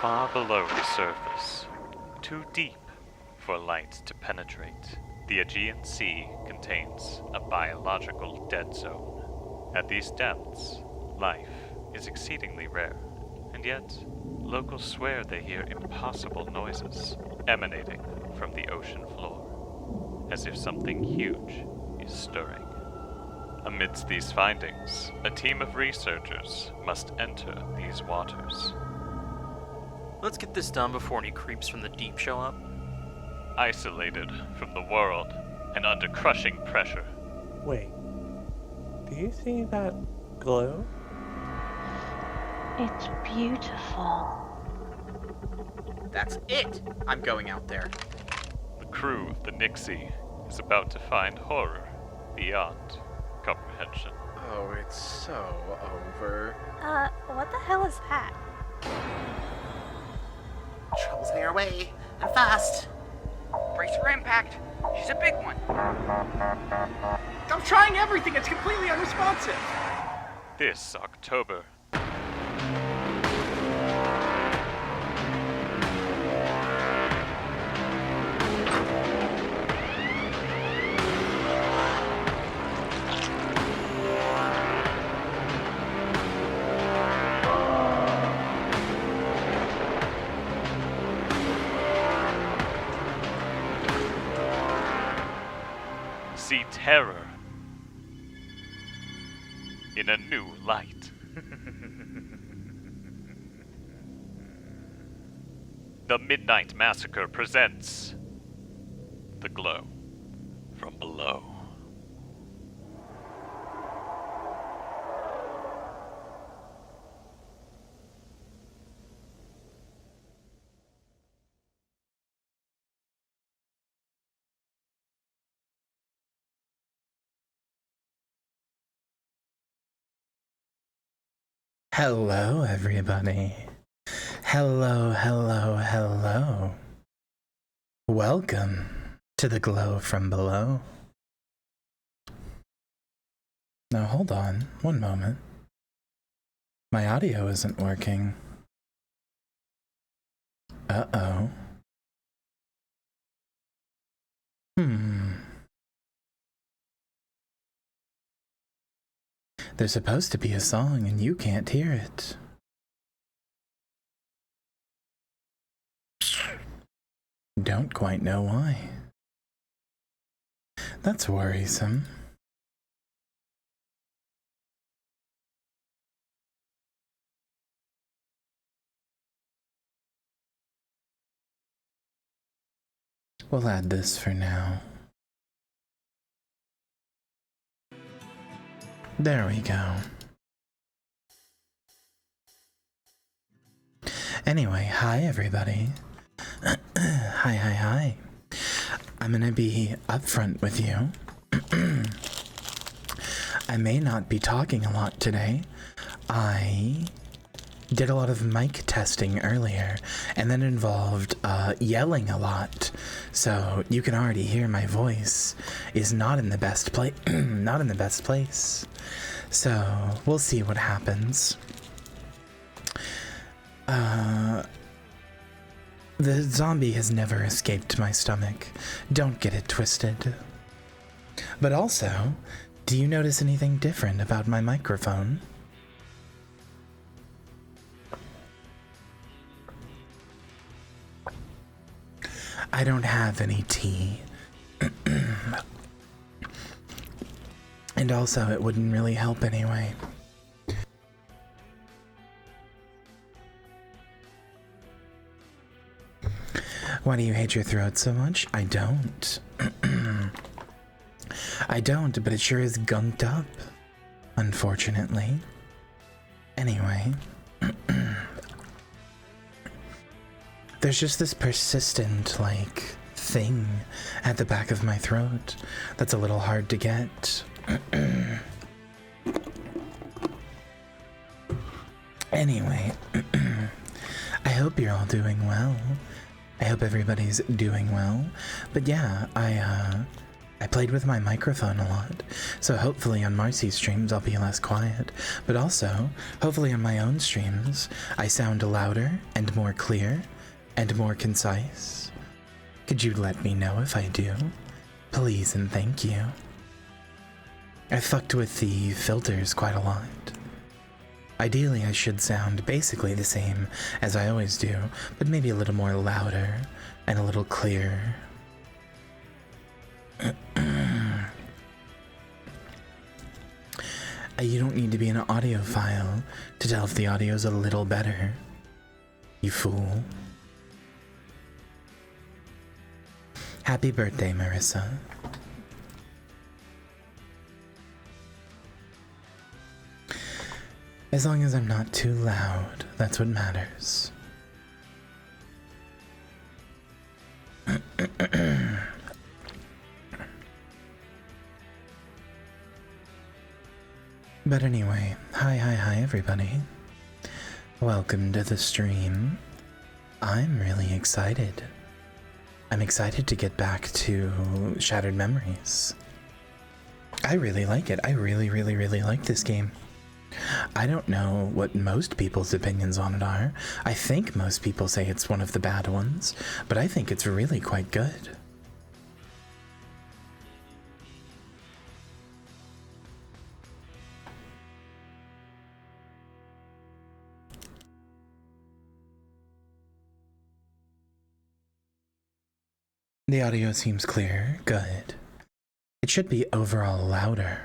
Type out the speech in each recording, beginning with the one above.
far below the surface, too deep for light to penetrate. The Aegean Sea contains a biological dead zone. At these depths, life is exceedingly rare, and yet locals swear they hear impossible noises emanating from the ocean floor, as if something huge is stirring. Amidst these findings, a team of researchers must enter these waters. Let's get this done before any creeps from the deep show up. Isolated from the world and under crushing pressure. Wait, do you see that glow? It's beautiful. That's it! I'm going out there. The crew of the Nixie is about to find horror beyond comprehension. Oh, it's so over. What the hell is that? Trouble's near away, and fast. Brace for impact. She's a big one. I'm trying everything, it's completely unresponsive. This October. See terror in a new light. The Midnight Massacre presents The Glow from Below. Hello, everybody. Hello, hello, hello. Welcome to the Glow from Below. Now, hold on, one moment. My audio isn't working. Uh-oh. There's supposed to be a song and you can't hear it. Don't quite know why. That's worrisome. We'll add this for now. There we go. Anyway, hi everybody. Hi. I'm gonna be upfront with you. I may not be talking a lot today. I did a lot of mic testing earlier, and that involved yelling a lot. So you can already hear my voice is not in the best place. Not in the best place. So we'll see what happens. The zombie has never escaped my stomach. Don't get it twisted. But also, do you notice anything different about my microphone? I don't have any tea. And also, it wouldn't really help anyway. Why do you hate your throat so much? I don't. I don't, but it sure is gunked up. Unfortunately. Anyway. There's just this persistent, thing at the back of my throat that's a little hard to get. Anyway, I hope you're all doing well. I hope everybody's doing well. But yeah, I played with my microphone a lot, so hopefully on Marcy's streams I'll be less quiet, but also, hopefully on my own streams, I sound louder and more clear and more concise. Could you let me know if I do? Please and thank you. I fucked with the filters quite a lot. Ideally, I should sound basically the same as I always do, but maybe a little more louder and a little clearer. You don't need to be an audiophile to tell if the audio's a little better, you fool. Happy birthday, Marissa. As long as I'm not too loud, that's what matters. But anyway, hi everybody. Welcome to the stream. I'm really excited. I'm excited to get back to Shattered Memories. I really like it. I really like this game. I don't know what most people's opinions on it are. I think most people say it's one of the bad ones, but I think it's really quite good. The audio seems clear. Good. It should be overall louder.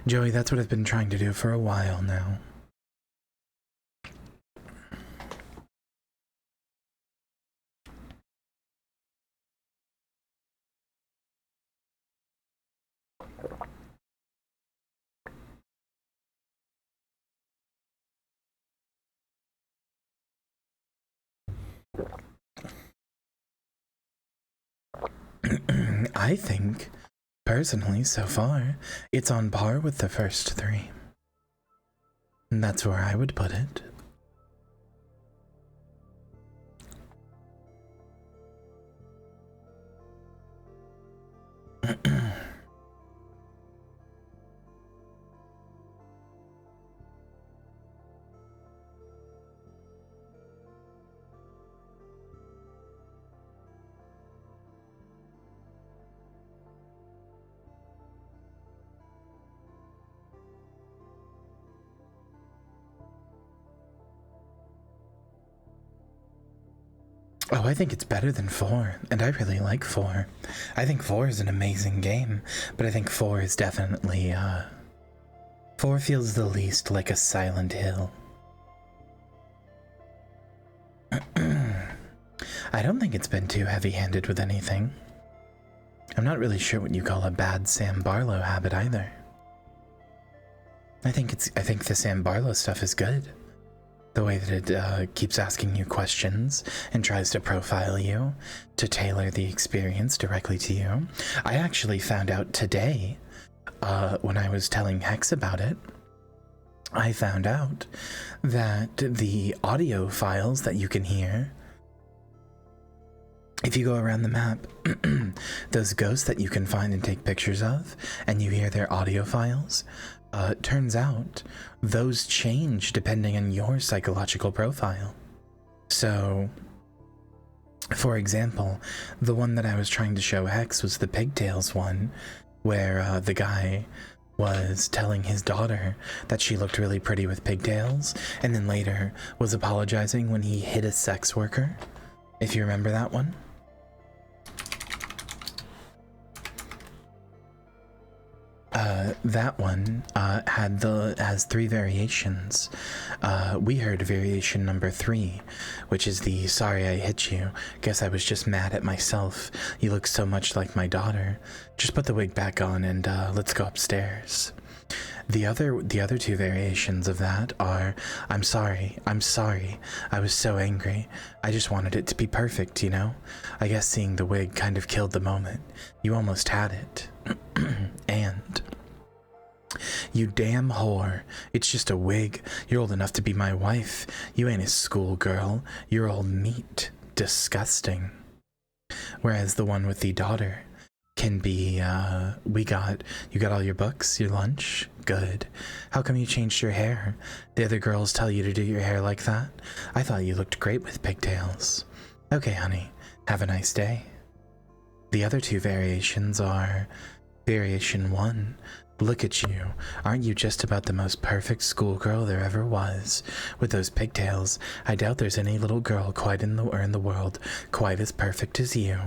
Joey, that's what I've been trying to do for a while now. I think, personally, so far, it's on par with the first three. And that's where I would put it. Oh, I think it's better than 4, and I really like 4. I think 4 is an amazing game, but I think 4 is definitely, 4 feels the least like a Silent Hill. I don't think it's been too heavy-handed with anything. I'm not really sure what you call a bad Sam Barlow habit either. I think the Sam Barlow stuff is good. The way that it keeps asking you questions and tries to profile you to tailor the experience directly to you. I actually found out today, when I was telling Hex about it, I found out that the audio files that you can hear, if you go around the map, those ghosts that you can find and take pictures of, and you hear their audio files, turns out those change depending on your psychological profile. So, for example, the one that I was trying to show Hex was the pigtails one, where the guy was telling his daughter that she looked really pretty with pigtails, and then later was apologizing when he hit a sex worker, if you remember that one. That one has 3 variations. We heard variation number 3, which is the "sorry I hit you. Guess I was just mad at myself. You look so much like my daughter. Just put the wig back on and let's go upstairs." The other 2 variations of that are I'm sorry. I was so angry. I just wanted it to be perfect, you know? I guess seeing the wig kind of killed the moment. You almost had it." And "You damn whore. It's just a wig. You're old enough to be my wife. You ain't a schoolgirl. You're old meat. Disgusting." Whereas the one with the daughter, can be, you got all your books, your lunch? Good. How come you changed your hair? The other girls tell you to do your hair like that? I thought you looked great with pigtails. Okay, honey. Have a nice day. The other two variations are Variation 1. Look at you. Aren't you just about the most perfect schoolgirl there ever was? With those pigtails, I doubt there's any little girl quite in the world quite as perfect as you.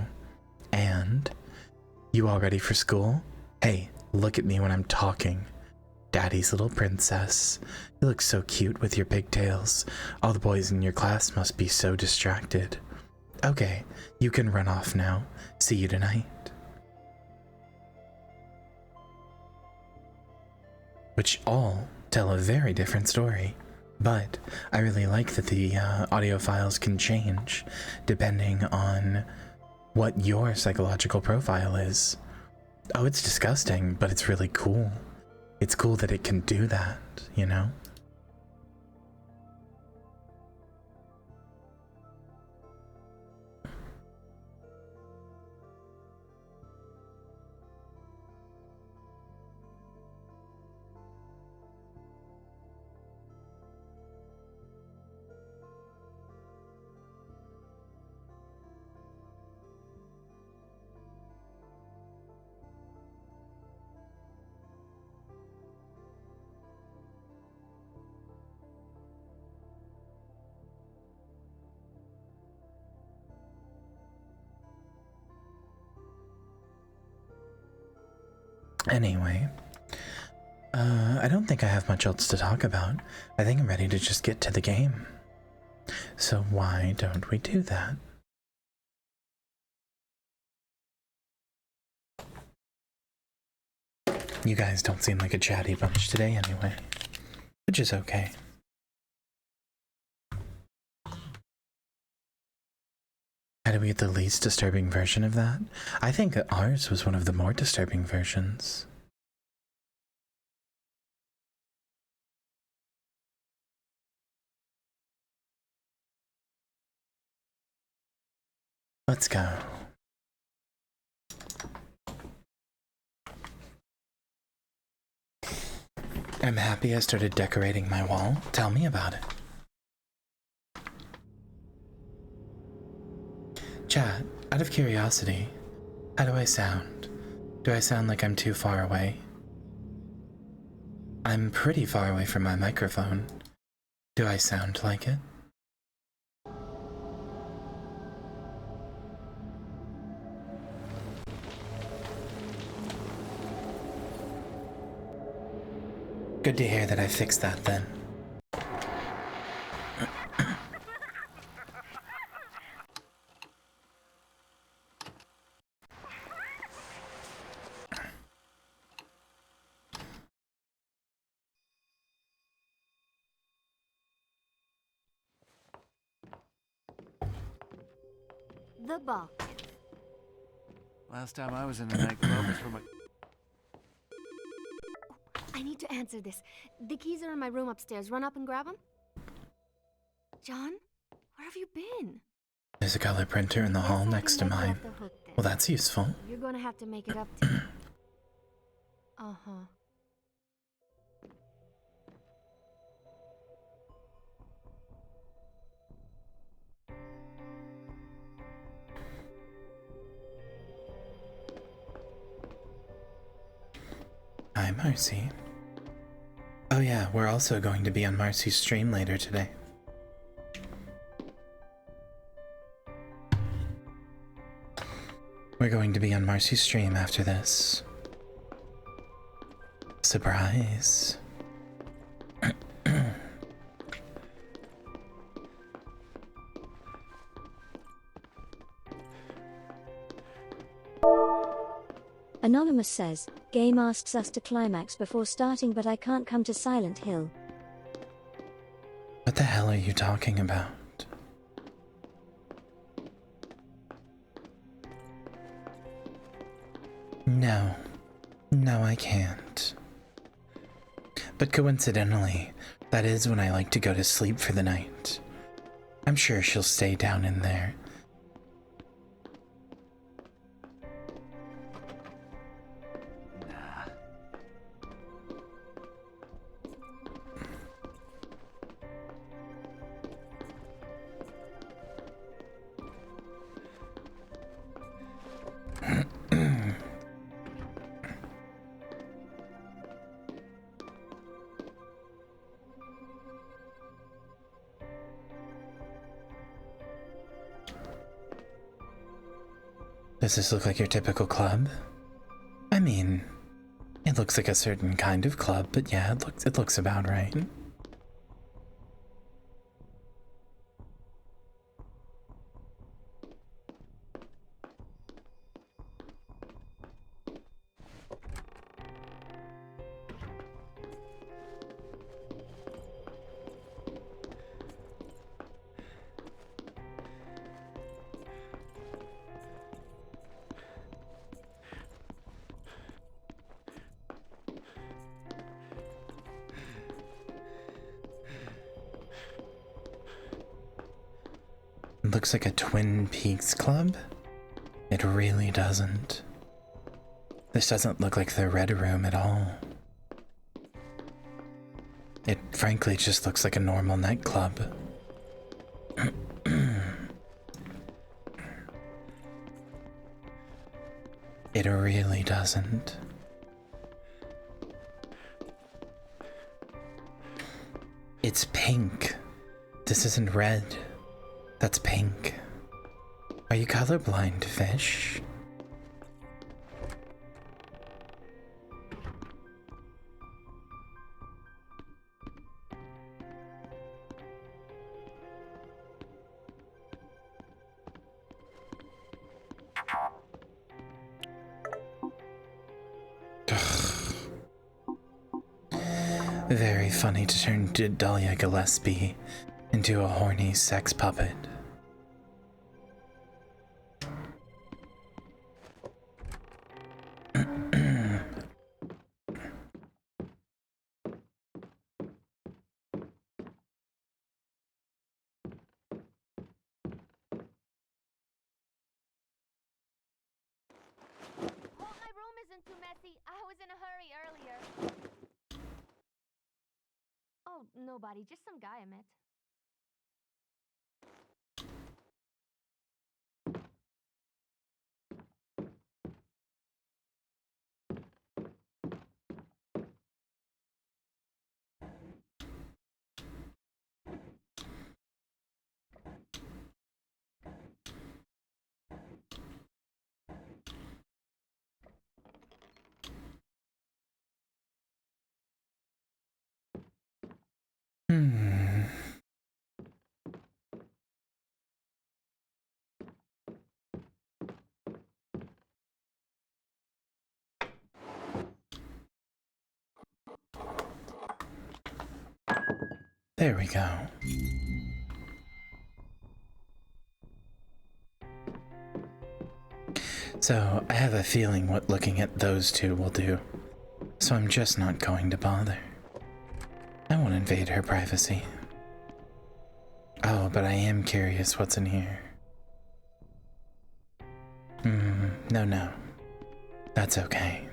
And you all ready for school? Hey, look at me when I'm talking. Daddy's little princess. You look so cute with your pigtails. All the boys in your class must be so distracted. Okay, you can run off now. See you tonight. Which all tell a very different story. But I really like that the audio files can change depending on what your psychological profile is. Oh, it's disgusting, but it's really cool. It's cool that it can do that, you know? Anyway, I don't think I have much else to talk about. I think I'm ready to just get to the game. So why don't we do that? You guys don't seem like a chatty bunch today anyway, which is okay. How do we get the least disturbing version of that? I think ours was one of the more disturbing versions. Let's go. I'm happy I started decorating my wall. Tell me about it. Chat, out of curiosity, how do I sound? Do I sound like I'm too far away? I'm pretty far away from my microphone. Do I sound like it? Good to hear that I fixed that then. The box. Last time I was in the nightclub was for my... I need to answer this. The keys are in my room upstairs. Run up and grab them. John, where have you been? There's a color printer in the hall next to mine. Well, that's useful. You're gonna have to make it up to me. Uh-huh. Hi, Marcy. Oh yeah, we're also going to be on Marcy's stream later today. We're going to be on Marcy's stream after this. Surprise. Anonymous says, game asks us to climax before starting but I can't come to Silent Hill. What the hell are you talking about? No. No, I can't. But coincidentally, that is when I like to go to sleep for the night. I'm sure she'll stay down in there. Does this look like your typical club? I mean, it looks like a certain kind of club, but yeah, it looks about right. It looks like a Twin Peaks club. It really doesn't. This doesn't look like the Red Room at all. It frankly just looks like a normal nightclub. It really doesn't. It's pink. This isn't red. That's pink. Are you colorblind, fish? Very funny to turn Dahlia Gillespie into a horny sex puppet. Hope my room isn't too messy. I was in a hurry earlier. Oh, nobody. Just some guy I met. There we go. So, I have a feeling what looking at those two will do. So I'm just not going to bother. I won't invade her privacy. Oh, but I am curious what's in here. No. That's okay.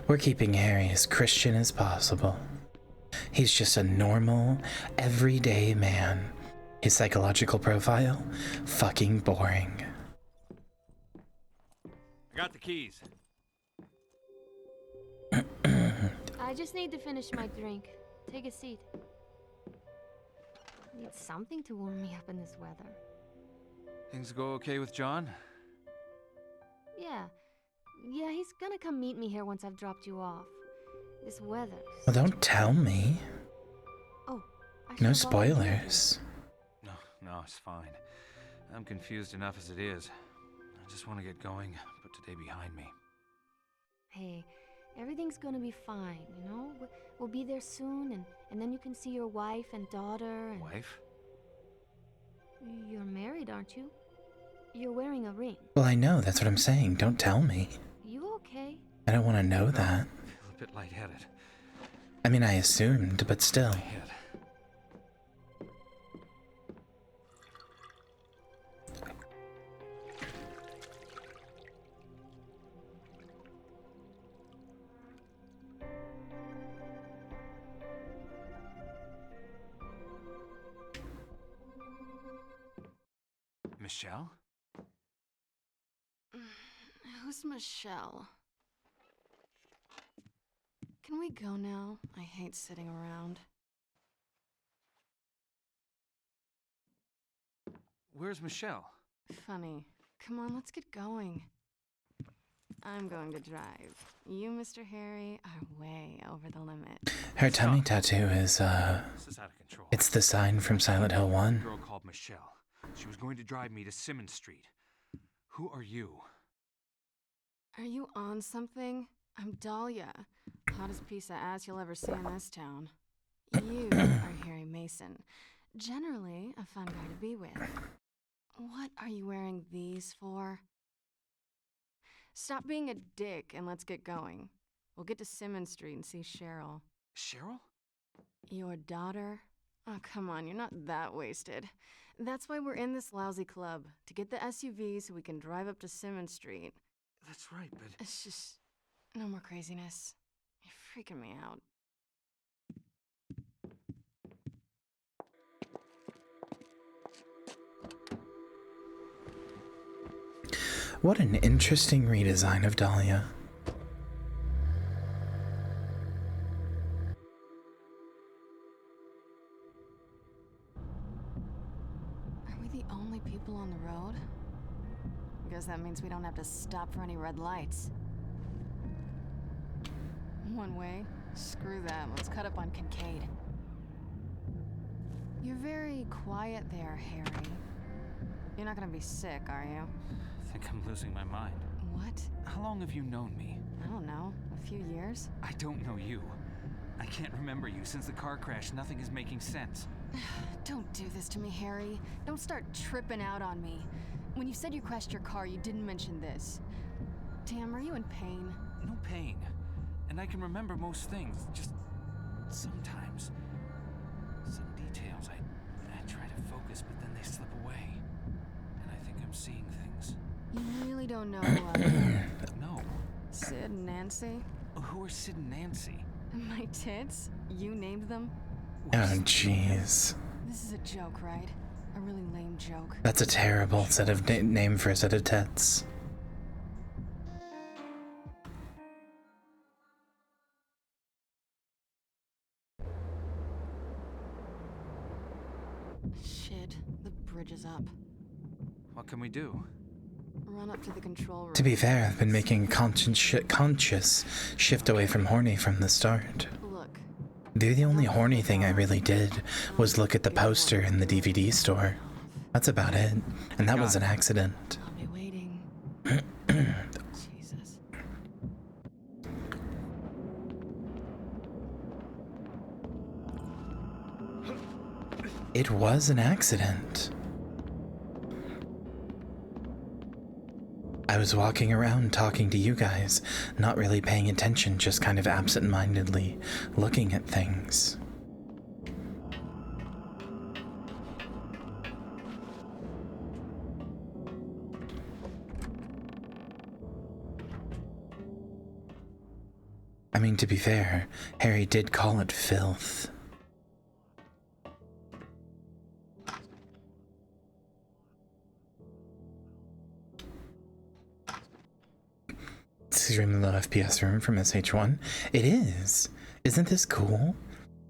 We're keeping Harry as Christian as possible. He's just a normal, everyday man. His psychological profile? Fucking boring. I got the keys. I just need to finish my drink. Take a seat. Need something to warm me up in this weather. Things go okay with John? Yeah, he's gonna come meet me here once I've dropped you off. This weather. Well, don't tell me. Oh, No spoilers. No, it's fine. I'm confused enough as it is. I just want to get going, put today behind me. Hey, everything's gonna be fine, you know? We'll be there soon, and then you can see your wife and daughter and... Wife? You're married, aren't you? You're wearing a ring. Well, I know, that's what I'm saying. Don't tell me. You okay? I don't want to know that. I feel a bit lightheaded. I mean, I assumed, but still. My head. Michelle? Who's Michelle? Can we go now? I hate sitting around. Where's Michelle? Funny. Come on, let's get going. I'm going to drive. You, Mr. Harry, are way over the limit. Her tummy tattoo is, This is out of control. it's the sign from Silent Hill 1. A girl called Michelle. She was going to drive me to Simmons Street. Who are you? Are you on something? I'm Dahlia. Hottest piece of ass you'll ever see in this town. You are Harry Mason. Generally, a fun guy to be with. What are you wearing these for? Stop being a dick and let's get going. We'll get to Simmons Street and see Cheryl. Cheryl? Your daughter? Oh, come on, you're not that wasted. That's why we're in this lousy club, to get the SUV so we can drive up to Simmons Street. That's right, but... It's just... no more craziness. You're freaking me out. What an interesting redesign of Dahlia. Are we the only people on the road? Guess that means we don't have to stop for any red lights. One way? Screw that. Let's cut up on Kincaid. You're very quiet there, Harry. You're not gonna be sick, are you? I think I'm losing my mind. What? How long have you known me? I don't know. A few years? I don't know you. I can't remember you. Since the car crash, nothing is making sense. Don't do this to me, Harry. Don't start tripping out on me. When you said you crashed your car, you didn't mention this. Damn, are you in pain? No pain. And I can remember most things, just sometimes. Some details, I try to focus, but then they slip away. And I think I'm seeing things. You really don't know, No. Sid and Nancy? Who are Sid and Nancy? My tits? You named them? Oh, jeez. This is a joke, right? A really lame joke. That's a terrible set of name for a set of tits. Shit, the bridge is up. What can we do? Run up to the control room. To be fair, I've been making a conscious shift away from horny from the start. Look. The only horny thing I really did was look at the poster in the DVD store. That's about it. And that was an accident. I'll be waiting. Jesus. It was an accident. I was walking around talking to you guys, not really paying attention, just kind of absent-mindedly looking at things. I mean, to be fair, Harry did call it filth. Extremely low FPS room from SH1. It is. Isn't this cool?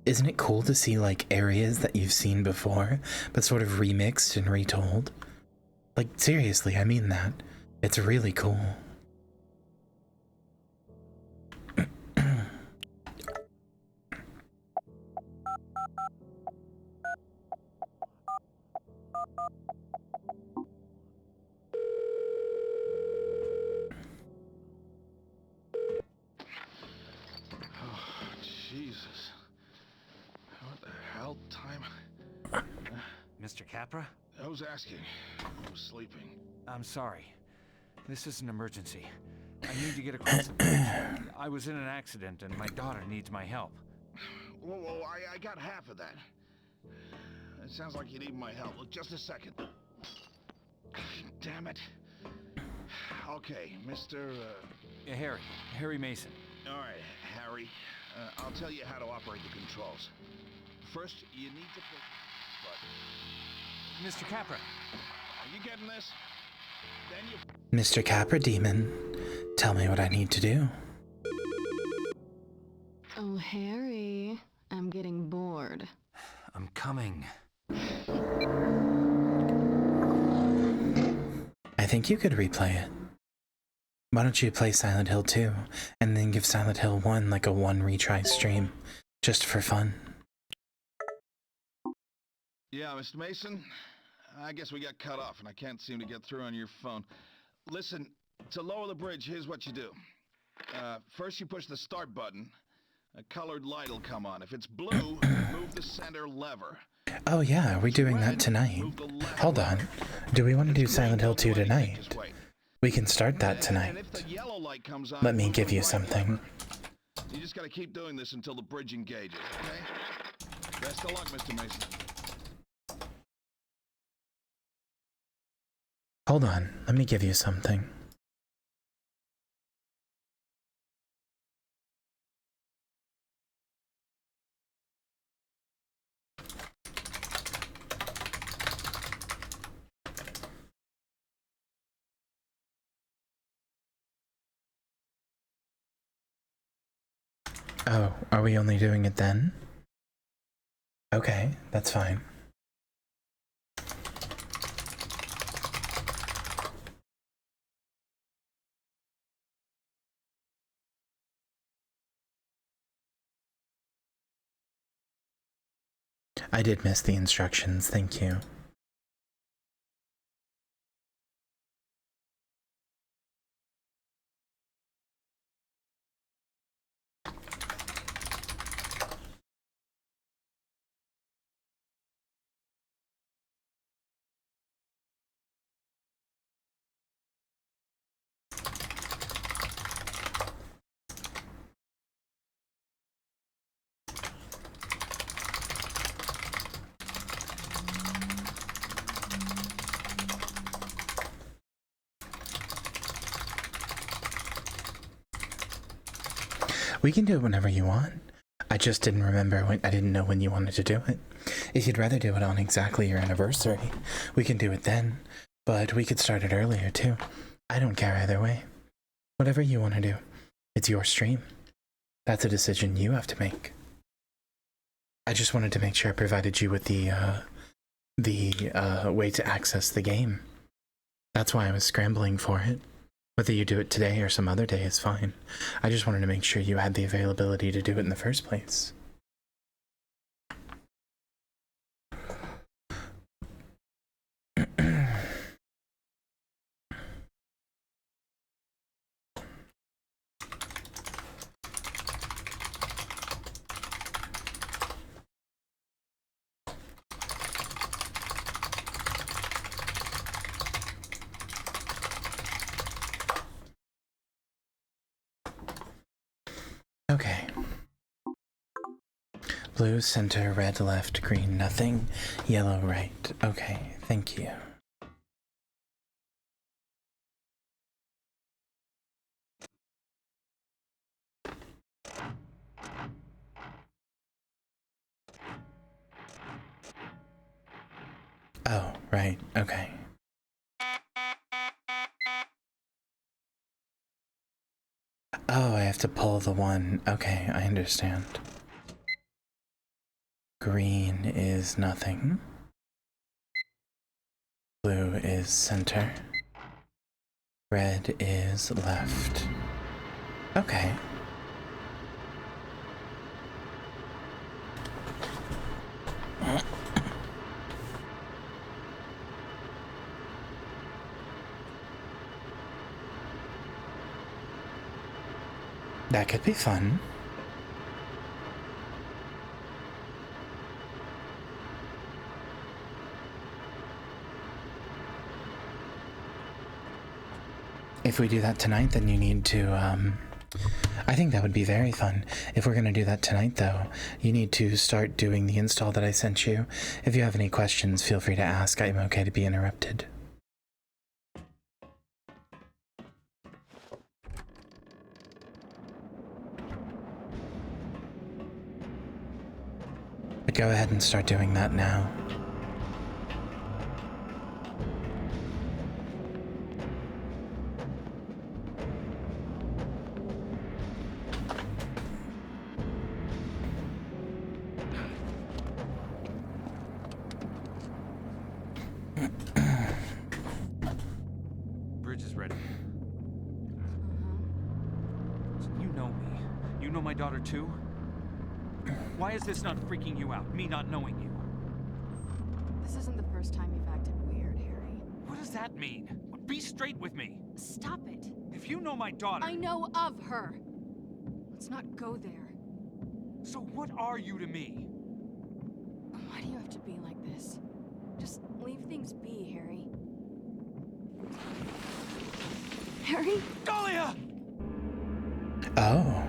Isn't it cool to see like areas that you've seen before, but sort of remixed and retold? Like seriously, I mean that. It's really cool. Jesus. What the hell time? Mr. Capra? I was asking. I was sleeping. I'm sorry. This is an emergency. I need to get across the bridge. I was in an accident and my daughter needs my help. Whoa, I got half of that. It sounds like you need my help. Look, just a second. Damn it. Okay, Mr. Harry Mason. All right, Harry. I'll tell you how to operate the controls. First, you need to push the button. Mr. Capra. Are you getting this? Then you... Mr. Capra Demon, tell me what I need to do. Oh, Harry. I'm getting bored. I'm coming. I think you could replay it. Why don't you play Silent Hill 2 and then give Silent Hill 1 like a 1 retry stream, just for fun? Yeah, Mr. Mason, I guess we got cut off and I can't seem to get through on your phone. Listen, to lower the bridge, here's what you do. First you push the start button. A colored light will come on. If it's blue, move the center lever. Oh yeah, are we doing that tonight? Hold on. Do we want to do Silent Hill 2 tonight? We can start that tonight. Let me give you something. You just gotta keep doing this until the bridge engages, okay? Best of luck, Mr. Mason. Hold on, let me give you something. Oh, are we only doing it then? Okay, that's fine. I did miss the instructions, thank you. We can do it whenever you want. I just didn't remember when, I didn't know when you wanted to do it. If you'd rather do it on exactly your anniversary, we can do it then, but we could start it earlier too. I don't care either way. Whatever you want to do. It's your stream. That's a decision you have to make. I just wanted to make sure I provided you with the way to access the game. That's why I was scrambling for it. Whether you do it today or some other day is fine. I just wanted to make sure you had the availability to do it in the first place. Okay. Blue center, red left, green nothing, yellow right. Okay, thank you. Oh, right, okay. Oh, I have to pull the one. Okay, I understand. Green is nothing. Blue is center. Red is left. Okay. That could be fun. If we do that tonight, then you need to, I think that would be very fun. If we're gonna do that tonight, though, you need to start doing the install that I sent you. If you have any questions, feel free to ask. I'm okay to be interrupted. But go ahead and start doing that now. Bridge is ready. daughter too? Why is this not freaking you out, me not knowing you? This isn't the first time you've acted weird, Harry. What does that mean? Be straight with me. Stop it. If you know my daughter... I know of her. Let's not go there. So what are you to me? Why do you have to be like this? Just leave things be, Harry. Harry? Dahlia! Oh.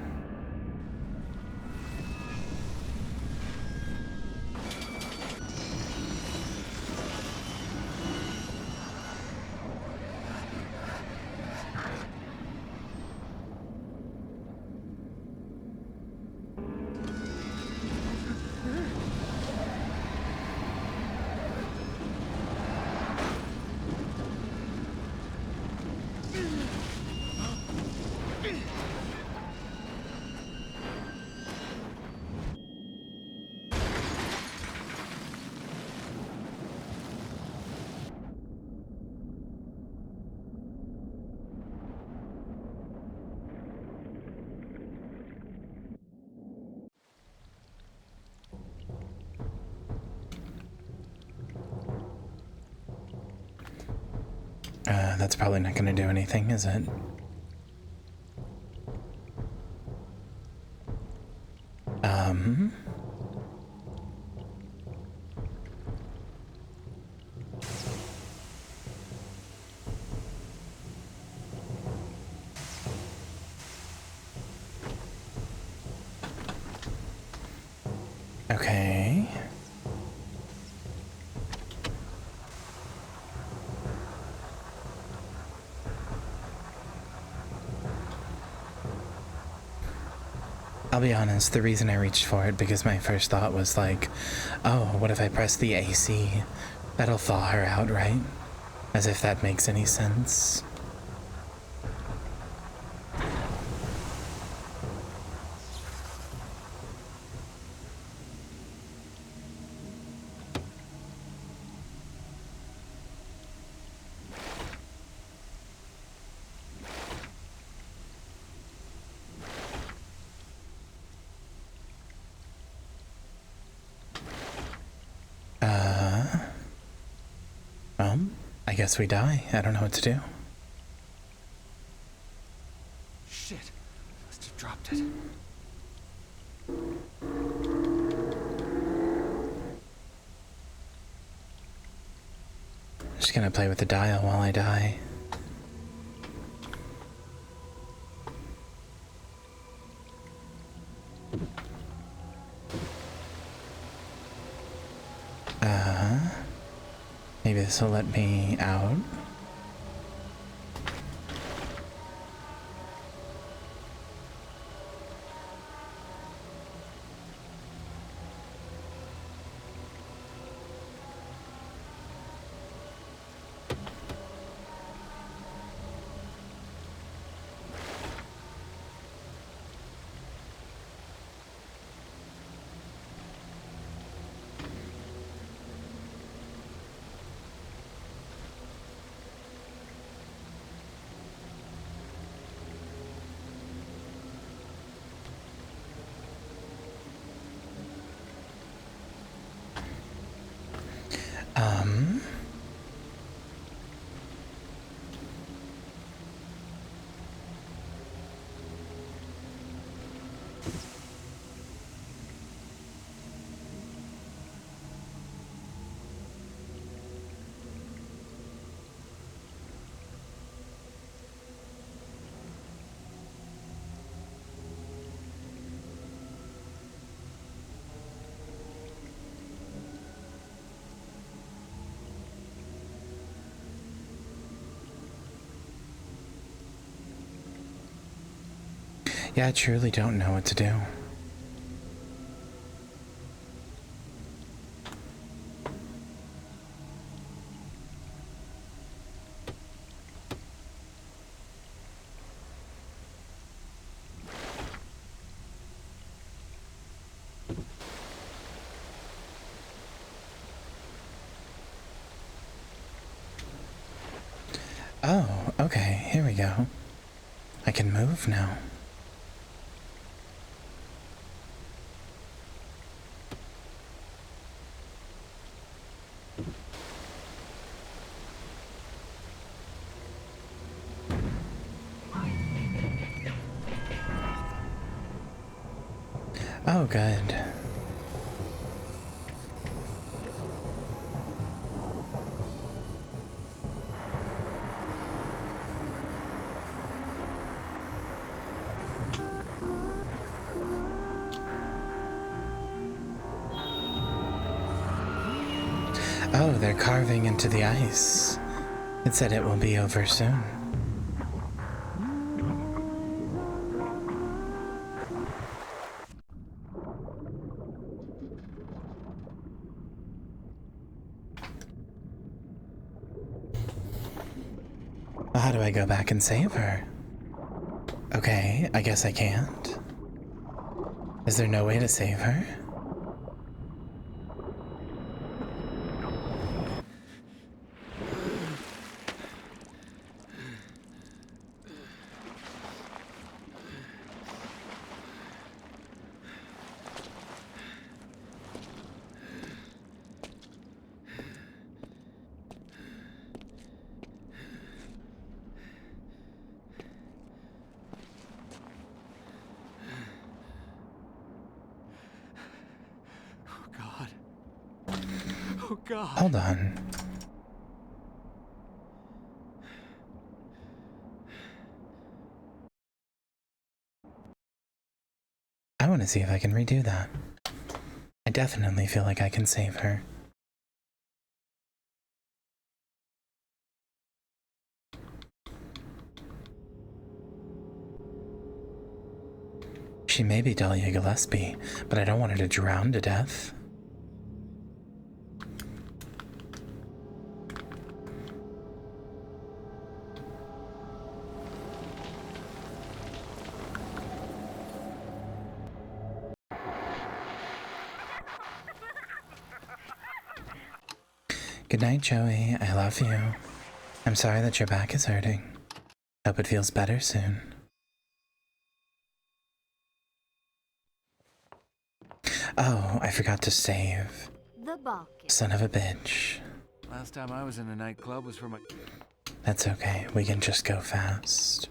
That's probably not gonna do anything, is it? Okay. I'll be honest, the reason I reached for it because my first thought was like, oh, what if I press the AC? That'll thaw her out, right? As if that makes any sense. Well, I guess we die. I don't know what to do. Shit. Must have dropped it. Just gonna play with the dial while I die. Maybe this will let me out. Yeah, I truly don't know what to do. Oh, okay, here we go. I can move now. Oh, good. Oh, they're carving into the ice. It said it will be over soon. Well, how do I go back and save her? Okay, I guess I can't. Is there no way to save her? Oh God. Hold on. I want to see if I can redo that. I definitely feel like I can save her. She may be Dahlia Gillespie, but I don't want her to drown to death. Good night, Joey. I love you. I'm sorry that your back is hurting. Hope it feels better soon. Oh, I forgot to save. The bucket. Son of a bitch. Last time I was in a nightclub was for my... That's okay. We can just go fast.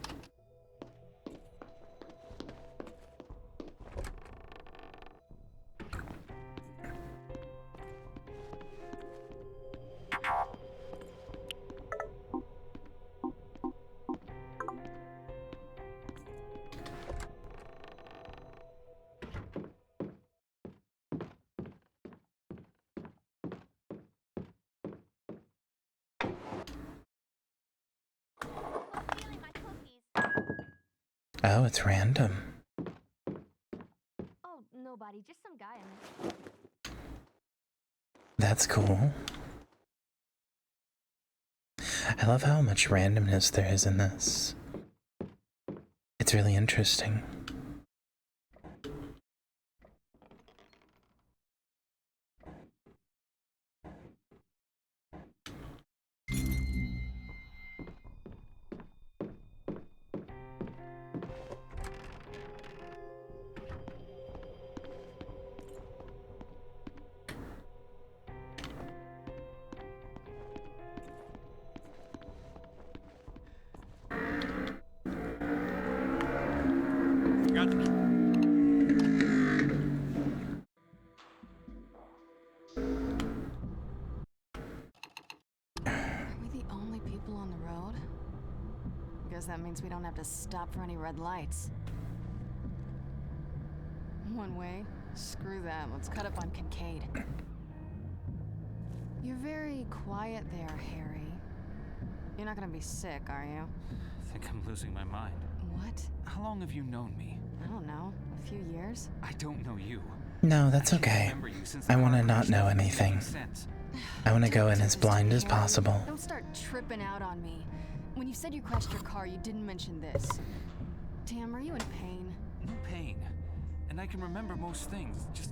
Oh, it's random. Oh, nobody, just some guy in there. That's cool. I love how much randomness there is in this. It's really interesting. That means we don't have to stop for any red lights. One way? Screw that. Let's cut up on Kincaid. You're very quiet there, Harry. You're not gonna be sick, are you? I think I'm losing my mind. What? How long have you known me? I don't know. A few years? I don't know you. No, that's okay. I want to not know anything. I want to go in as blind as possible. Don't start tripping out on me. When you said you crashed your car, you didn't mention this. Damn, are you in pain? No pain. And I can remember most things, just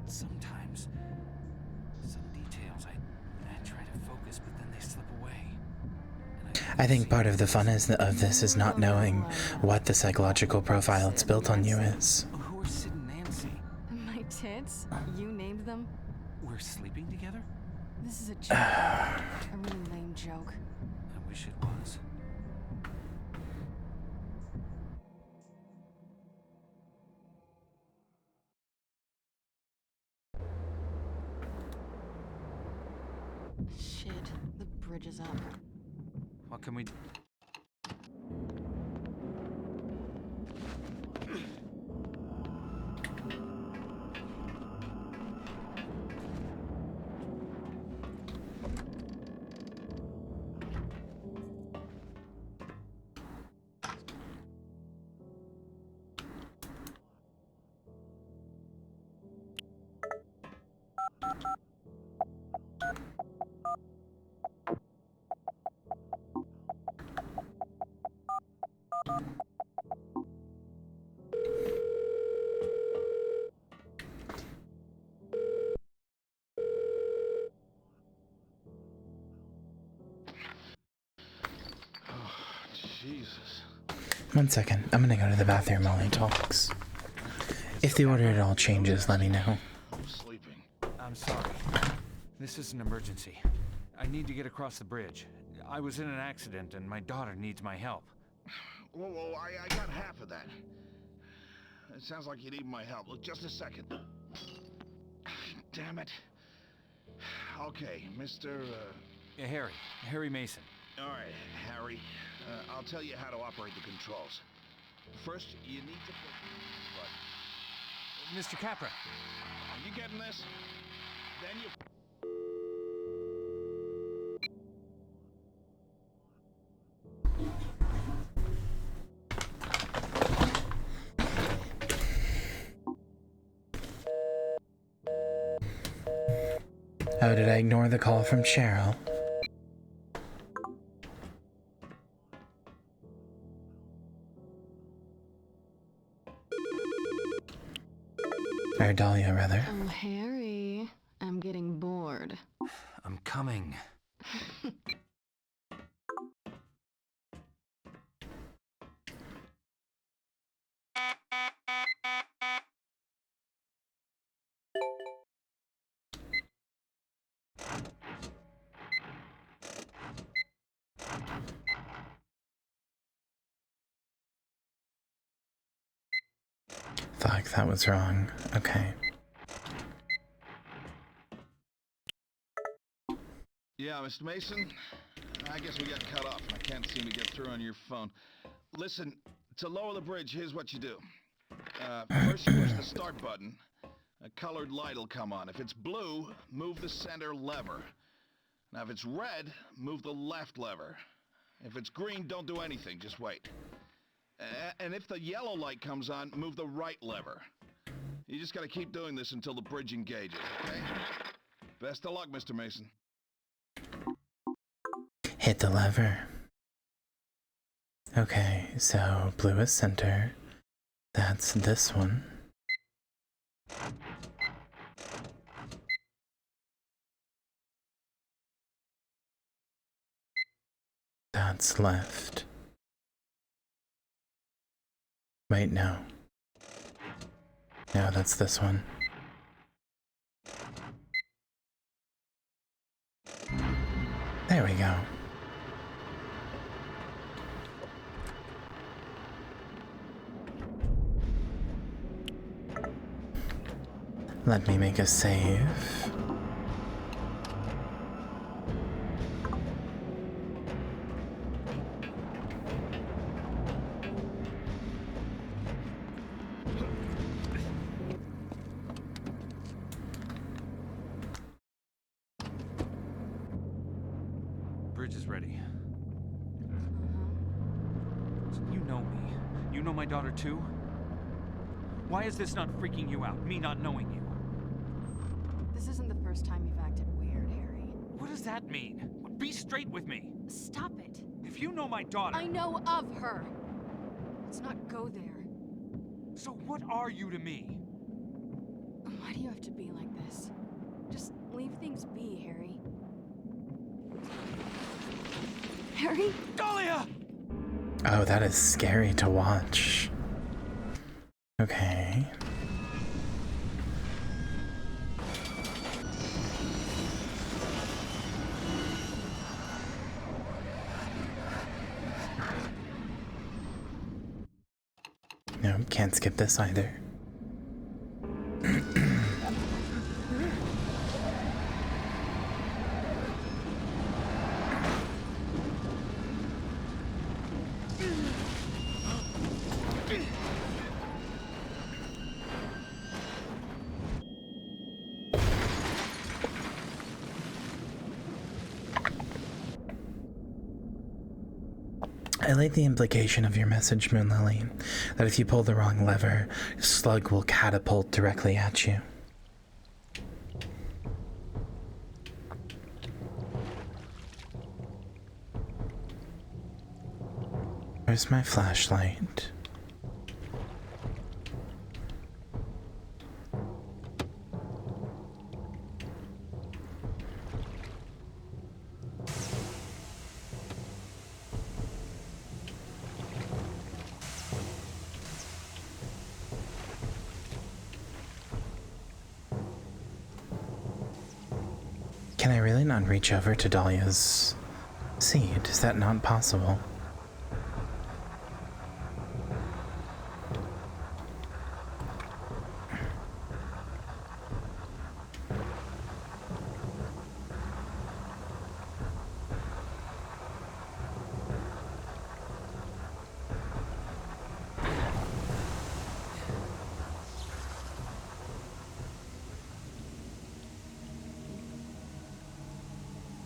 sometimes. Some details, I try to focus, but then they slip away. I think part of the fun of this is not knowing what the psychological profile it's built on you is. Who are Sid and Nancy? My tits? You named them? We're sleeping together? This is a joke. A really lame joke. I wish it was. Shit, the bridge is up. What can we do? Jesus. 1 second. I'm gonna go to the bathroom while he talks. If the order at all changes, let me know. I'm sleeping. I'm sorry. This is an emergency. I need to get across the bridge. I was in an accident and my daughter needs my help. Whoa, I got half of that. It sounds like you need my help. Look, just a second. Damn it. Okay, Mr. Yeah, Harry Mason. All right, Harry. I'll tell you how to operate the controls. First, you need to push the button. Mr. Capra. Are you getting this? Then you... Oh, did I ignore the call from Cheryl? Or Dahlia, rather. Oh, Harry, I'm getting bored. I'm coming. Fuck, that was wrong. Okay. Yeah, Mr. Mason? I guess we got cut off and I can't seem to get through on your phone. Listen, to lower the bridge, here's what you do. First you push the start button. A colored light will come on. If it's blue, move the center lever. Now if it's red, move the left lever. If it's green, don't do anything, just wait. And if the yellow light comes on, move the right lever. You just gotta keep doing this until the bridge engages, okay? Best of luck, Mr. Mason. Hit the lever. Okay, so blue is center. That's this one. That's left. Wait, no. No, that's this one. There we go. Let me make a save. Bridge is ready. You know me. You know my daughter too? Why is this not freaking you out, me not knowing you? This isn't the first time you've acted weird, Harry. What does that mean? Be straight with me. Stop it. If you know my daughter... I know of her. Let's not go there. So what are you to me? Why do you have to be like this? Just leave things be, Harry. Harry? Dahlia! Oh, that is scary to watch. Okay. No, can't skip this either. I like the implication of your message, Moonlily, that if you pull the wrong lever, Slug will catapult directly at you. Where's my flashlight? Can I really not reach over to Dahlia's seat? Is that not possible?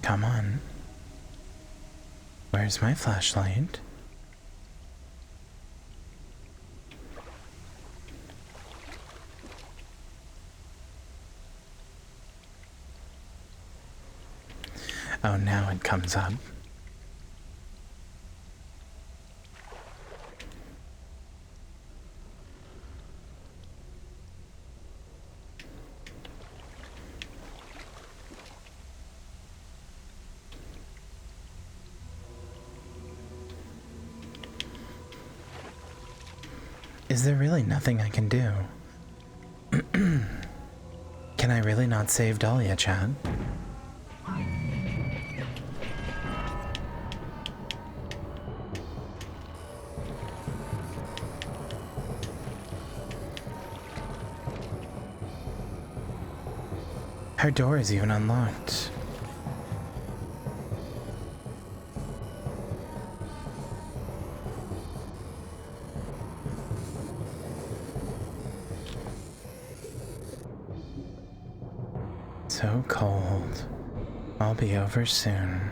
Come on. Where's my flashlight? Oh, now it comes up. Is there really nothing I can do? Can I really not save Dahlia, Chad? Her door is even unlocked. So cold. I'll be over soon.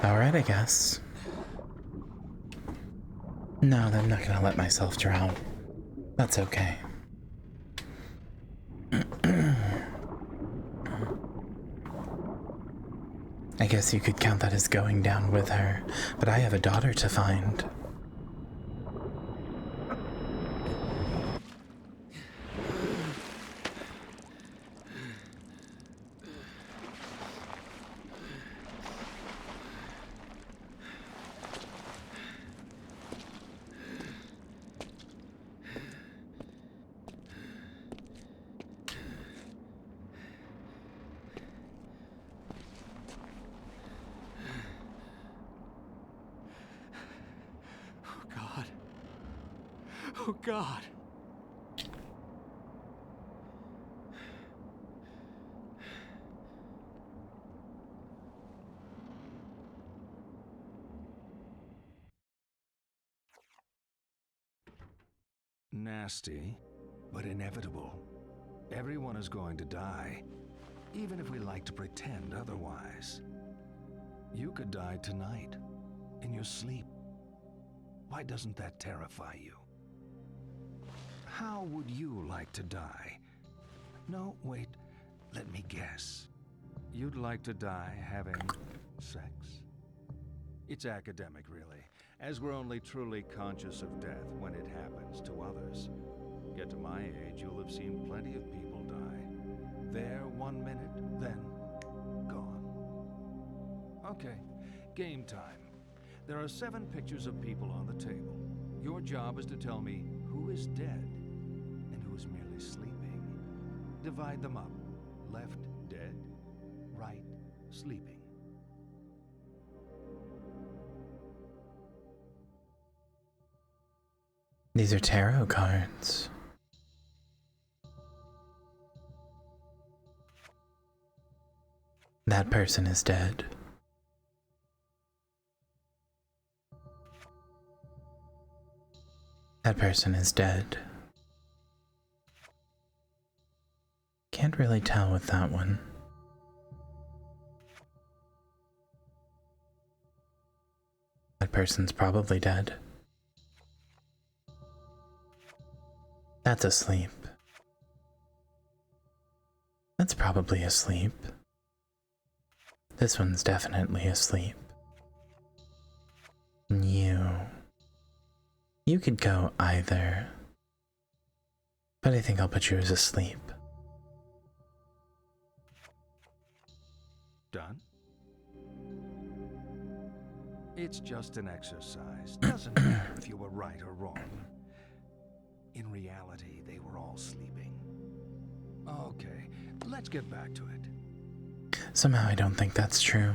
Alright, I guess. No, I'm not gonna let myself drown. That's okay. I guess you could count that as going down with her, but I have a daughter to find. Oh, God. Nasty, but inevitable. Everyone is going to die, even if we like to pretend otherwise. You could die tonight, in your sleep. Why doesn't that terrify you? How would you like to die? No, wait, let me guess. You'd like to die having sex? It's academic, really, as we're only truly conscious of death when it happens to others. Get to my age, you'll have seen plenty of people die. There 1 minute, then gone. Okay, game time. There are 7 pictures of people on the table. Your job is to tell me who is dead and who is merely sleeping. Divide them up. Left, dead. Right, sleeping. These are tarot cards. That person is dead. That person is dead. Can't really tell with that one. That person's probably dead. That's asleep. That's probably asleep. This one's definitely asleep. You could go either, but I think I'll put you as asleep. Done? It's just an exercise. Doesn't matter if you were right or wrong. In reality, they were all sleeping. Okay, let's get back to it. Somehow I don't think that's true.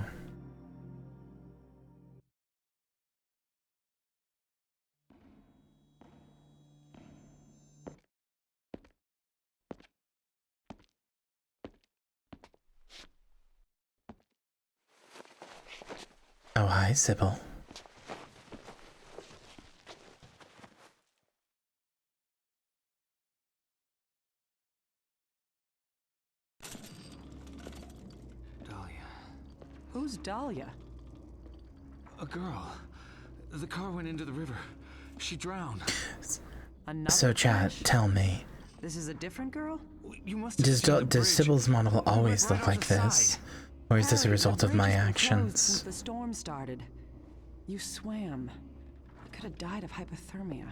Oh, hi, Sybil. Who's Dahlia? A girl. The car went into the river. She drowned. So, chat, tell me. This is a different girl? You must Does Sybil's model always look like this? Or is this a result of my actions? Since the storm started. You swam. You could have died of hypothermia.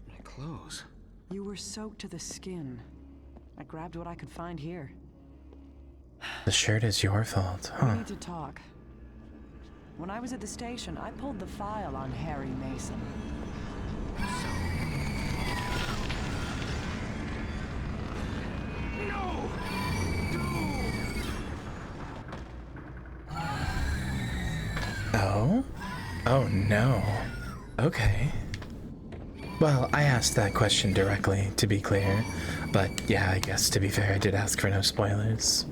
My clothes. You were soaked to the skin. I grabbed what I could find here. The shirt is your fault, huh? We need to talk. When I was at the station, I pulled the file on Harry Mason. No! Oh? Oh no. Okay. Well, I asked that question directly, to be clear. But yeah, I guess to be fair, I did ask for no spoilers.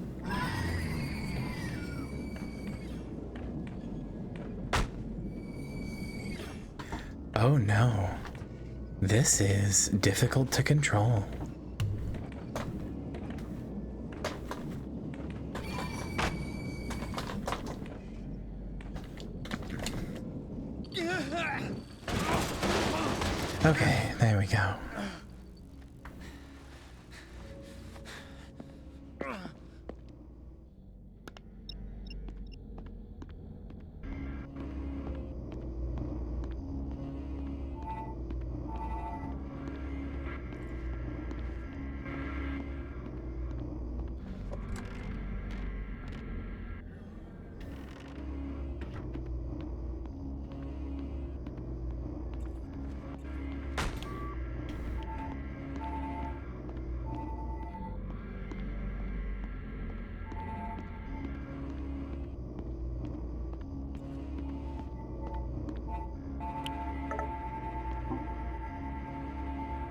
Oh no. This is difficult to control. Okay, there we go.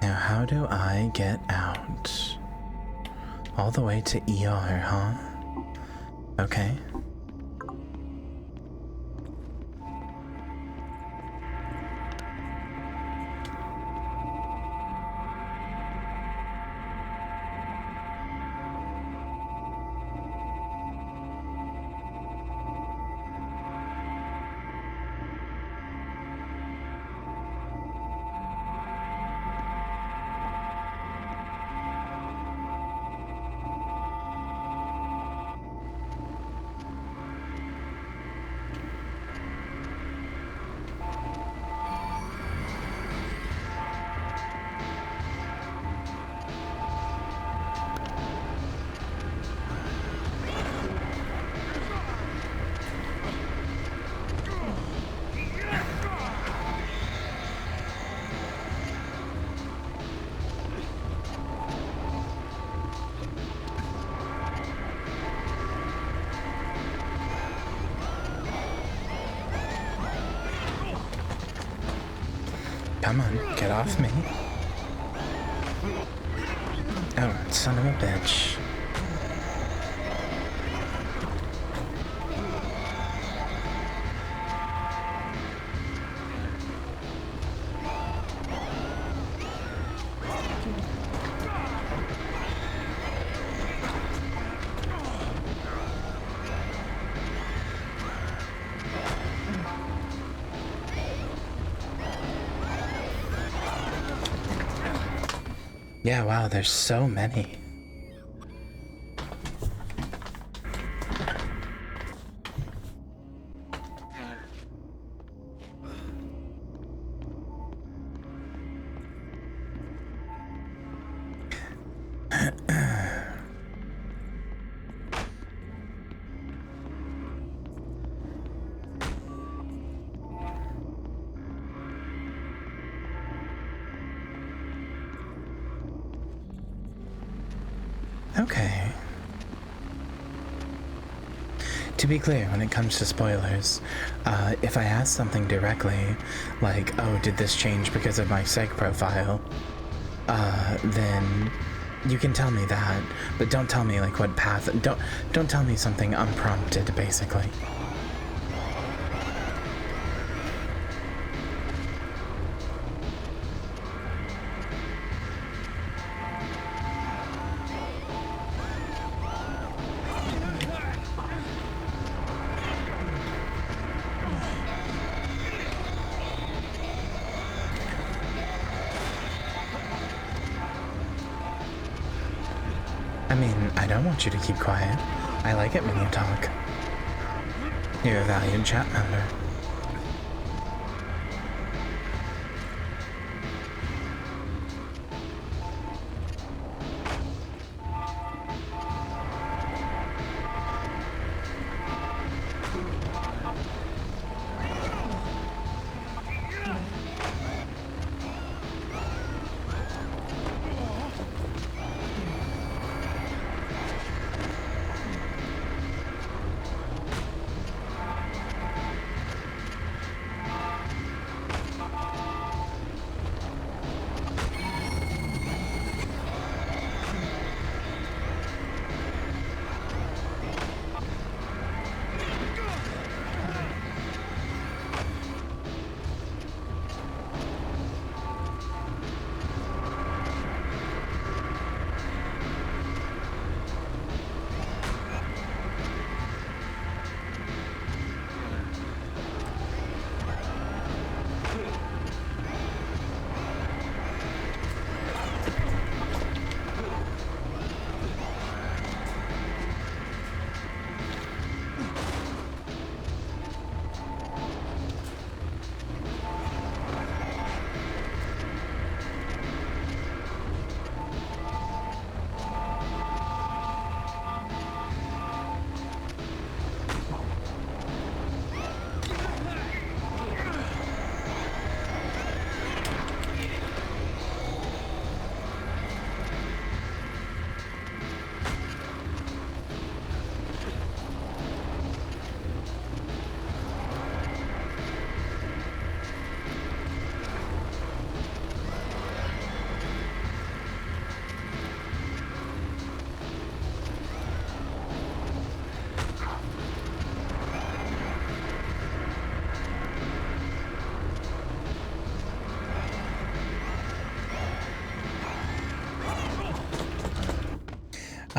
Now, how do I get out? All the way to ER, huh? Okay. Come on, get off me. Oh, son of a bitch. Yeah, wow, there's so many. Okay. To be clear, when it comes to spoilers, if I ask something directly, like, oh, did this change because of my psych profile, then you can tell me that, but don't tell me, like, what path, don't tell me something unprompted, basically. I mean, I don't want you to keep quiet. I like it when you talk. You're a valued chat member.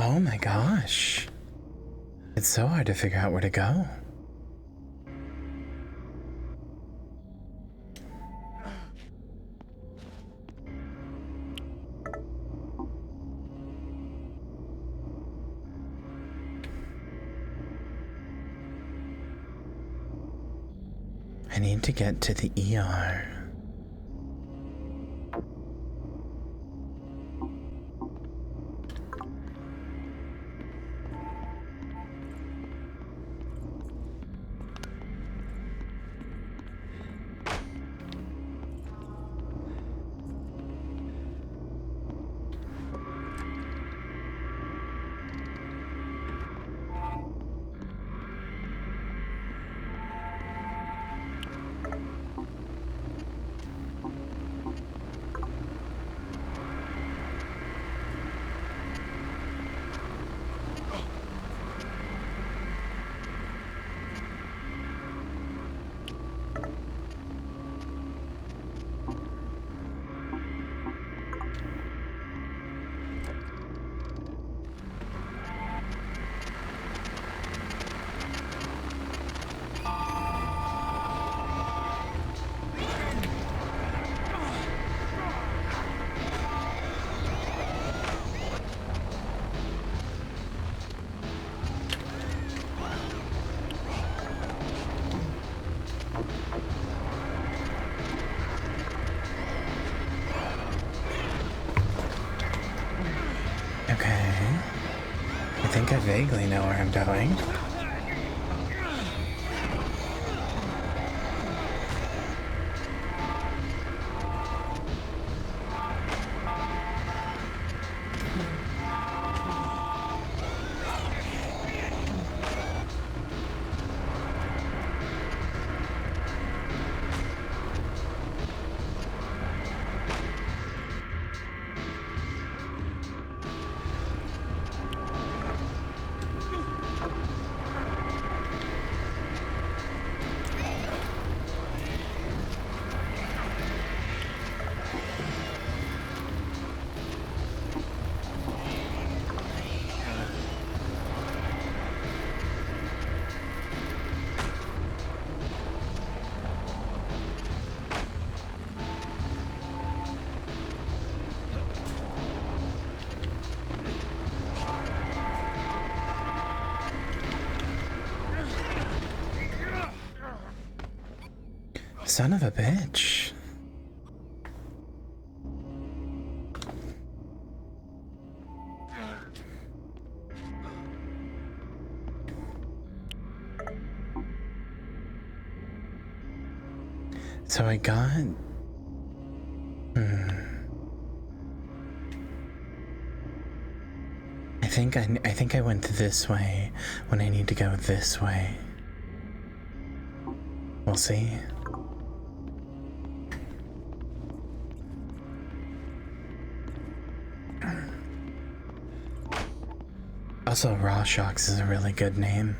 Oh my gosh. It's so hard to figure out where to go. I need to get to the ER. Okay. I think I vaguely know where I'm going. Son of a bitch. So I got... I think I went this way when I need to go this way. We'll see. Also, Raw Shocks is a really good name.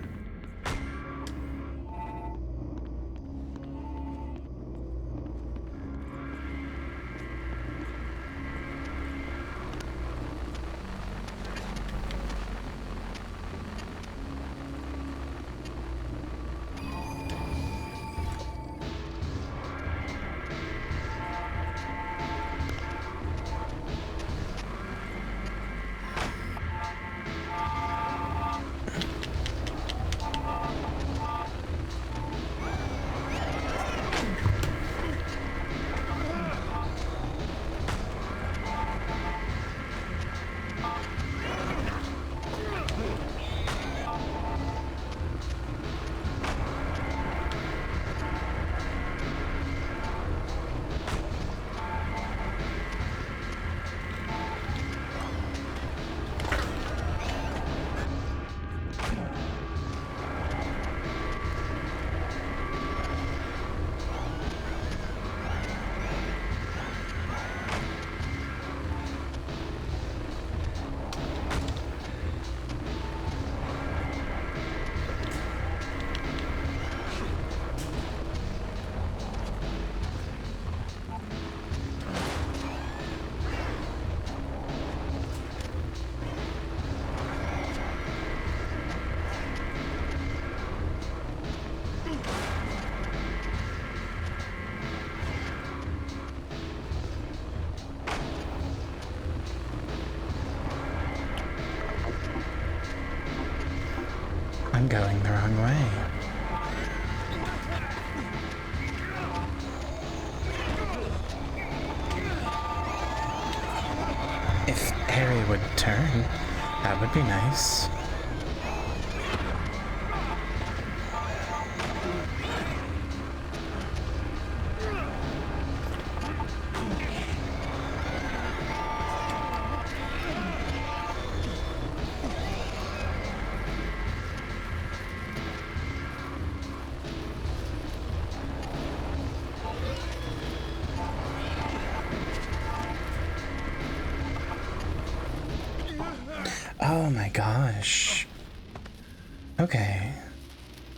I'm going the wrong way. If Harry would turn, that would be nice. Oh my gosh. Okay.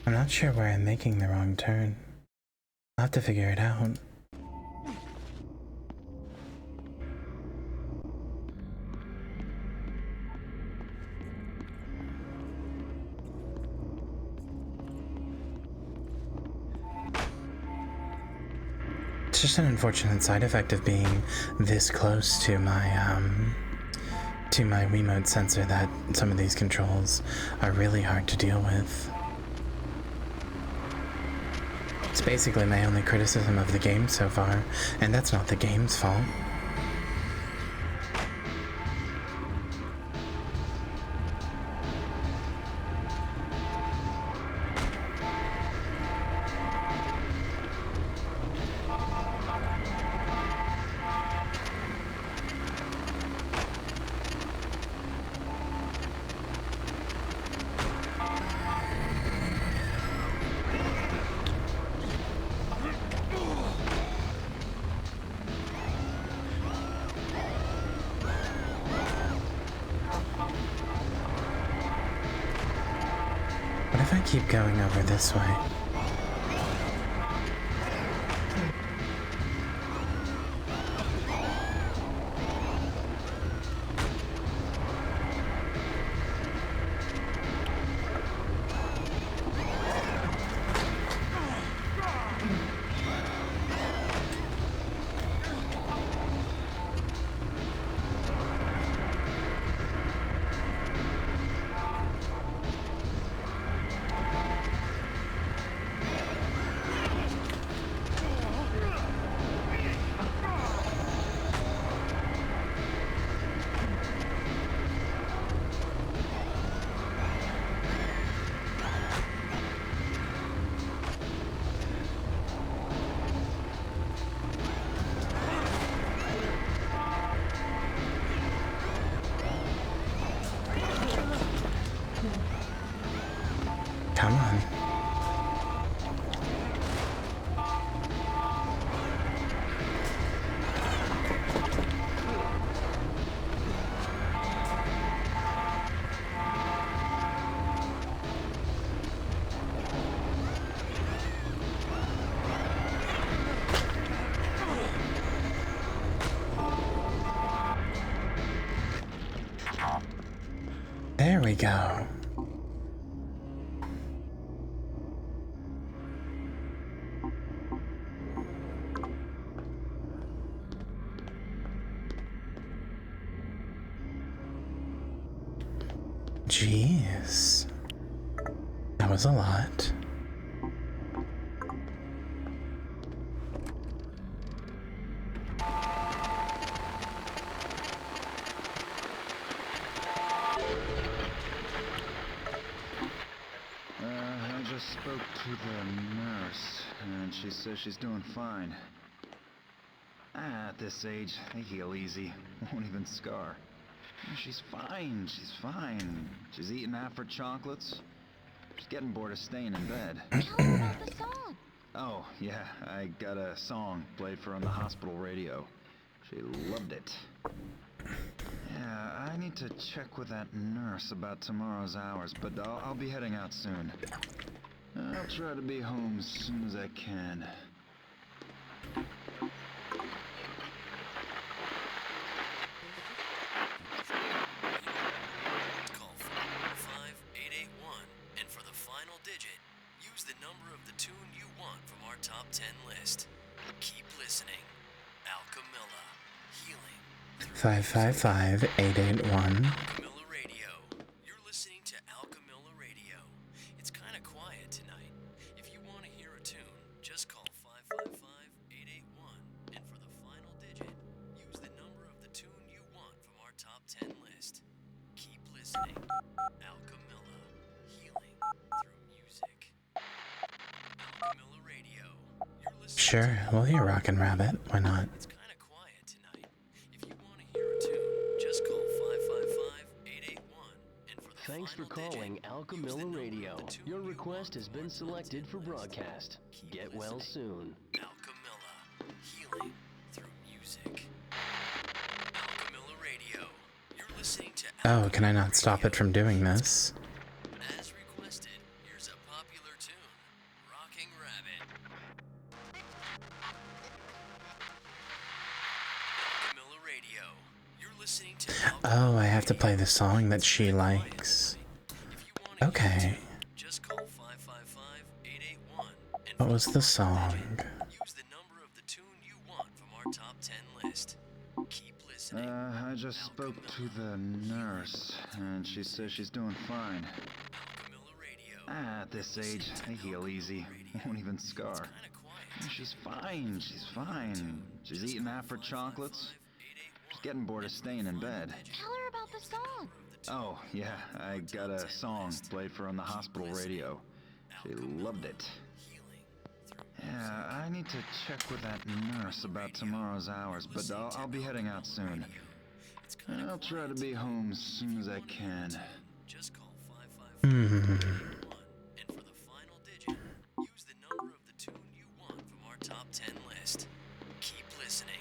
I'm not sure where I'm making the wrong turn. I'll have to figure it out. It's just an unfortunate side effect of being this close to my Wiimote sensor that some of these controls are really hard to deal with. It's basically my only criticism of the game so far, and that's not the game's fault. if I keep going over this way? Come on. There we go. Jeez. That was a lot. I just spoke to the nurse, and she says she's doing fine. At this age, they heal easy. Won't even scar. She's fine, she's fine. She's eating half her chocolates. She's getting bored of staying in bed. Tell her about the song. Oh, yeah, I got a song played for her on the hospital radio. She loved it. Yeah, I need to check with that nurse about tomorrow's hours, but I'll be heading out soon. I'll try to be home as soon as I can. Call 45881, and for the final digit, use the number of the tune you want from our top 10 list. Keep listening. Alchemilla. Healing. 555-881. Alchemilla Radio. You're listening to Alchemilla Radio. It's kind of quiet tonight. If you want to hear a tune, just call 555-881, and for the final digit, use the number of the tune you want from our top 10 list. Keep listening. Alchemilla. Healing through music. Alchemilla Radio. You're listening. Sure, we'll hear Rockin' Rabbit. Why not? It's kind of quiet tonight. If you want to hear a tune, just call 555-881, and for the Thanks for final calling digit, Alchemilla Radio. Your request has been selected for broadcast. Get well soon. Alchemilla. Healing through music. Alchemilla Radio. You're listening to Oh, can I not stop it from doing this? As requested, here's a popular tune, Rocking Rabbit. Alchemilla Radio. You're listening to Oh, I have to play the song that she likes. Okay. just call 555-881, and What was the song? use the number of the tune you want from our top 10 list. Keep listening. I just spoke to the nurse, and she says she's doing fine. At this age, they heal easy. Won't even scar. She's fine, she's fine. She's eating half her chocolates. She's getting bored of staying in bed. Tell her about the song. Oh, yeah, I got a song played for her on the hospital radio. She loved it. Yeah, I need to check with that nurse about tomorrow's hours, but I'll be heading out soon. I'll try to be home as soon as I can. Just call 555-881, and for the final digit, use the number of the tune you want from our top 10 list. Keep listening.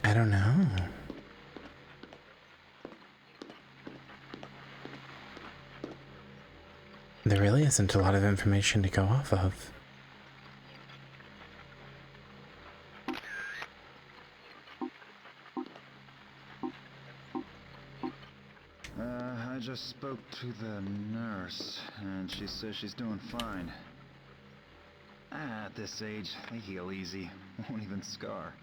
I don't know. There really isn't a lot of information to go off of. I just spoke to the nurse, and she says she's doing fine. At this age, they heal easy. Won't even scar.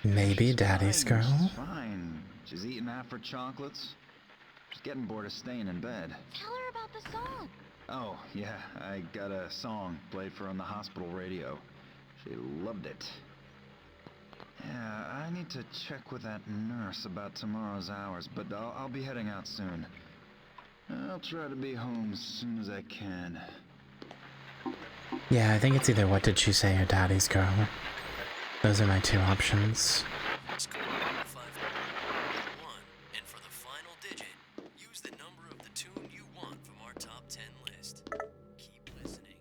Maybe Daddy's girl? She's fine. She's eating half her chocolates. She's getting bored of staying in bed. Tell her about the song. Oh, yeah, I got a song played for her on the hospital radio. She loved it. Yeah, I need to check with that nurse about tomorrow's hours, but I'll be heading out soon. I'll try to be home as soon as I can. Yeah, I think it's either What Did She Say or Daddy's Girl. Those are my two options. Score 5, 1, and for the final digit, use the number of the tune you want from our top 10 list. Keep listening.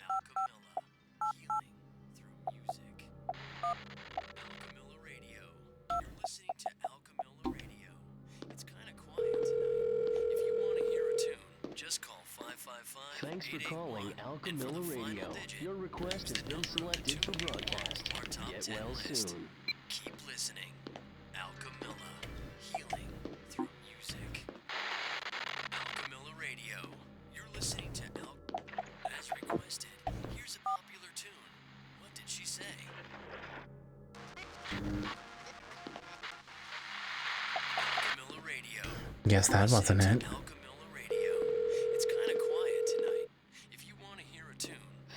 Alchemilla, healing through music. Alchemilla Radio. You're listening to Alchemilla Radio. It's kind of quiet tonight. If you want to hear a tune, just call 555. Thanks for calling Alchemilla Radio. Your request has been selected for broadcast. Get well soon. Keep listening. Alchemilla, healing through music. Alchemilla Radio. You're listening to as requested. Here's a popular tune. What did she say? Alchemilla Radio. Guess that wasn't it.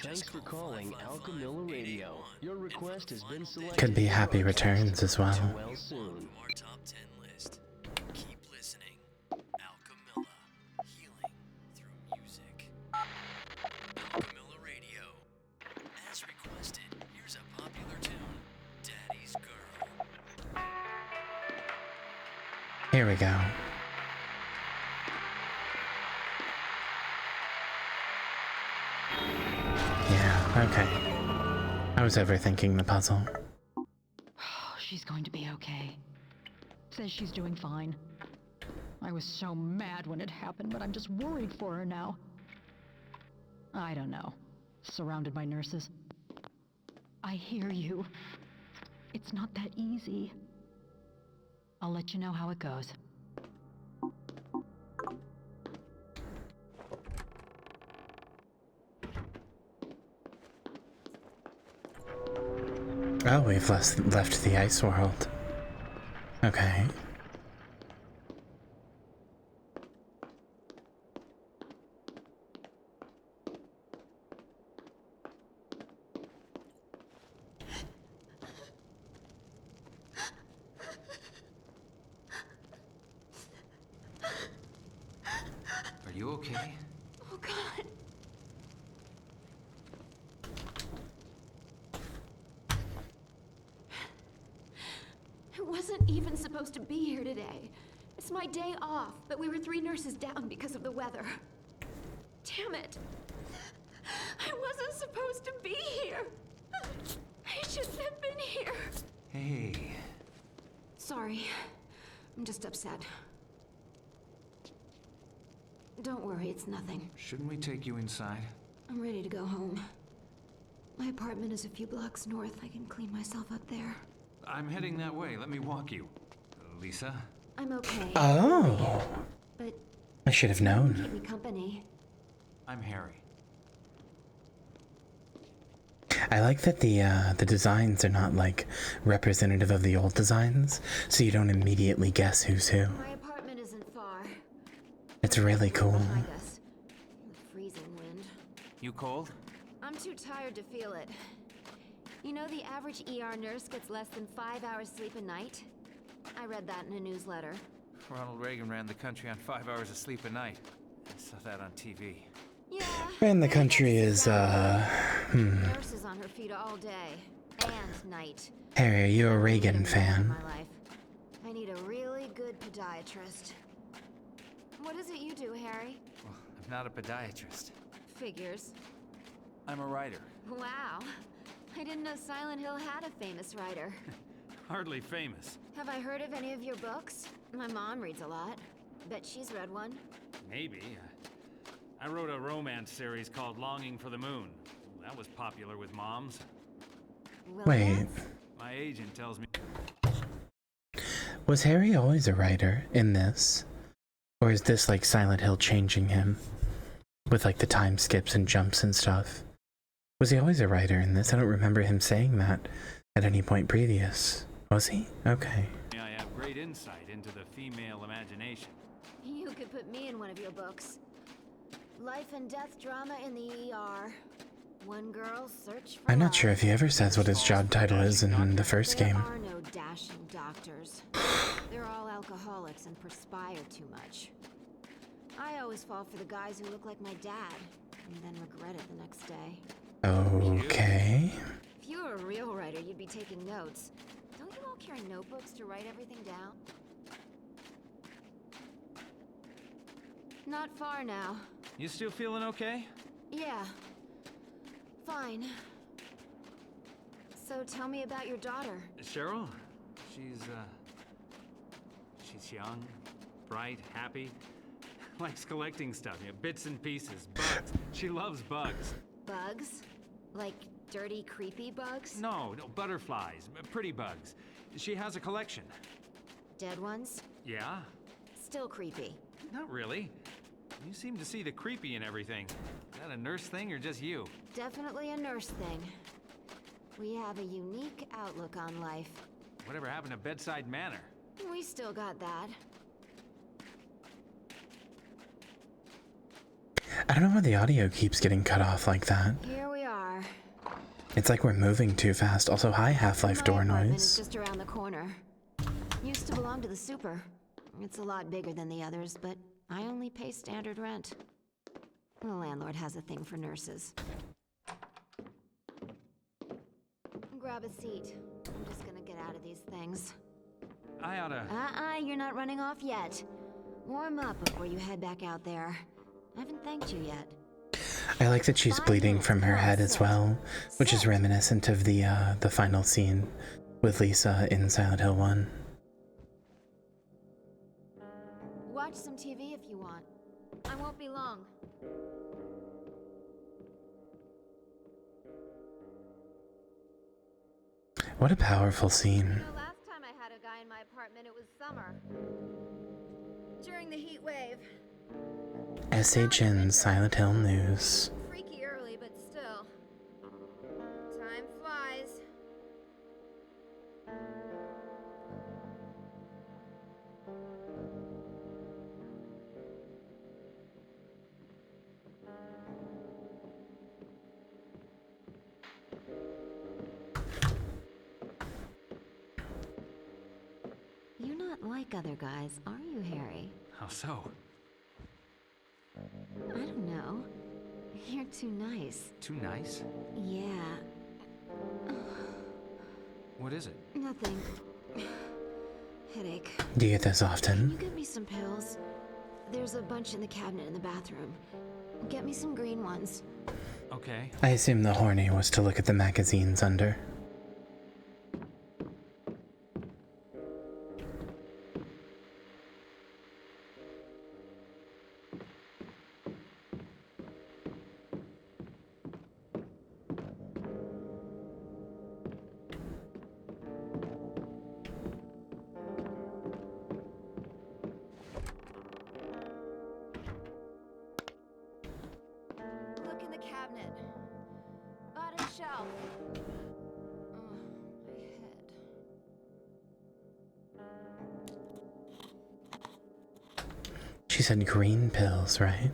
Thanks for calling Alchemilla Radio. Your request has been selected. Could be Happy Returns as well. Get well soon. Our top 10 list. Keep listening. Alchemilla, healing through music. Alchemilla Radio. As requested, here's a popular tune. Daddy's Girl. Here we go. Yeah, okay. I was overthinking the puzzle. She's going to be okay. Says she's doing fine. I was so mad when it happened, but I'm just worried for her now. I don't know. Surrounded by nurses. I hear you. It's not that easy. I'll let you know how it goes. Oh, we've left the ice world. Okay. Are you okay? Oh, God. I wasn't even supposed to be here today. It's my day off, but we were 3 nurses down because of the weather. Damn it. I wasn't supposed to be here. I shouldn't have been here. Hey. Sorry. I'm just upset. Don't worry, it's nothing. Shouldn't we take you inside? I'm ready to go home. My apartment is a few blocks north. I can clean myself up there. I'm heading that way. Let me walk you. Lisa? I'm okay. Oh. But I should have keep known. me company. I'm Harry. I like that the designs are not like representative of the old designs, so you don't immediately guess who's who. My apartment isn't far. It's really cool. Behind us. The freezing wind. You cold? I'm too tired to feel it. You know the average ER nurse gets less than 5 hours sleep a night? I read that in a newsletter. Ronald Reagan ran the country on 5 hours of sleep a night. I saw that on TV. Yeah. And the country is, Nurses on her feet all day and night. Harry, are you a Reagan fan? My life. I need a really good podiatrist. What is it you do, Harry? Well, I'm not a podiatrist. Figures. I'm a writer. Wow. I didn't know Silent Hill had a famous writer. Hardly famous. Have I heard of any of your books? My mom reads a lot. Bet she's read one. Maybe. I wrote a romance series called Longing for the Moon. That was popular with moms. Wait, My agent tells me... was Harry always a writer in this? Or is this like Silent Hill changing him? With like the time skips and jumps and stuff. Was he always a writer in this? I don't remember him saying that at any point previous. Was he? Okay. I have great insight into the female imagination. You could put me in one of your books. Life and death drama in the ER. One girl's search for I'm not sure if he ever says what his job title is in the first game. There are no dashing doctors. They're all alcoholics and perspire too much. I always fall for the guys who look like my dad, and then regret it the next day. Okay. If you were a real writer, you'd be taking notes. Don't you all carry notebooks to write everything down? Not far now. You still feeling okay? Yeah. Fine. So tell me about your daughter. Cheryl? She's young, bright, happy. Likes collecting stuff, bits and pieces, bugs. She loves bugs. Bugs? Like dirty, creepy bugs? No, butterflies, pretty bugs. She has a collection. Dead ones? Yeah? Still creepy. Not really. You seem to see the creepy in everything. Is that a nurse thing or just you? Definitely a nurse thing. We have a unique outlook on life. Whatever happened to bedside manner? We still got that. I don't know why the audio keeps getting cut off like that. Here we are. It's like we're moving too fast. Also, hi, Half-Life door apartment is noise. just around the corner. Used to belong to the super. It's a lot bigger than the others, but I only pay standard rent. The landlord has a thing for nurses. Grab a seat. I'm just gonna get out of these things. I oughta... You're not running off yet. Warm up before you head back out there. I haven't thanked you yet. I like that she's bleeding from her head as well, which is reminiscent of the final scene with Lisa in Silent Hill 1. Watch some TV if you want. I won't be long. What a powerful scene. Last time I had a guy in my apartment, it was summer. During the heat wave. SHN Silent Hill News. Freaky early, but still. Time flies. You're not like other guys, are you, Harry? How so? I don't know. You're too nice. Too nice? Yeah. What is it? Nothing. Headache. Do you get this Can often? you get me some pills? There's a bunch in the cabinet in the bathroom. Get me some green ones. Okay. I assume the horny was to look at the magazines under. Look in the cabinet. Bottom shelf. Oh, my head. She said green pills, right?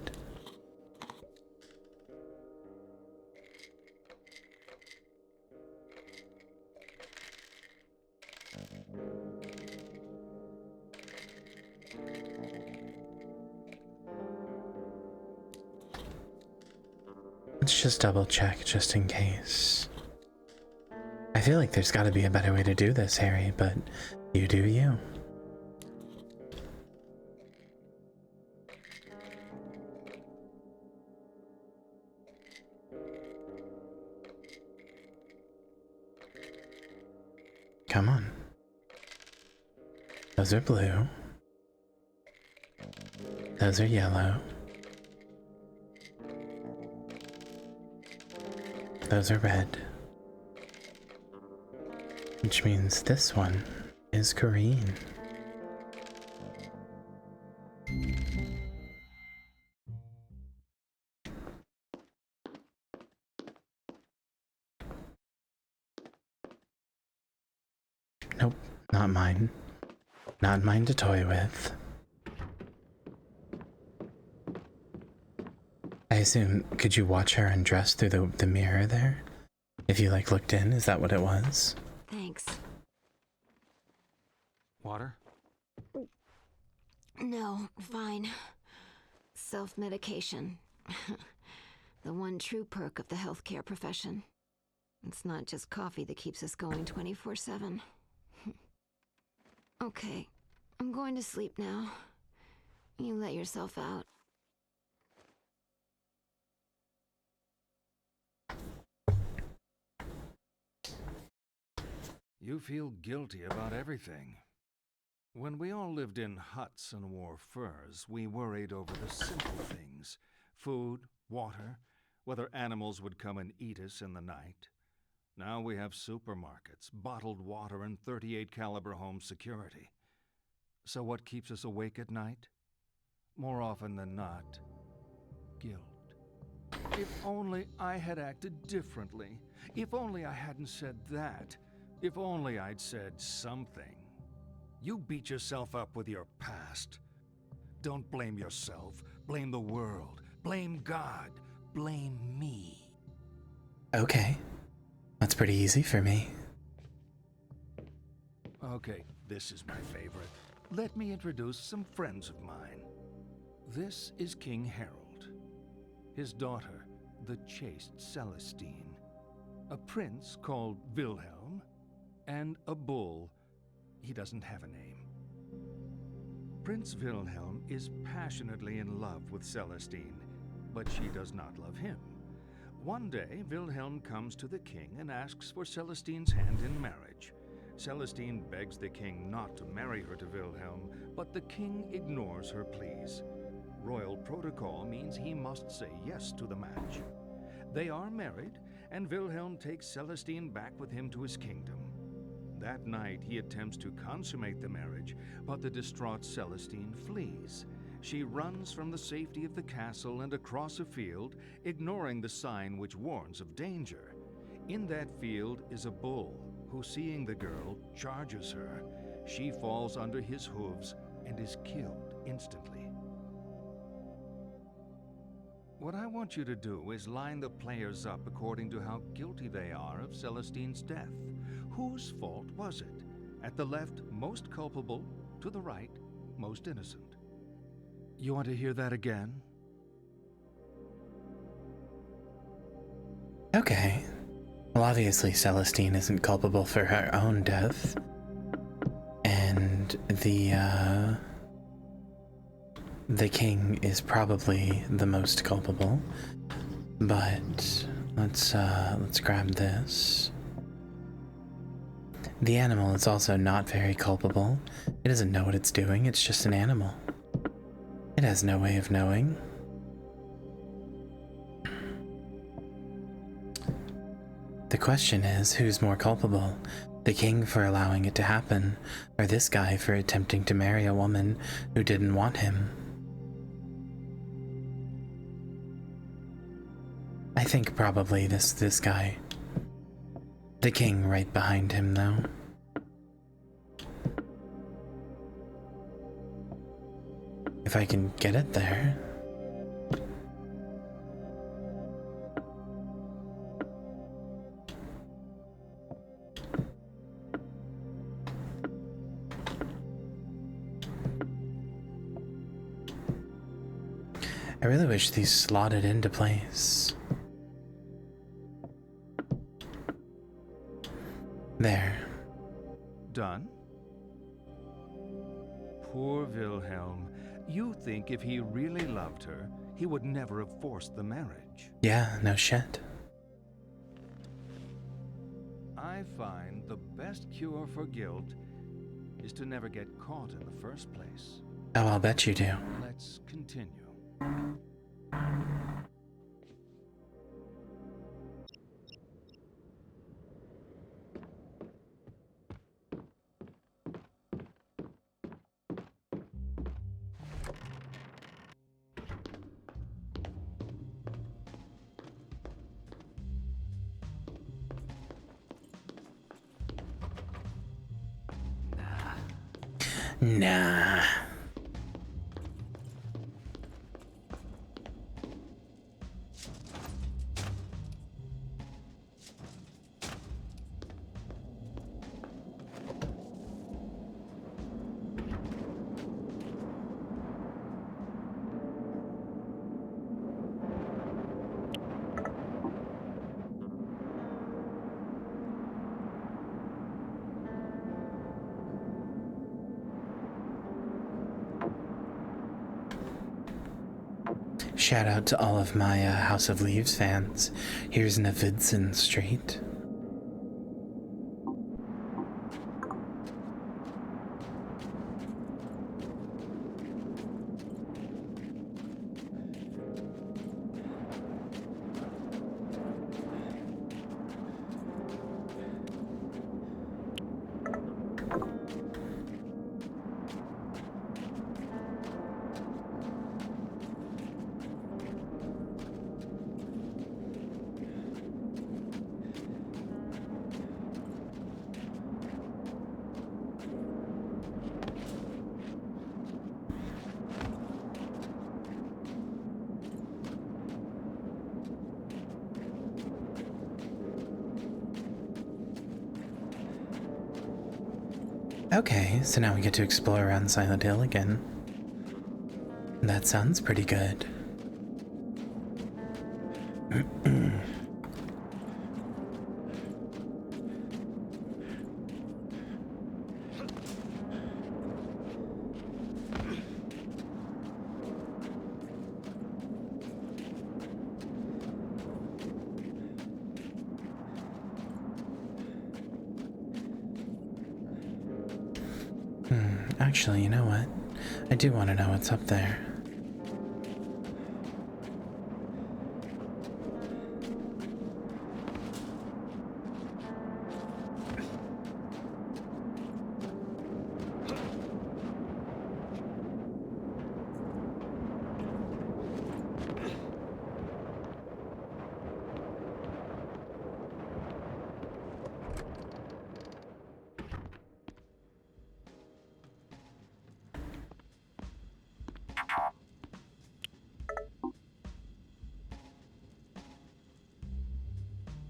Let's just double check just in case. I feel like there's gotta be a better way to do this, Harry, but you do you. Come on. Those are blue. Those are yellow. Those are red. Which means this one is green. Nope, not mine. Not mine to toy with. I assume, could you watch her undress through the mirror there? If you, like, looked in, is that what it was? Thanks. Water? No, fine. Self-medication. The one true perk of the healthcare profession. It's not just coffee that keeps us going 24/7. Okay, I'm going to sleep now. You let yourself out. You feel guilty about everything. When we all lived in huts and wore furs, we worried over the simple things. Food, water, whether animals would come and eat us in the night. Now we have supermarkets, bottled water, and 38 caliber home security. So what keeps us awake at night? More often than not, guilt. If only I had acted differently. If only I hadn't said that. If only I'd said something. You beat yourself up with your past. Don't blame yourself. Blame the world. Blame God. Blame me. Okay. That's pretty easy for me. Okay, this is my favorite. Let me introduce some friends of mine. This is King Harold. His daughter, the chaste Celestine. A prince called Wilhelm. And a bull. He doesn't have a name. Prince Wilhelm is passionately in love with Celestine, but she does not love him. One day, Wilhelm comes to the king and asks for Celestine's hand in marriage. Celestine begs the king not to marry her to Wilhelm, but the king ignores her pleas. Royal protocol means he must say yes to the match. They are married, and Wilhelm takes Celestine back with him to his kingdom. That night, he attempts to consummate the marriage, but the distraught Celestine flees. She runs from the safety of the castle and across a field, ignoring the sign which warns of danger. In that field is a bull, who, seeing the girl, charges her. She falls under his hooves and is killed instantly. What I want you to do is line the players up according to how guilty they are of Celestine's death. Whose fault was it? At the left, most culpable. To the right, most innocent. You want to hear that again? Okay. Well, obviously Celestine isn't culpable for her own death. And the king is probably the most culpable. But let's grab this. The animal is also not very culpable. It doesn't know what it's doing, it's just an animal. It has no way of knowing. The question is, who's more culpable? The king for allowing it to happen, or this guy for attempting to marry a woman who didn't want him? I think probably this guy. The king right behind him, though. If I can get it there. I really wish these slotted into place. There. Done? Poor Wilhelm. You think if he really loved her, he would never have forced the marriage. Yeah, no shit. I find the best cure for guilt is to never get caught in the first place. Oh, I'll bet you do. Let's continue. Nah. Shout out to all of my House of Leaves fans. Here's Navidson Street. Okay, so now we get to explore around Silent Hill again. That sounds pretty good. Actually, you know what? I do want to know what's up there.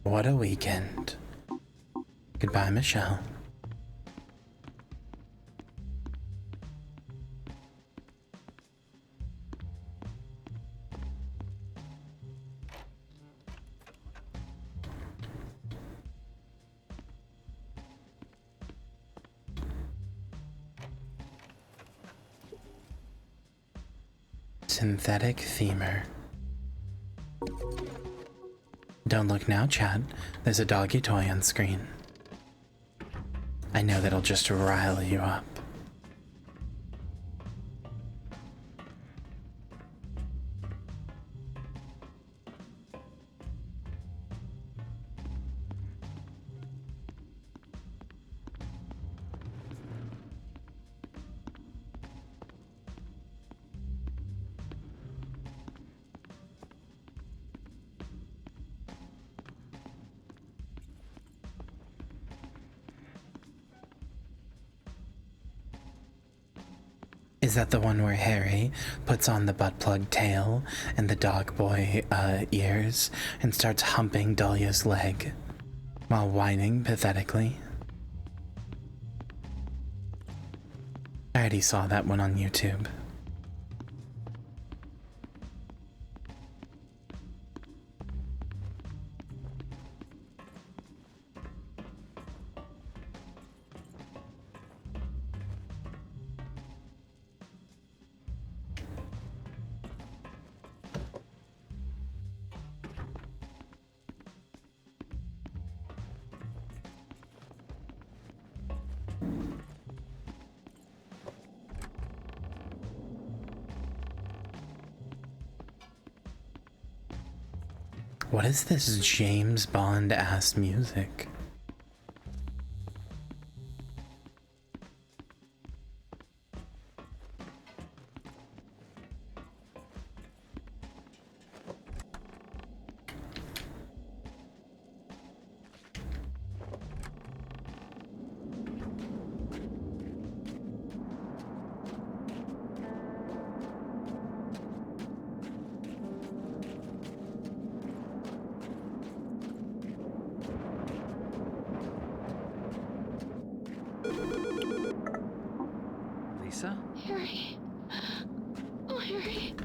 What a weekend. Goodbye, Michelle. Synthetic femur. Don't look now, Chad. There's a doggy toy on screen. I know that'll just rile you up. Is that the one where Harry puts on the butt plug tail and the dog boy ears and starts humping Dahlia's leg while whining pathetically? I already saw that one on YouTube. What is this James Bond-ass music? Lisa? Harry. Oh, Harry.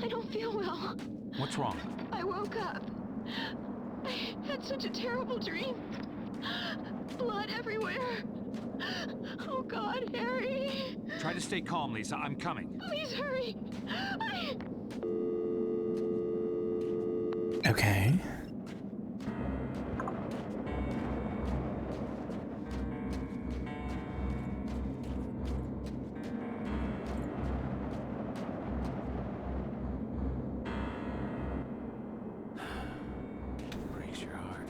I don't feel well. What's wrong? I woke up. I had such a terrible dream. Blood everywhere. Oh, God, Harry. Try to stay calm, Lisa. I'm coming. Please hurry. Okay. Brace your heart.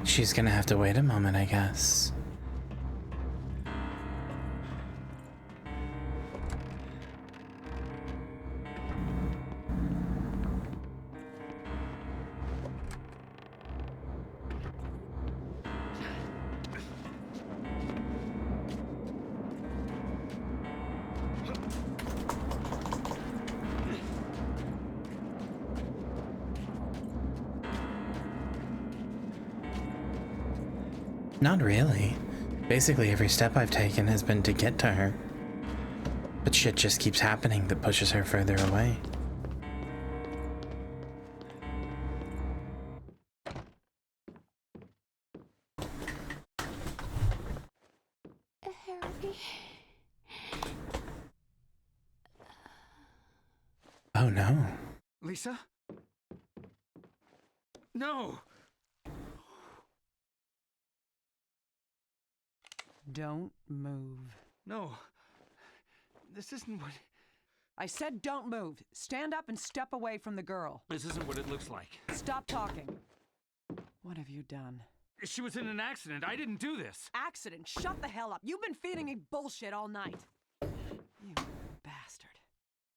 She's gonna have to wait a moment, I guess. Not really. Basically, every step I've taken has been to get to her. But shit just keeps happening that pushes her further away. Harry. Oh no. Lisa? No! Don't move. No. This isn't what... I said don't move. Stand up and step away from the girl. This isn't what it looks like. Stop talking. What have you done? She was in an accident. I didn't do this. Accident? Shut the hell up. You've been feeding me bullshit all night. You bastard.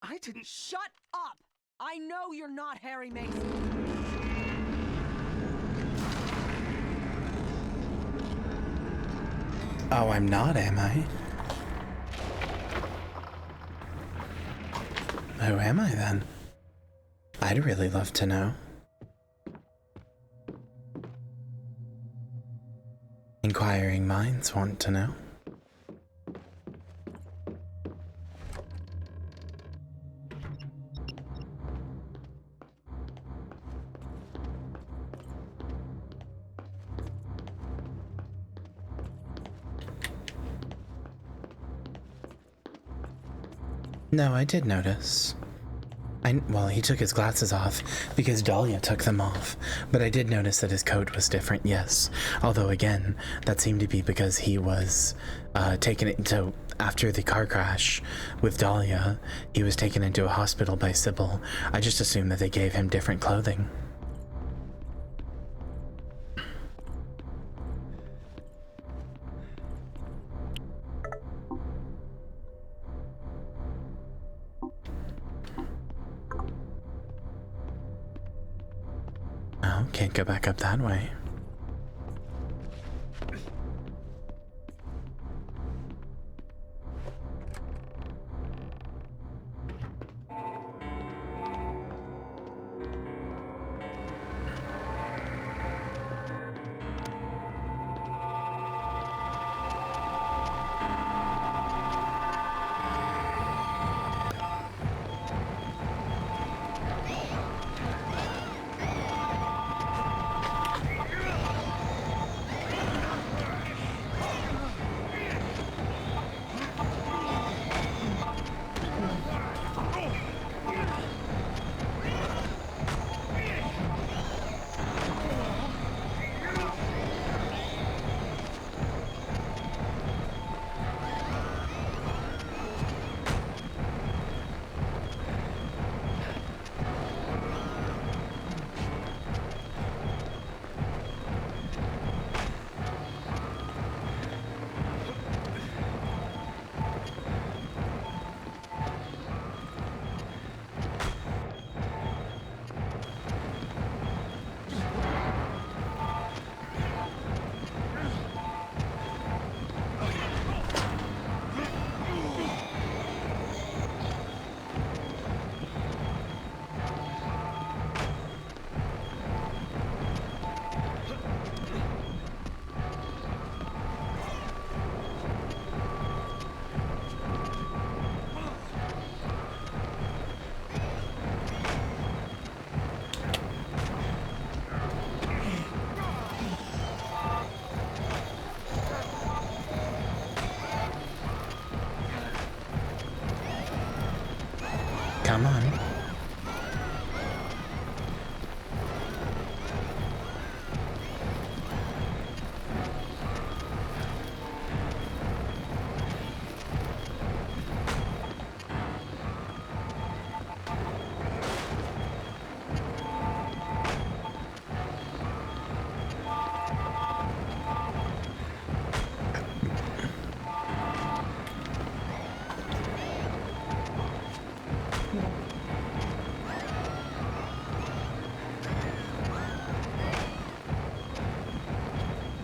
I didn't... Shut up! I know you're not Harry Mason. Oh, I'm not, am I? Who am I then? I'd really love to know. Inquiring minds want to know. No, I did notice. Well, he took his glasses off because Dahlia took them off, but I did notice that his coat was different, yes. Although, again, that seemed to be because he was taken into, after the car crash with Dahlia, he was taken into a hospital by Sybil. I just assumed that they gave him different clothing. Oh, can't go back up that way. Come on.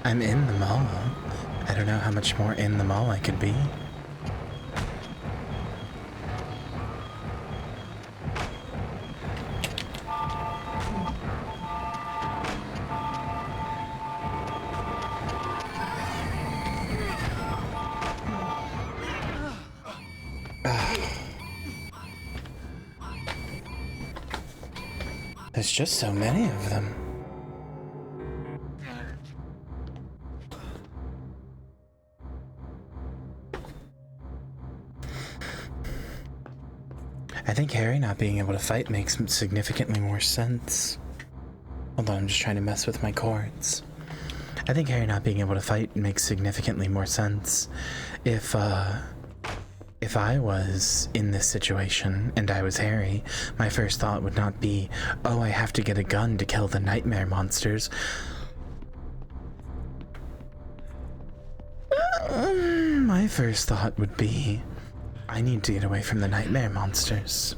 I'm in the mall. I don't know how much more in the mall I could be. There's just so many of them. I think Harry not being able to fight makes significantly more sense. Hold on, I'm just trying to mess with my chords. I think Harry not being able to fight makes significantly more sense. If I was in this situation and I was Harry, my first thought would not be, oh, I have to get a gun to kill the nightmare monsters. My first thought would be, I need to get away from the nightmare monsters.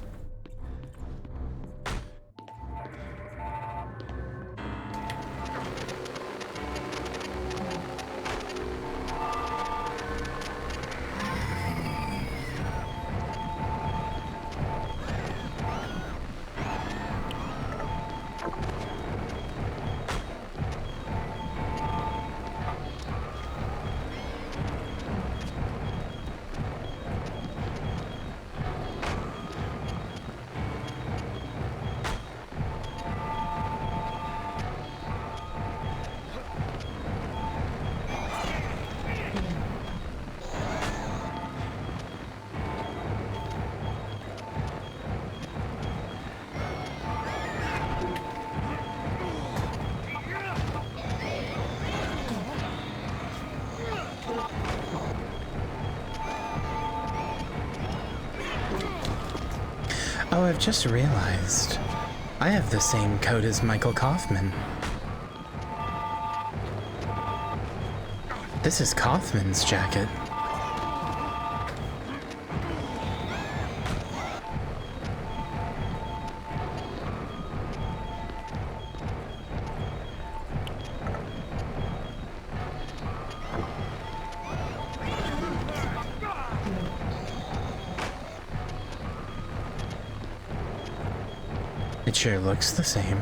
Oh, I've just realized. I have the same coat as Michael Kaufman. This is Kaufman's jacket. It sure looks the same.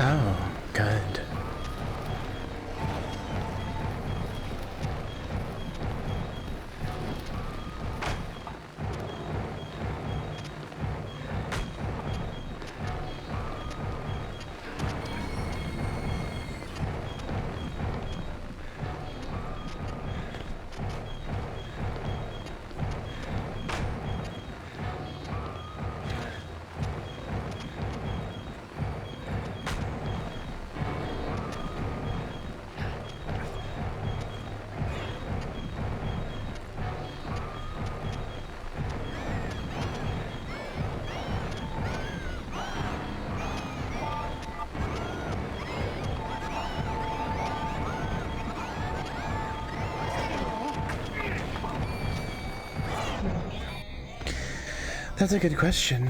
Oh, good. That's a good question.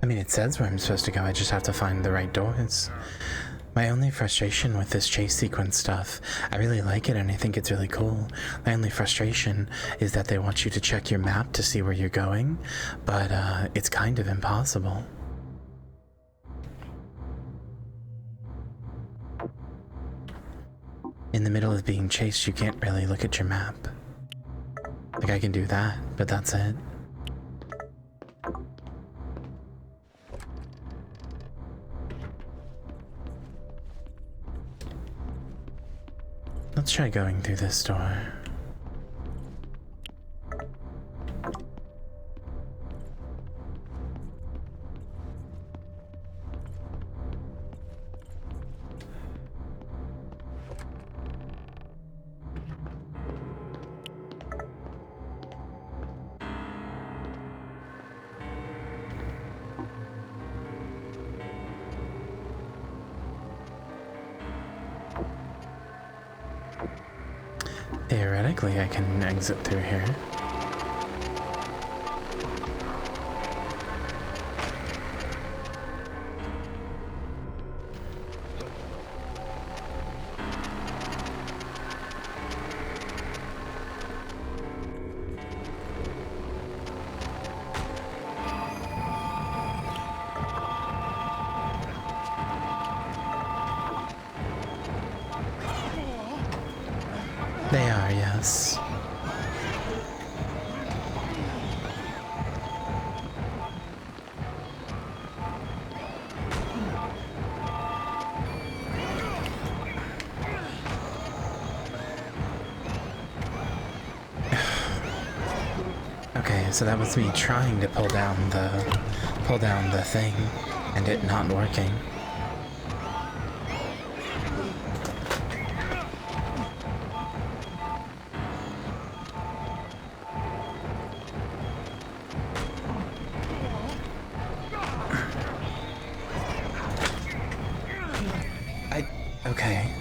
I mean, it says where I'm supposed to go, I just have to find the right doors. My only frustration with this chase sequence stuff, I really like it and I think it's really cool. My only frustration is that they want you to check your map to see where you're going, but it's kind of impossible. In the middle of being chased, you can't really look at your map. Like, I can do that, but that's it. Let's try going through this door. Theoretically, I can exit through here. They are, yes. Okay, so that was me trying to pull down the thing and it not working. Okay.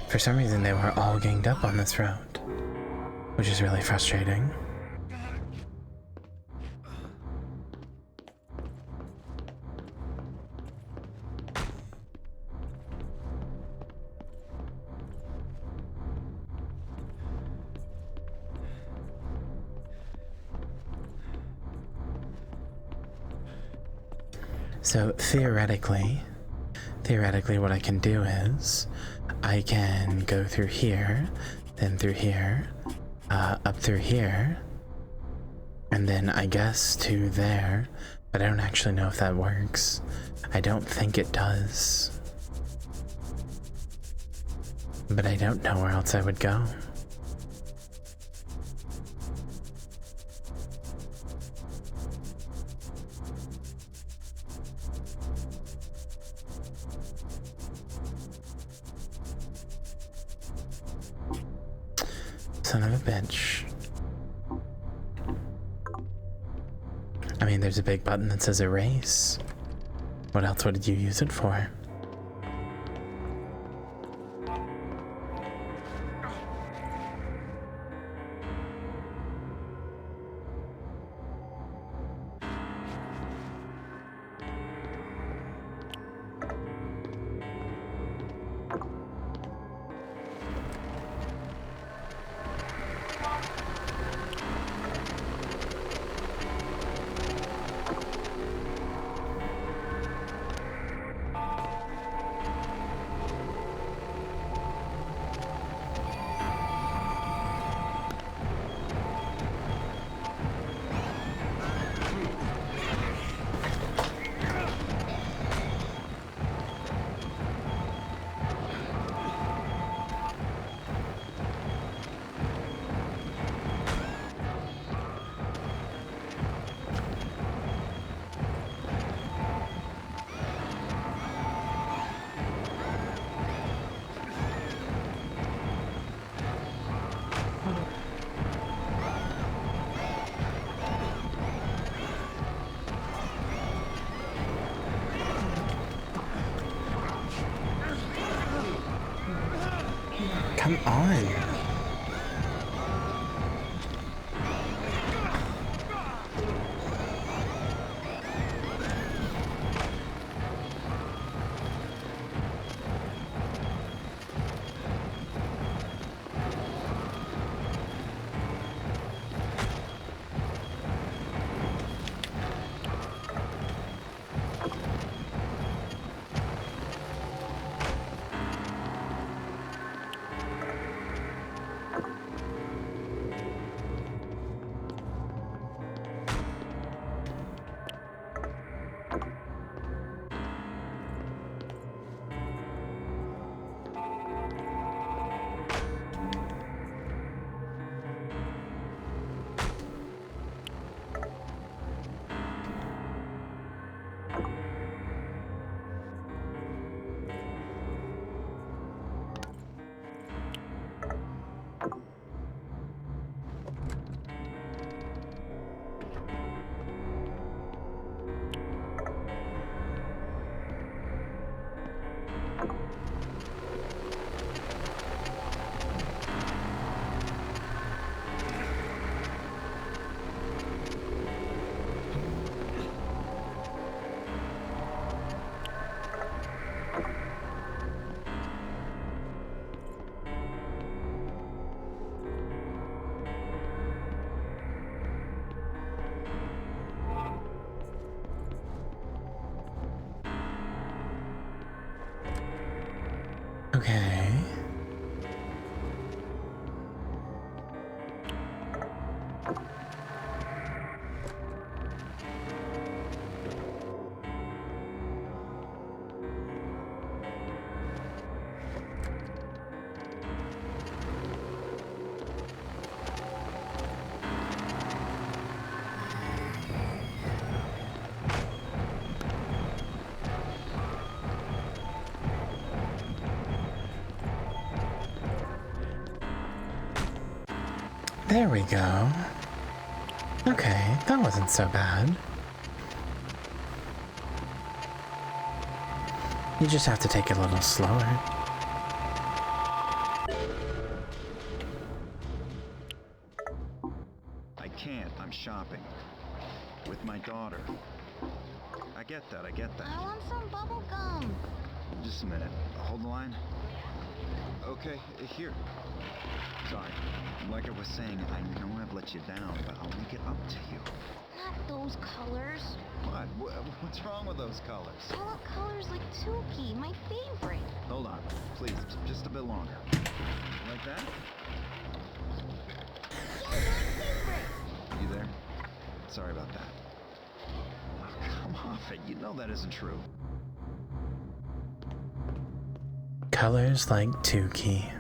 For some reason they were all ganged up on this road, which is really frustrating. So theoretically what I can do is I can go through here, then through here, up through here, and then I guess to there, but I don't actually know if that works. I don't think it does. But I don't know where else I would go. Son of a bitch. I mean, there's a big button that says erase. What else would you use it for? Come on. Okay. There we go. Okay, that wasn't so bad. You just have to take it a little slower. I can't. I'm shopping. With my daughter. I get that. I want some bubble gum. Just a minute. Hold the line. Okay, here. Sorry. Like I was saying, I know I've let you down, but I'll make it up to you. Not those colors. What? What's wrong with those colors? I want colors like Tuki, my favorite. Hold on. Please, just a bit longer. Like that? Yeah, my favorite. You there? Sorry about that. Oh, come off it. You know that isn't true. Colors like Tuki.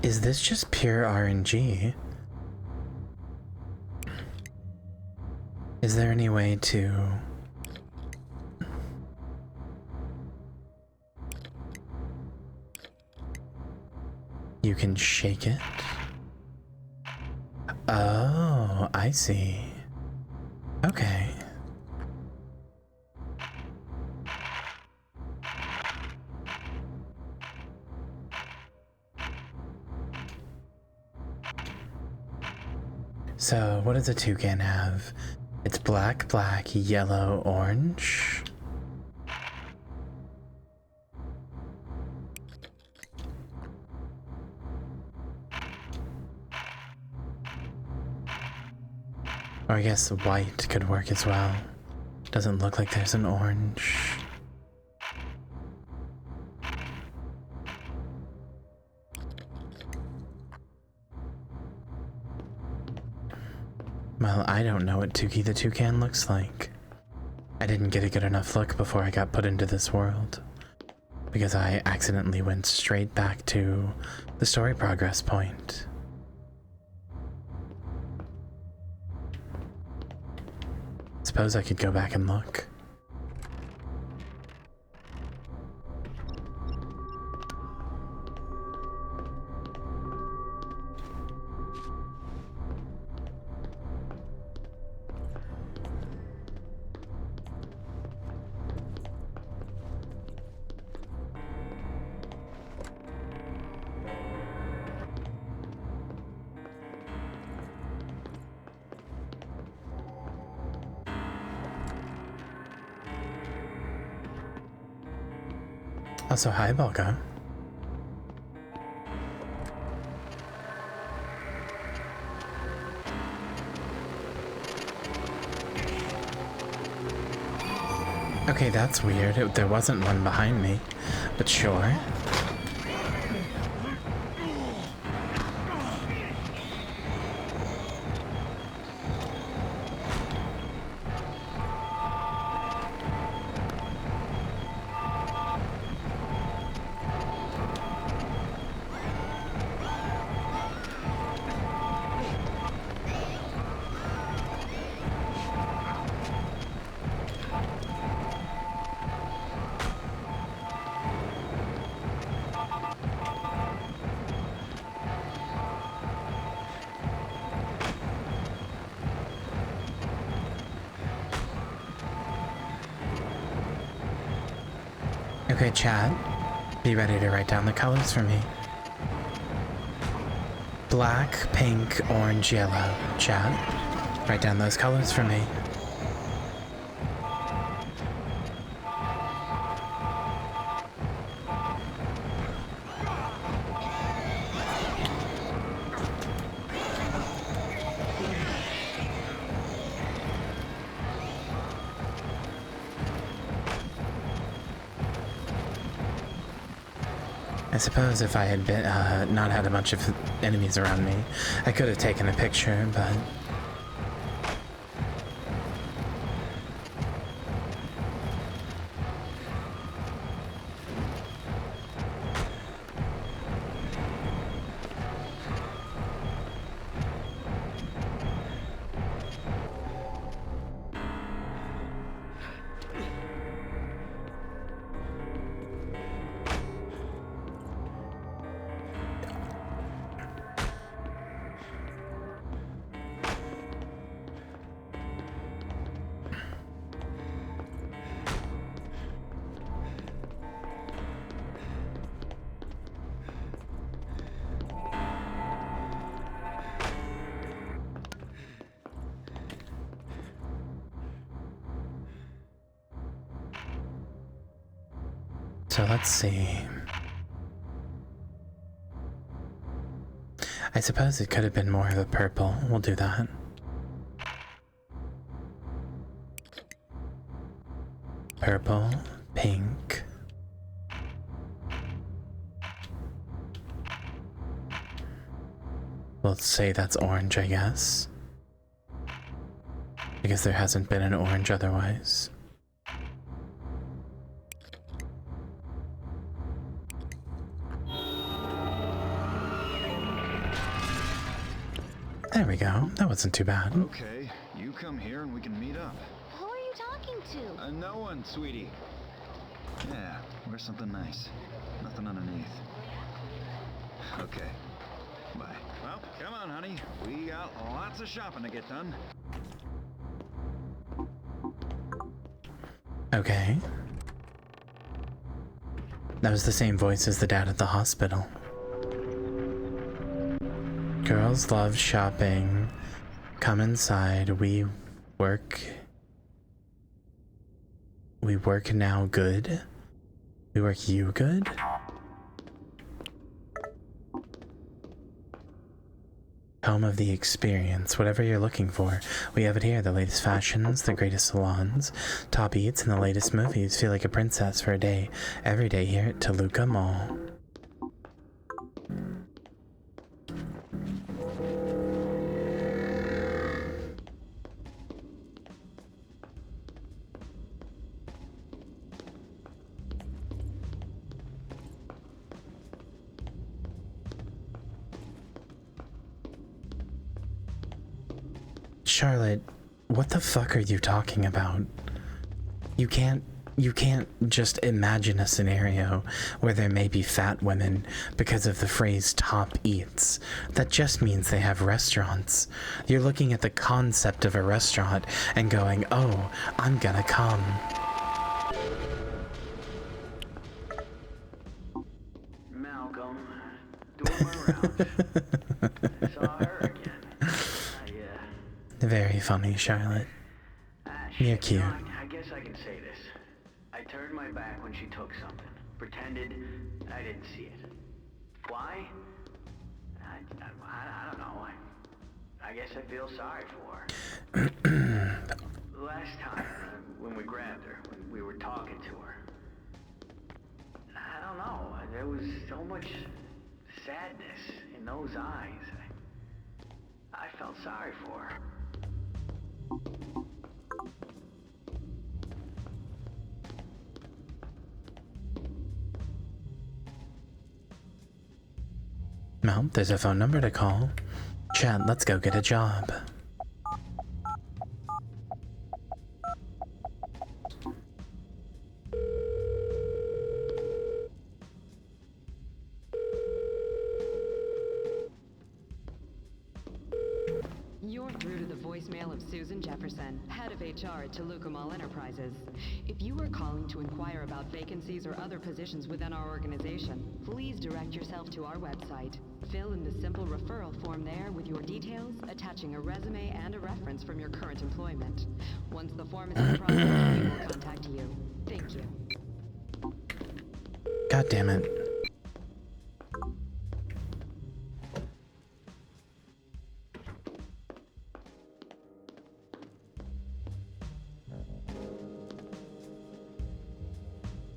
Is this just pure RNG? Is there any way to... You can shake it? Oh, I see. Okay. So, what does a toucan have? It's black, black, yellow, orange. Or I guess white could work as well. Doesn't look like there's an orange. Well, I don't know what Tuki the Toucan looks like. I didn't get a good enough look before I got put into this world, because I accidentally went straight back to the story progress point. Suppose I could go back and look. Also, hi, Volga. Okay, that's weird. There wasn't one behind me, but sure. Okay, chat, be ready to write down the colors for me. Black, pink, orange, yellow. Chat. Write down those colors for me. I suppose if I had been, not had a bunch of enemies around me, I could have taken a picture, but... So let's see. I suppose it could have been more of a purple. We'll do that. Purple, pink. We'll say that's orange, I guess. Because there hasn't been an orange otherwise. There we go. That wasn't too bad. Okay, you come here and we can meet up. Who are you talking to? No one, sweetie. Yeah, wear something nice. Nothing underneath. Okay. Bye. Well, come on, honey. We got lots of shopping to get done. Okay. That was the same voice as the dad at the hospital. Girls love shopping. Come inside. We work now good. We work you good? Home of the experience. Whatever you're looking for, we have it here. The latest fashions, the greatest salons, top eats, and the latest movies. Feel like a princess for a day. Every day here at Toluca Mall. Charlotte, what the fuck are you talking about? You can't just imagine a scenario where there may be fat women because of the phrase top eats. That just means they have restaurants. You're looking at the concept of a restaurant and going, oh, I'm gonna come. Malcolm, doing my rounds. Saw her again. Very funny, Charlotte. You're cute. I guess I can say this. I turned my back when she took something. Pretended I didn't see it. Why? I don't know. I guess I feel sorry for her. Last time, when we grabbed her, when we were talking to her. I don't know. There was so much sadness in those eyes. I felt sorry for her. Well, there's a phone number to call. Chad, let's go get a job. You're through to the voicemail of Susan Jefferson, head of HR at Toluca Mall Enterprises. If you are calling to inquire about vacancies or other positions within our organization, please direct yourself to our website. Fill in the simple referral form there with your details, attaching a resume and a reference from your current employment. Once the form is in process, we will contact you. Thank you. God damn it.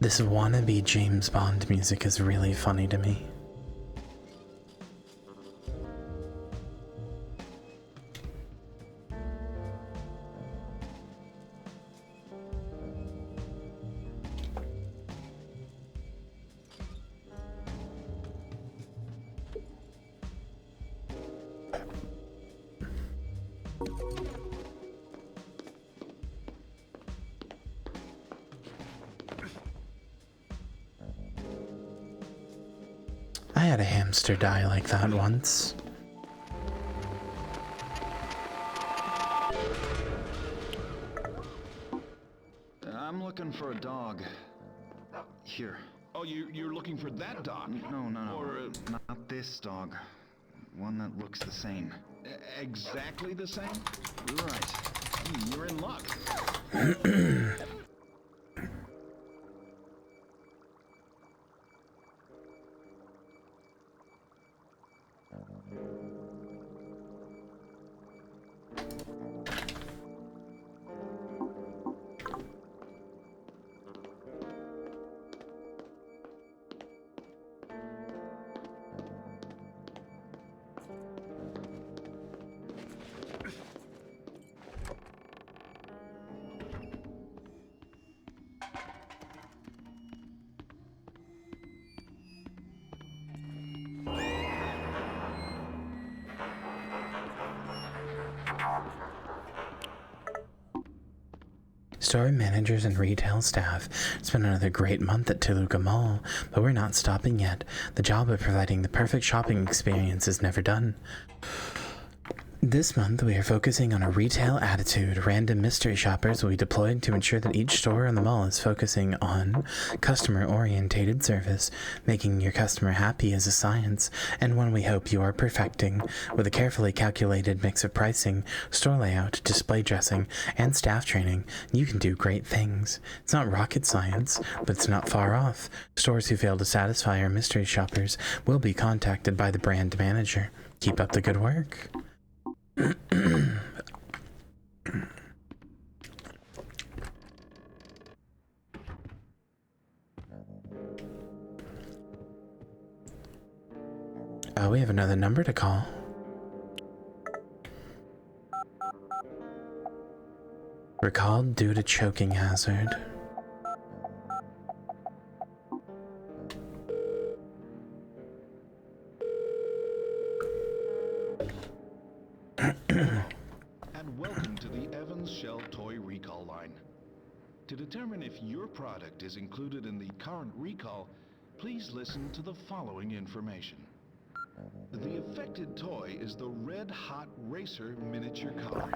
This wannabe James Bond music is really funny to me. I had a hamster die like that once. I'm looking for a dog. Here. Oh, you're looking for that dog? No. Or, not this dog. One that looks the same. Exactly the same? Right. You're in luck. Store managers and retail staff. It's been another great month at Toluca Mall, but we're not stopping yet. The job of providing the perfect shopping experience is never done. This month, we are focusing on a retail attitude. Random mystery shoppers will be deployed to ensure that each store in the mall is focusing on customer-orientated service. Making your customer happy is a science, and one we hope you are perfecting. With a carefully calculated mix of pricing, store layout, display dressing, and staff training, you can do great things. It's not rocket science, but it's not far off. Stores who fail to satisfy our mystery shoppers will be contacted by the brand manager. Keep up the good work. We have another number to call. Recalled due to choking hazard. And welcome to the Evans Shell Toy Recall line. To determine if your product is included in the current recall, please listen to the following information. The affected toy is the Red Hot Racer miniature car.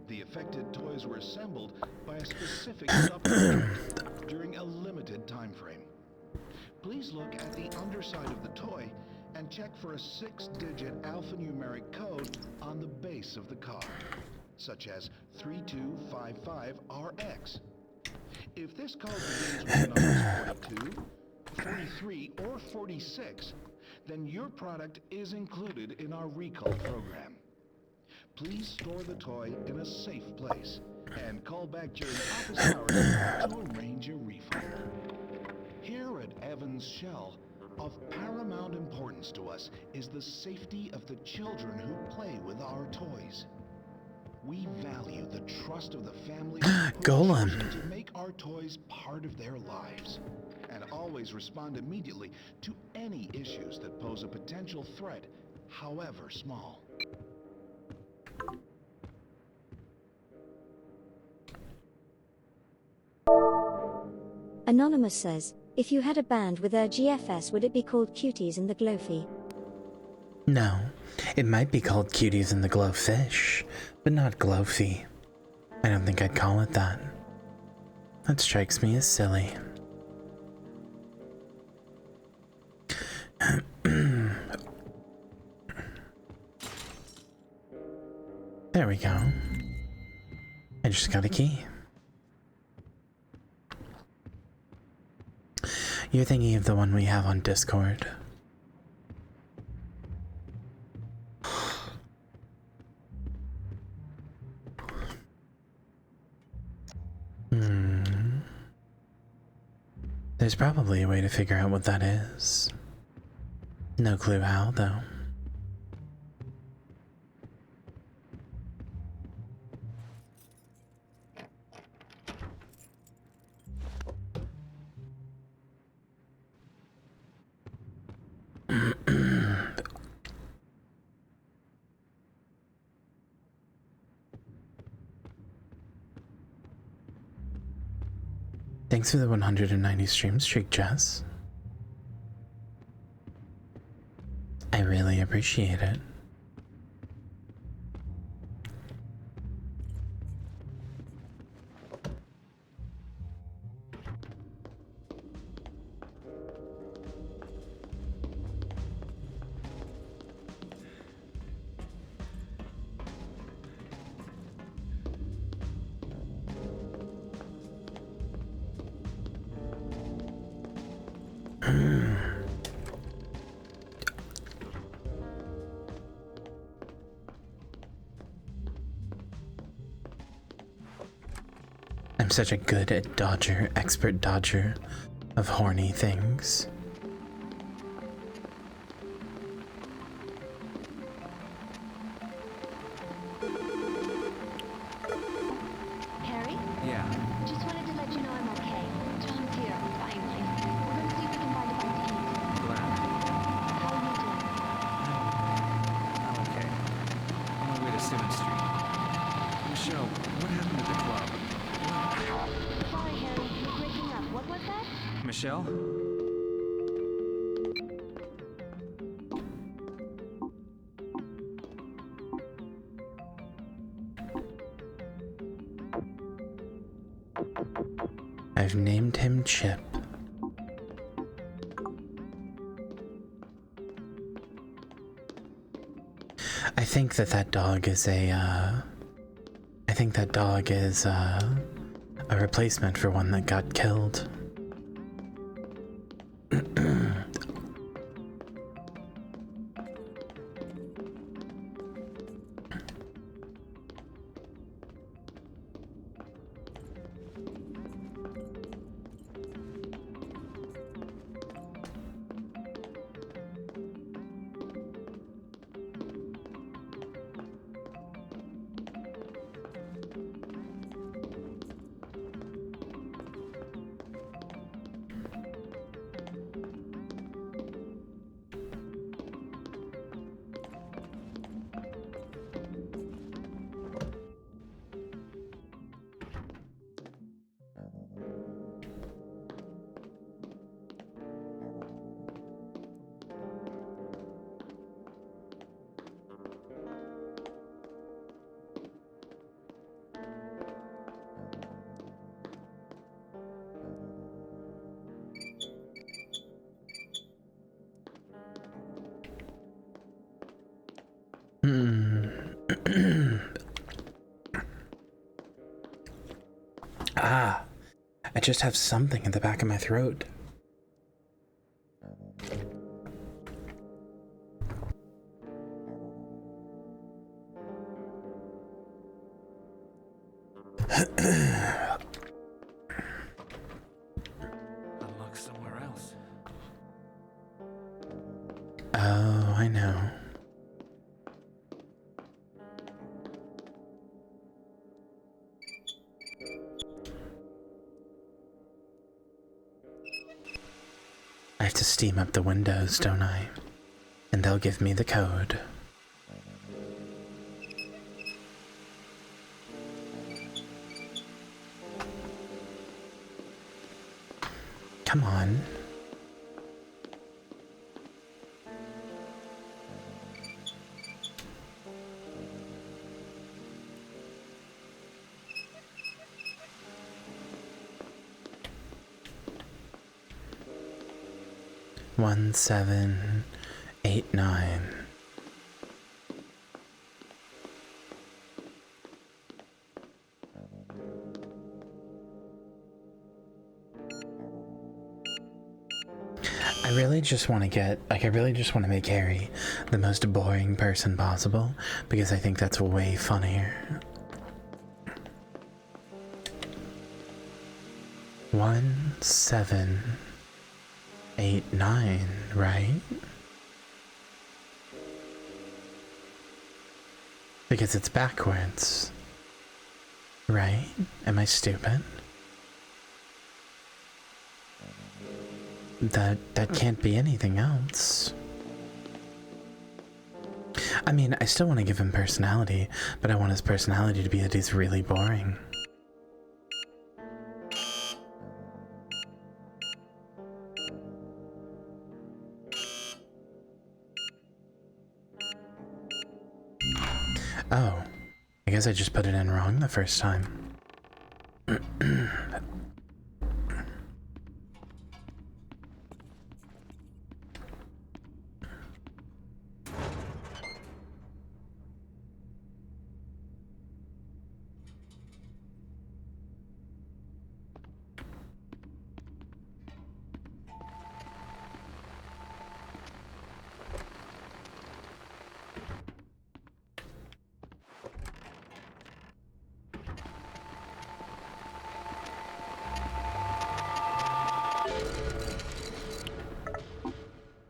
The affected toys were assembled by a specific subcontractor during a limited time frame. Please look at the underside of the toy and check for a 6-digit alphanumeric code on the base of the car, such as 3255RX. If this code begins with the numbers 42, 43, or 46, then your product is included in our recall program. Please store the toy in a safe place and call back during office hours to arrange a refund. Here at Evans Shell, of paramount importance to us is the safety of the children who play with our toys. We value the trust of the family Golem. to make our toys part of their lives, and always respond immediately to any issues that pose a potential threat, however small. Anonymous says, if you had a band with GFS, would it be called Cuties and the Glowfy? No, it might be called Cuties and the Glowfish, but not Glowfy. I don't think I'd call it that. That strikes me as silly. There we go. I just got a key. You're thinking of the one we have on Discord. There's probably a way to figure out what that is. No clue how, though. Thanks for the 190 stream streak, Jess. I really appreciate it. I'm such a good expert dodger of horny things. Harry? Yeah. Just wanted to let you know I'm okay. Tom's here, finally. We're gonna see if we can find a bite to eat. I'm glad. How are you doing? I'm okay. On my way to Simmons Street. Michelle, what happened at the club? Sorry, Harry. You're breaking up. What was that? Michelle? I've named him Chip. I think that dog is a replacement for one that got killed. Ah, I just have something in the back of my throat. Unlock somewhere else. Oh, I know. I have to steam up the windows, don't I? And they'll give me the code. Come on. 1789. I really just want to get, like, I really just want to make Harry the most boring person possible, because I think that's way funnier. 1789, right? Because it's backwards. Right? Am I stupid? That can't be anything else. I mean, I still want to give him personality, but I want his personality to be that he's really boring. Oh, I guess I just put it in wrong the first time.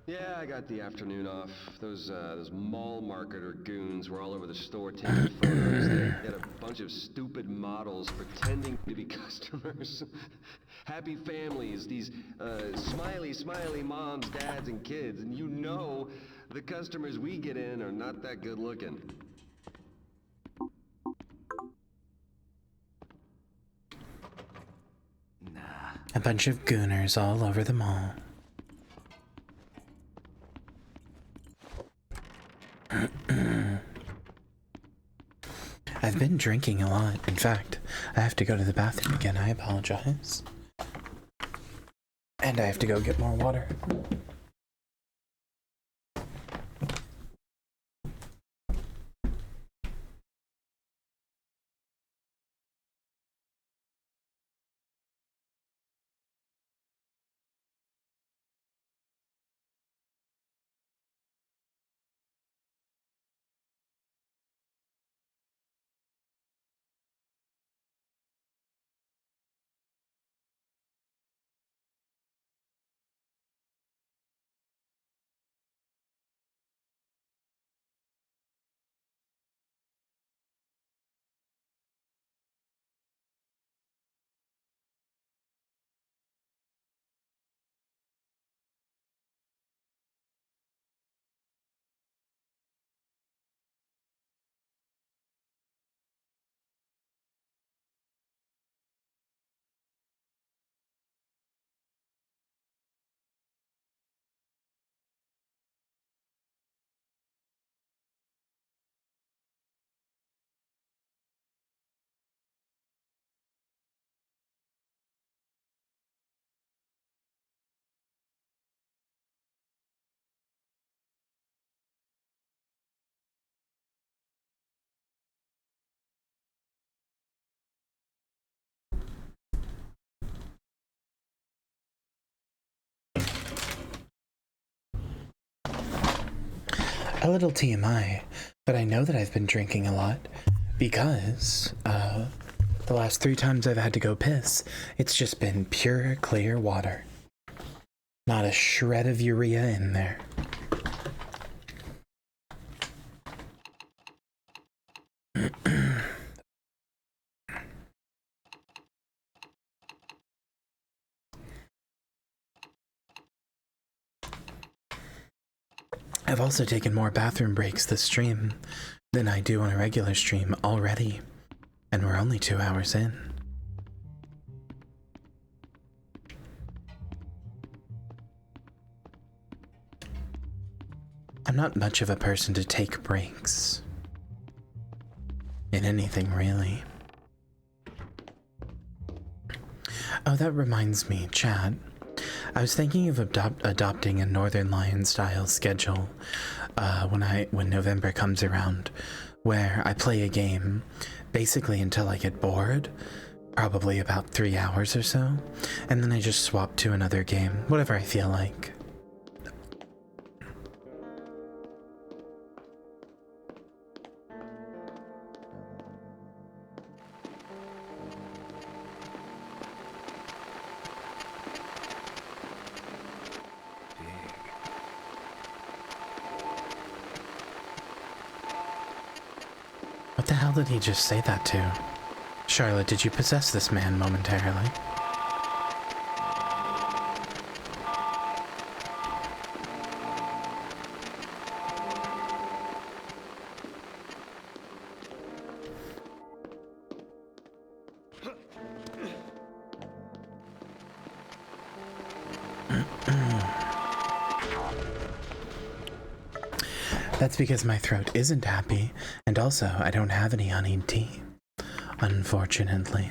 Yeah, I got the afternoon off. Those mall marketer goons were all over the store taking photos. They had a bunch of stupid models pretending to be customers. Happy families, these smiley moms, dads, and kids. And you know the customers we get in are not that good looking. A bunch of gooners all over the mall. I've been drinking a lot. In fact, I have to go to the bathroom again. I apologize. And I have to go get more water. A little TMI, but I know that I've been drinking a lot because the last 3 times I've had to go piss, it's just been pure, clear water. Not a shred of urea in there. I've also taken more bathroom breaks this stream than I do on a regular stream already, and we're only 2 hours in. I'm not much of a person to take breaks. In anything, really. Oh, that reminds me, chat. I was thinking of adopting a Northern Lion style schedule when November comes around, where I play a game basically until I get bored, probably about 3 hours or so, and then I just swap to another game, whatever I feel like. What the hell did he just say that to? Charlotte, did you possess this man momentarily? That's because my throat isn't happy, and also I don't have any honeyed tea, unfortunately.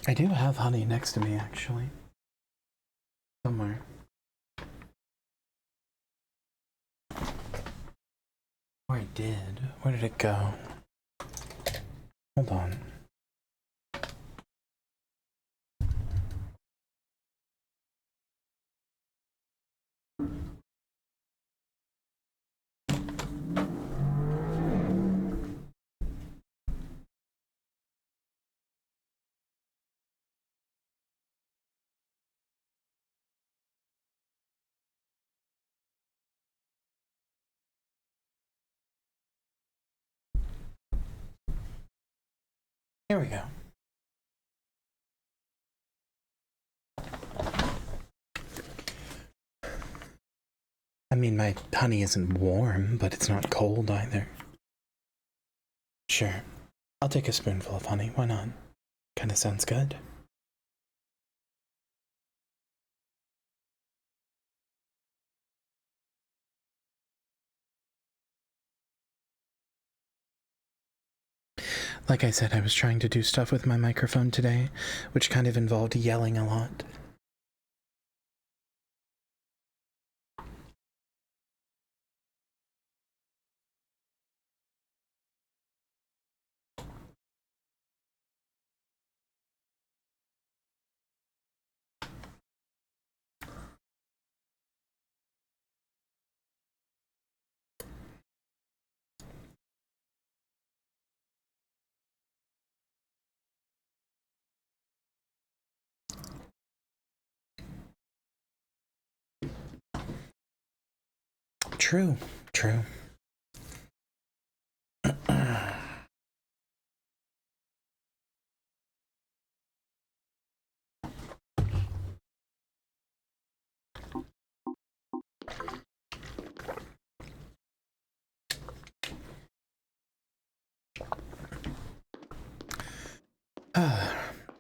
I do have honey next to me, actually. Somewhere. Or I did. Where did it go? Hold on. Here we go. I mean, my honey isn't warm, but it's not cold either. Sure. I'll take a spoonful of honey, why not? Kinda sounds good. Like I said, I was trying to do stuff with my microphone today, which kind of involved yelling a lot. True, true.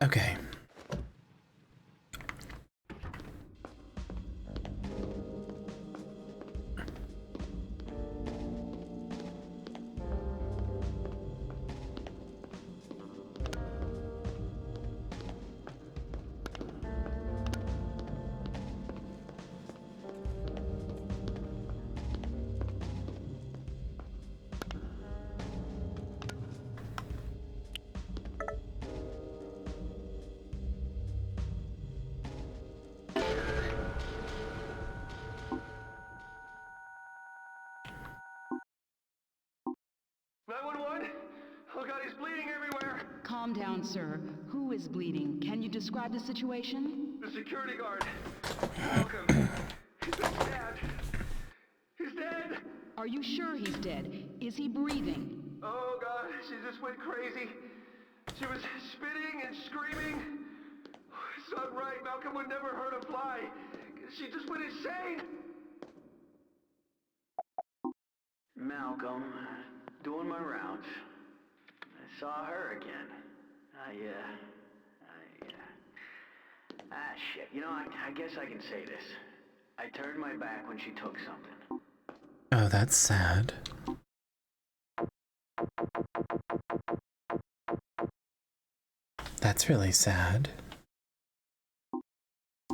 Okay. Oh God, he's bleeding everywhere! Calm down, sir. Who is bleeding? Can you describe the situation? The security guard. Malcolm. He's dead. He's dead! Are you sure he's dead? Is he breathing? Oh God, she just went crazy. She was spitting and screaming. It's not right. Malcolm would never hurt a fly. She just went insane. Malcolm, doing my rounds. I saw her again. I Ah, shit. You know, I guess I can say this. I turned my back when she took something. Oh, that's sad. That's really sad.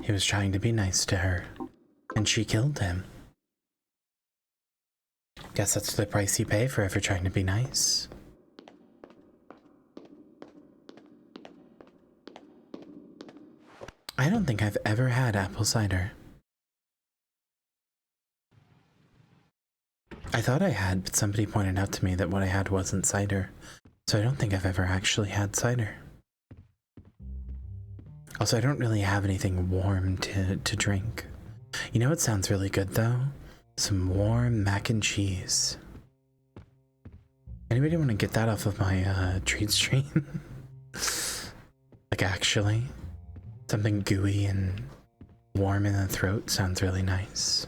He was trying to be nice to her, and she killed him. Guess that's the price you pay for ever trying to be nice. I don't think I've ever had apple cider. I thought I had, but somebody pointed out to me that what I had wasn't cider, so I don't think I've ever actually had cider. Also, I don't really have anything warm to drink. You know what sounds really good, though? Some warm mac and cheese. Anybody want to get that off of my treat stream? Like, actually? Something gooey and warm in the throat sounds really nice.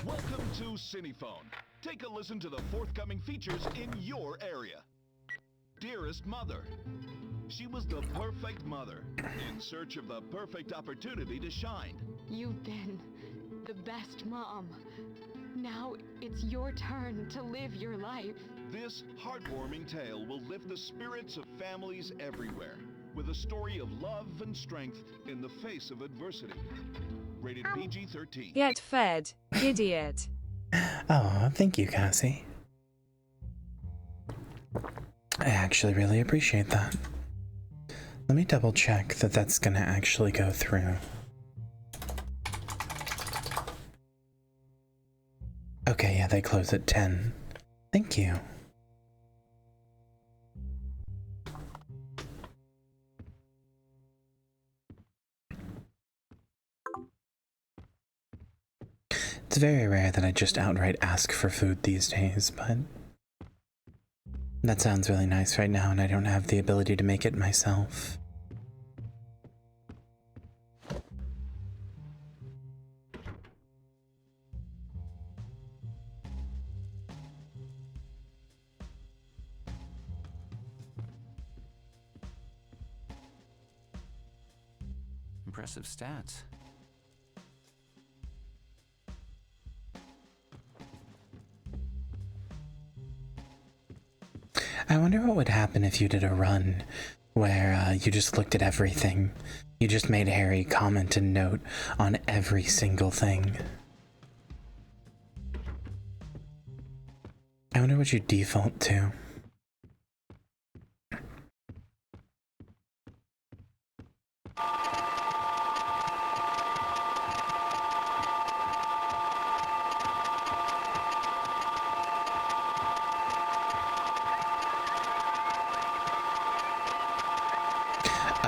Welcome to Cinephone. Take a listen to the forthcoming features in your area. Dearest Mother. She was the perfect mother, in search of the perfect opportunity to shine. You've been the best mom. Now it's your turn to live your life. This heartwarming tale will lift the spirits of families everywhere, with a story of love and strength in the face of adversity. Rated PG-13. Get fed, idiot. Oh, thank you, Cassie. I actually really appreciate that. Let me double check that that's gonna actually go through. Okay, yeah, they close at 10. Thank you. It's very rare that I just outright ask for food these days, but that sounds really nice right now, and I don't have the ability to make it myself. Impressive stats. I wonder what would happen if you did a run where you just looked at everything. You just made Harry comment and note on every single thing. I wonder what you default to.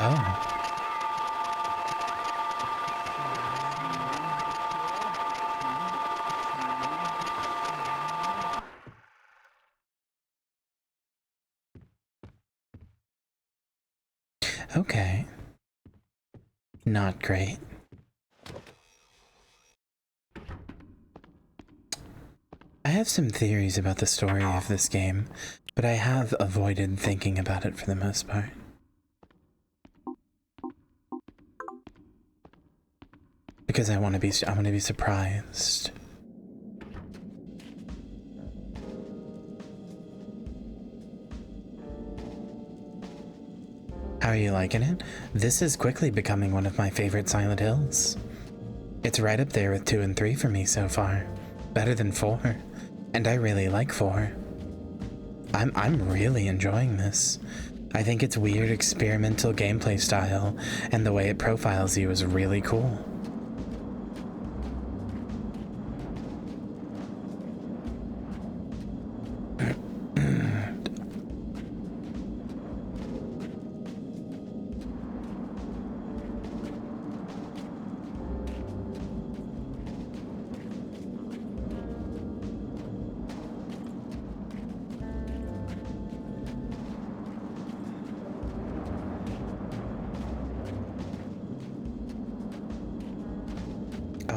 Oh. Okay. Not great. I have some theories about the story of this game, but I have avoided thinking about it for the most part. Because I want to be surprised. How are you liking it? This is quickly becoming one of my favorite Silent Hills. It's right up there with 2 and 3 for me so far. Better than 4. And I really like 4. I'm really enjoying this. I think its weird experimental gameplay style and the way it profiles you is really cool.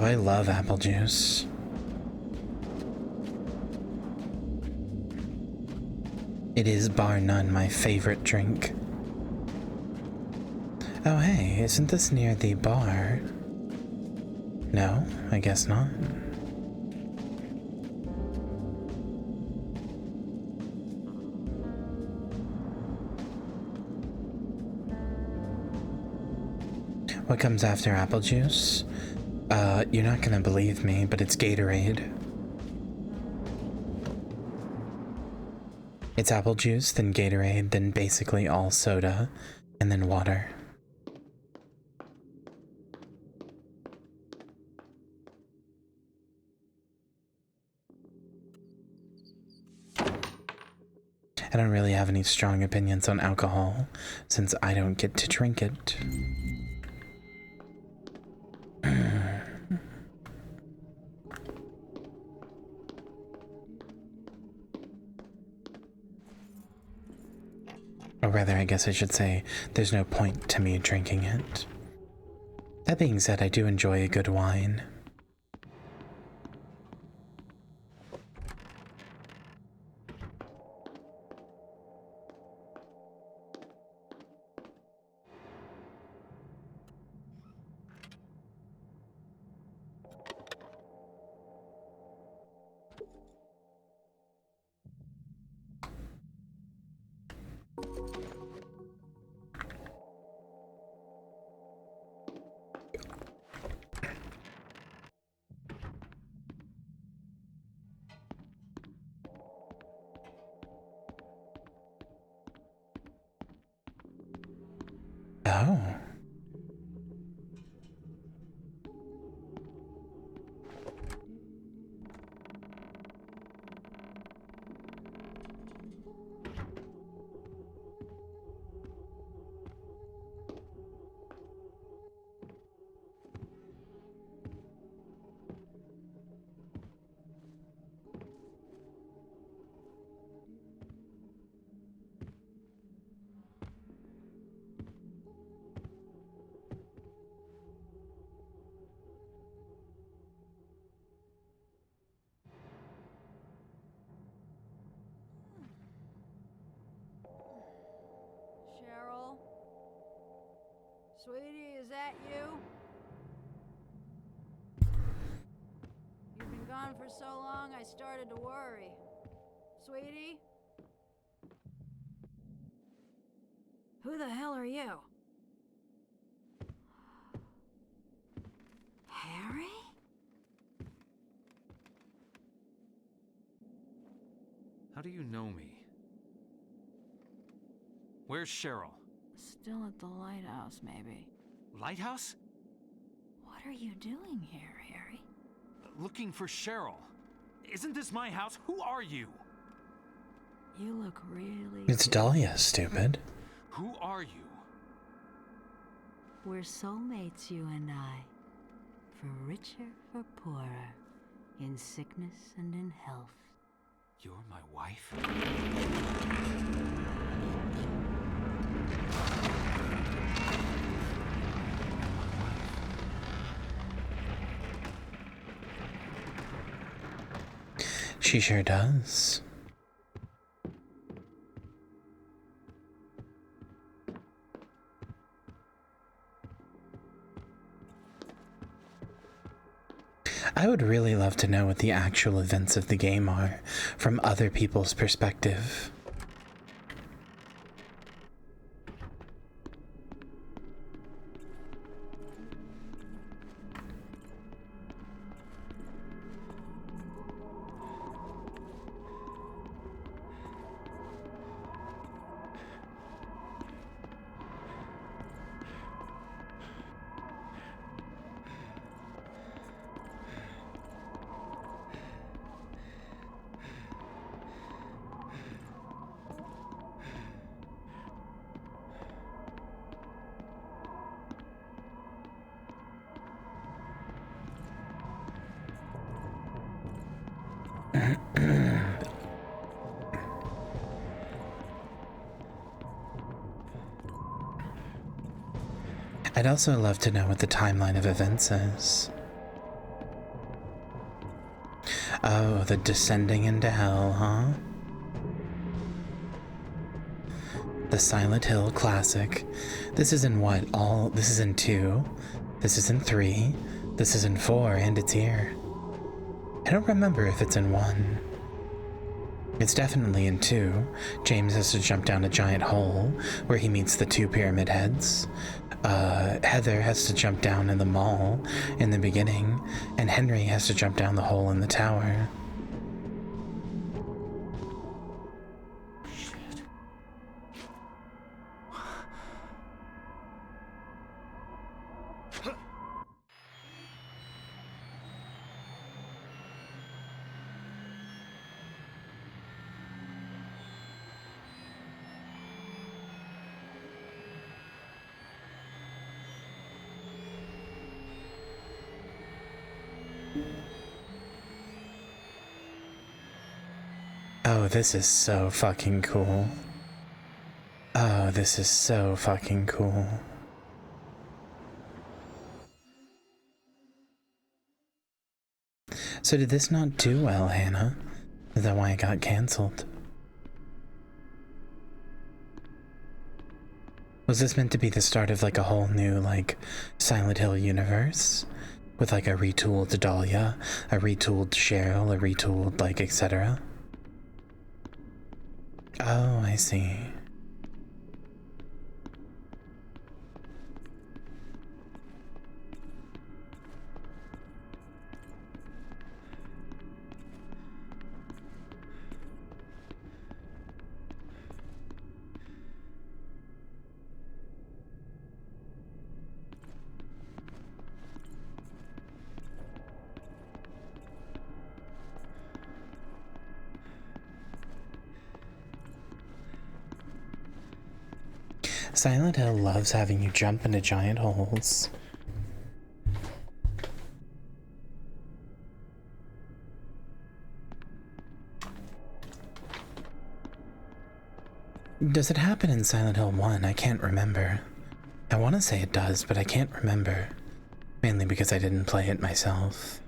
Oh, I love apple juice. It is bar none my favorite drink. Oh hey, isn't this near the bar? No, I guess not. What comes after apple juice? You're not gonna believe me, but it's Gatorade. It's apple juice, then Gatorade, then basically all soda, and then water. I don't really have any strong opinions on alcohol, since I don't get to drink it. Or rather, I guess I should say, there's no point to me drinking it. That being said, I do enjoy a good wine. Oh. Cheryl? Sweetie, is that you? You've been gone for so long, I started to worry. Sweetie? Who the hell are you? Harry? How do you know me? Where's Cheryl? Still at the lighthouse, maybe. Lighthouse? What are you doing here, Harry? Looking for Cheryl. Isn't this my house? Who are you? You look really... It's Dahlia, stupid. Who are you? We're soulmates, you and I. For richer, for poorer. In sickness and in health. You're my wife? She sure does. I would really love to know what the actual events of the game are, from other people's perspective. I'd also love to know what the timeline of events is. Oh, the descending into hell, huh? The Silent Hill classic. This is in what? This is in 2. This is in 3. This is in 4, and it's here. I don't remember if it's in 1. It's definitely in 2. James has to jump down a giant hole where he meets the 2 pyramid heads. Heather has to jump down in the mall in the beginning, and Henry has to jump down the hole in the tower. Oh, this is so fucking cool. Oh, this is so fucking cool. So did this not do well, Hannah? Is that why it got cancelled? Was this meant to be the start of like a whole new like Silent Hill universe? With like a retooled Dahlia, a retooled Cheryl, a retooled like etc.? Oh, I see. Silent Hill loves having you jump into giant holes. Does it happen in Silent Hill 1? I can't remember. I want to say it does, but I can't remember. Mainly because I didn't play it myself.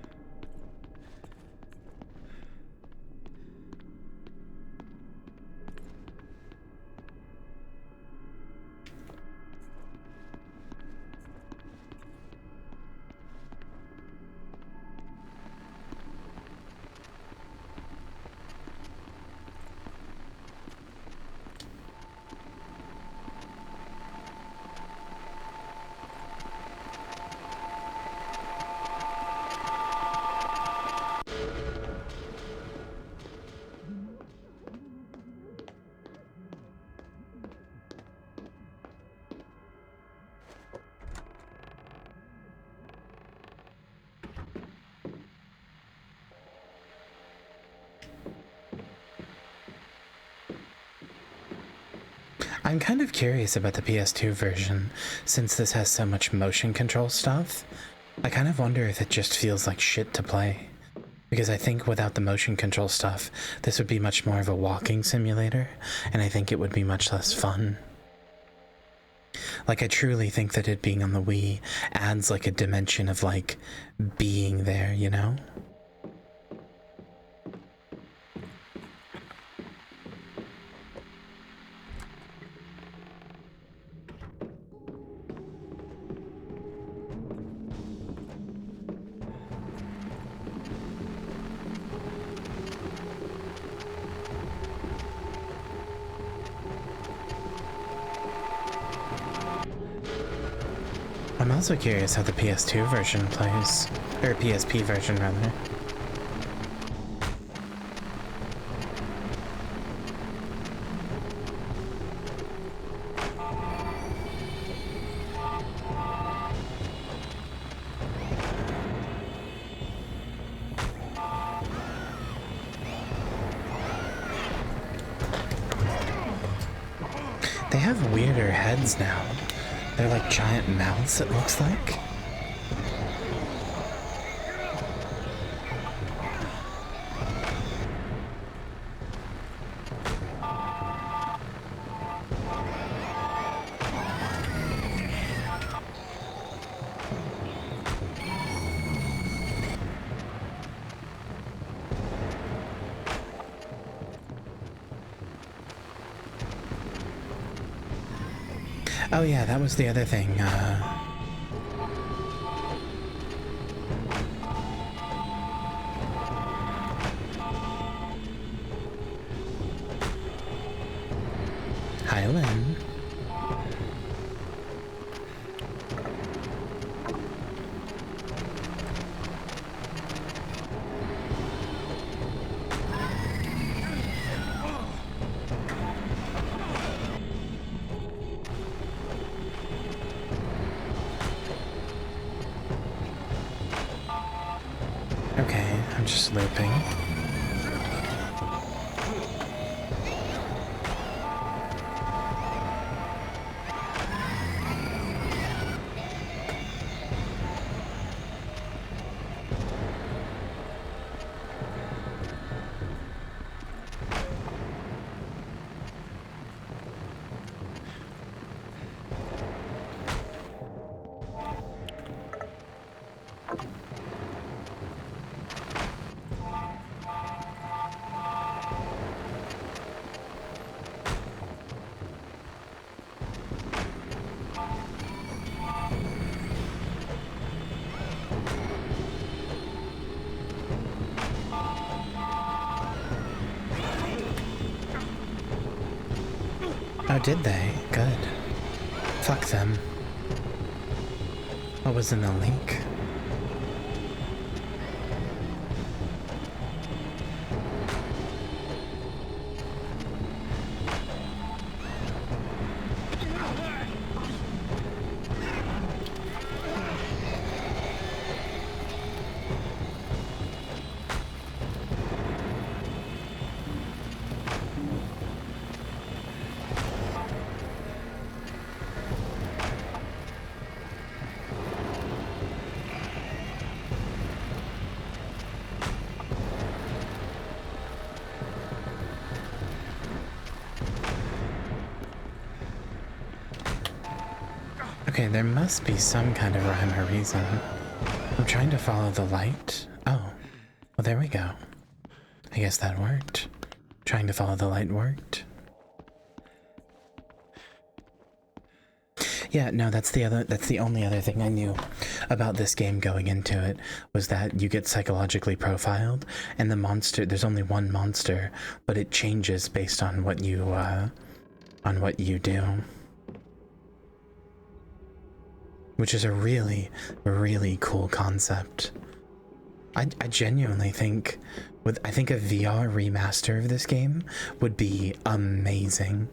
I'm kind of curious about the PS2 version, since this has so much motion control stuff. I kind of wonder if it just feels like shit to play. Because I think without the motion control stuff, this would be much more of a walking simulator, and I think it would be much less fun. Like, I truly think that it being on the Wii adds like a dimension of like being there, you know? I'm also curious how the PS2 version plays, or PSP version rather. They have weirder heads now. They're like giant mouths, it looks like. Oh yeah, that was the other thing. Hi, Lynn. Okay, I'm just looping. Oh, did they? Good. Fuck them. What was in the leak? Okay, there must be some kind of rhyme or reason. I'm trying to follow the light. Oh, well, there we go. I guess that worked. Trying to follow the light worked. Yeah, no, that's the only other thing I knew about this game going into it, was that you get psychologically profiled, and the monster, there's only one monster, but it changes based on what you do. Which is a really, really cool concept. I genuinely think, I think a VR remaster of this game would be amazing.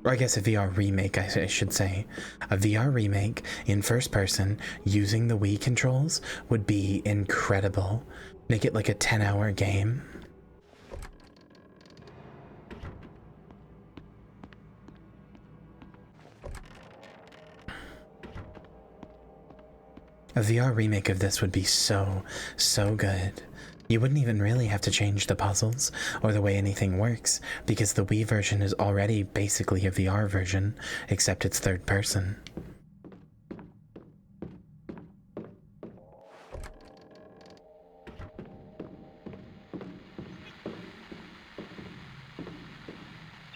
Or I guess a VR remake, I should say. A VR remake in first person using the Wii controls would be incredible. Make it like a 10-hour game. A VR remake of this would be so good. You wouldn't even really have to change the puzzles or the way anything works, because the Wii version is already basically a VR version, except it's third person.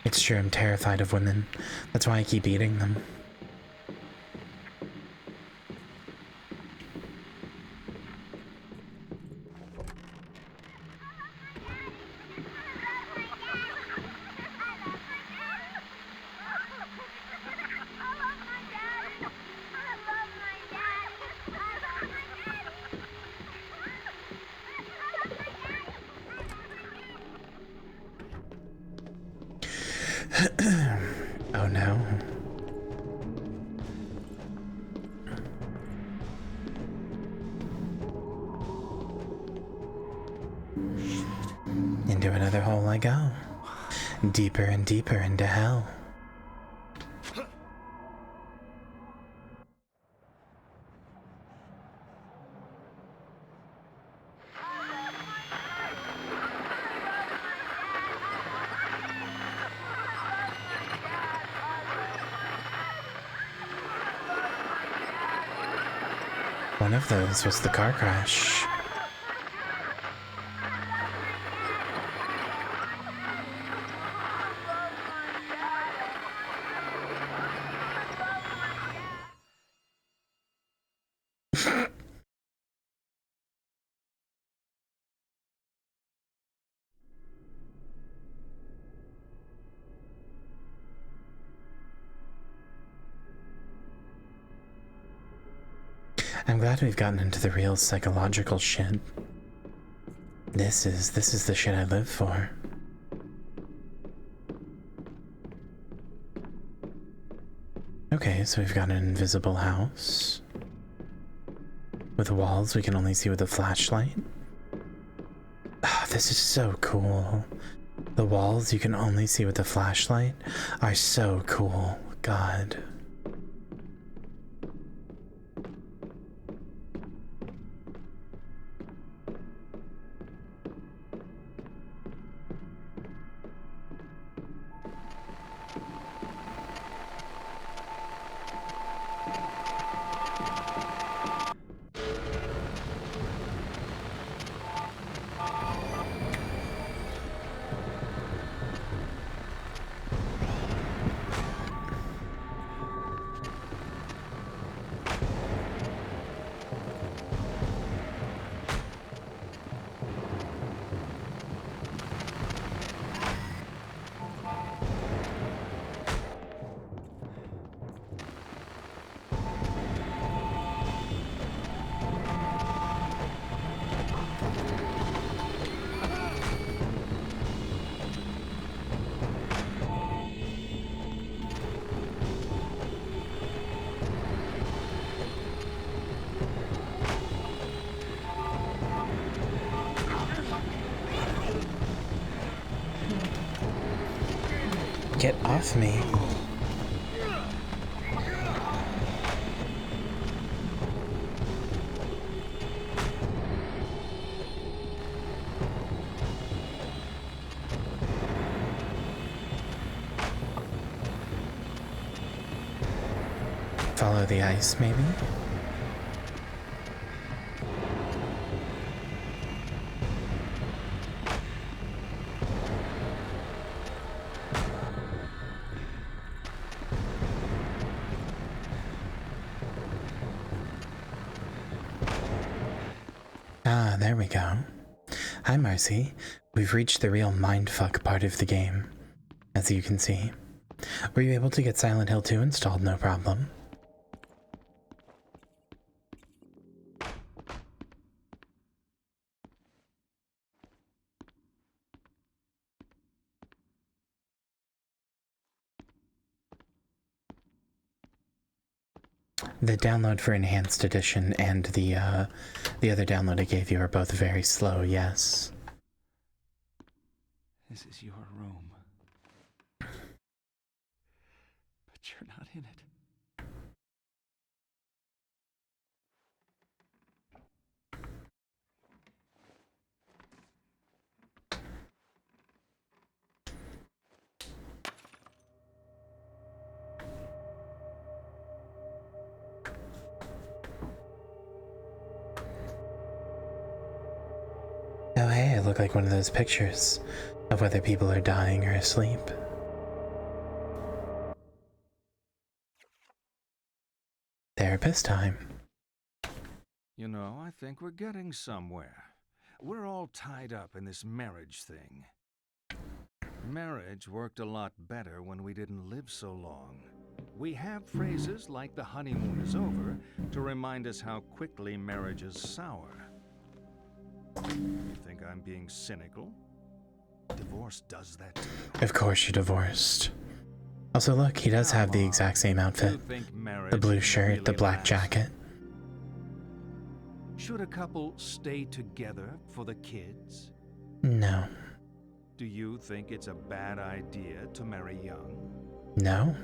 It's true, I'm terrified of women. That's why I keep eating them. Oh no. Into another hole I go. Deeper and deeper into hell. One of those was the car crash. I'm glad we've gotten into the real psychological shit. This is the shit I live for. Okay, so we've got an invisible house. With walls we can only see with a flashlight. Ah, this is so cool. The walls you can only see with a flashlight are so cool. God. Get off me. Follow the ice, maybe? Ah, there we go. Hi, Marcy. We've reached the real mindfuck part of the game, as you can see. Were you able to get Silent Hill 2 installed no problem? The download for Enhanced Edition and the other download I gave you are both very slow, yes. This is your room. But you're not in it. Oh hey, I look like one of those pictures of whether people are dying or asleep. Therapist time. You know, I think we're getting somewhere. We're all tied up in this marriage thing. Marriage worked a lot better when we didn't live so long. We have phrases like the honeymoon is over to remind us how quickly marriages sour. You think I'm being cynical? Divorce does that to you. Of course you divorced. Also look, he does have the exact same outfit. The blue shirt, the black jacket. Should a couple stay together for the kids? No. Do you think it's a bad idea to marry young? No.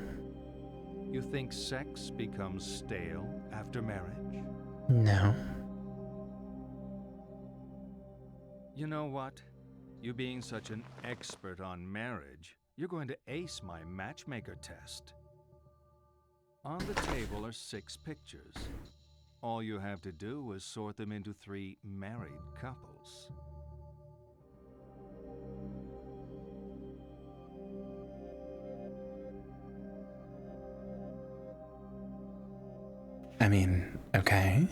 You think sex becomes stale after marriage? No. You know what? You being such an expert on marriage, you're going to ace my matchmaker test. On the table are 6 pictures. All you have to do is sort them into 3 married couples. I mean, okay.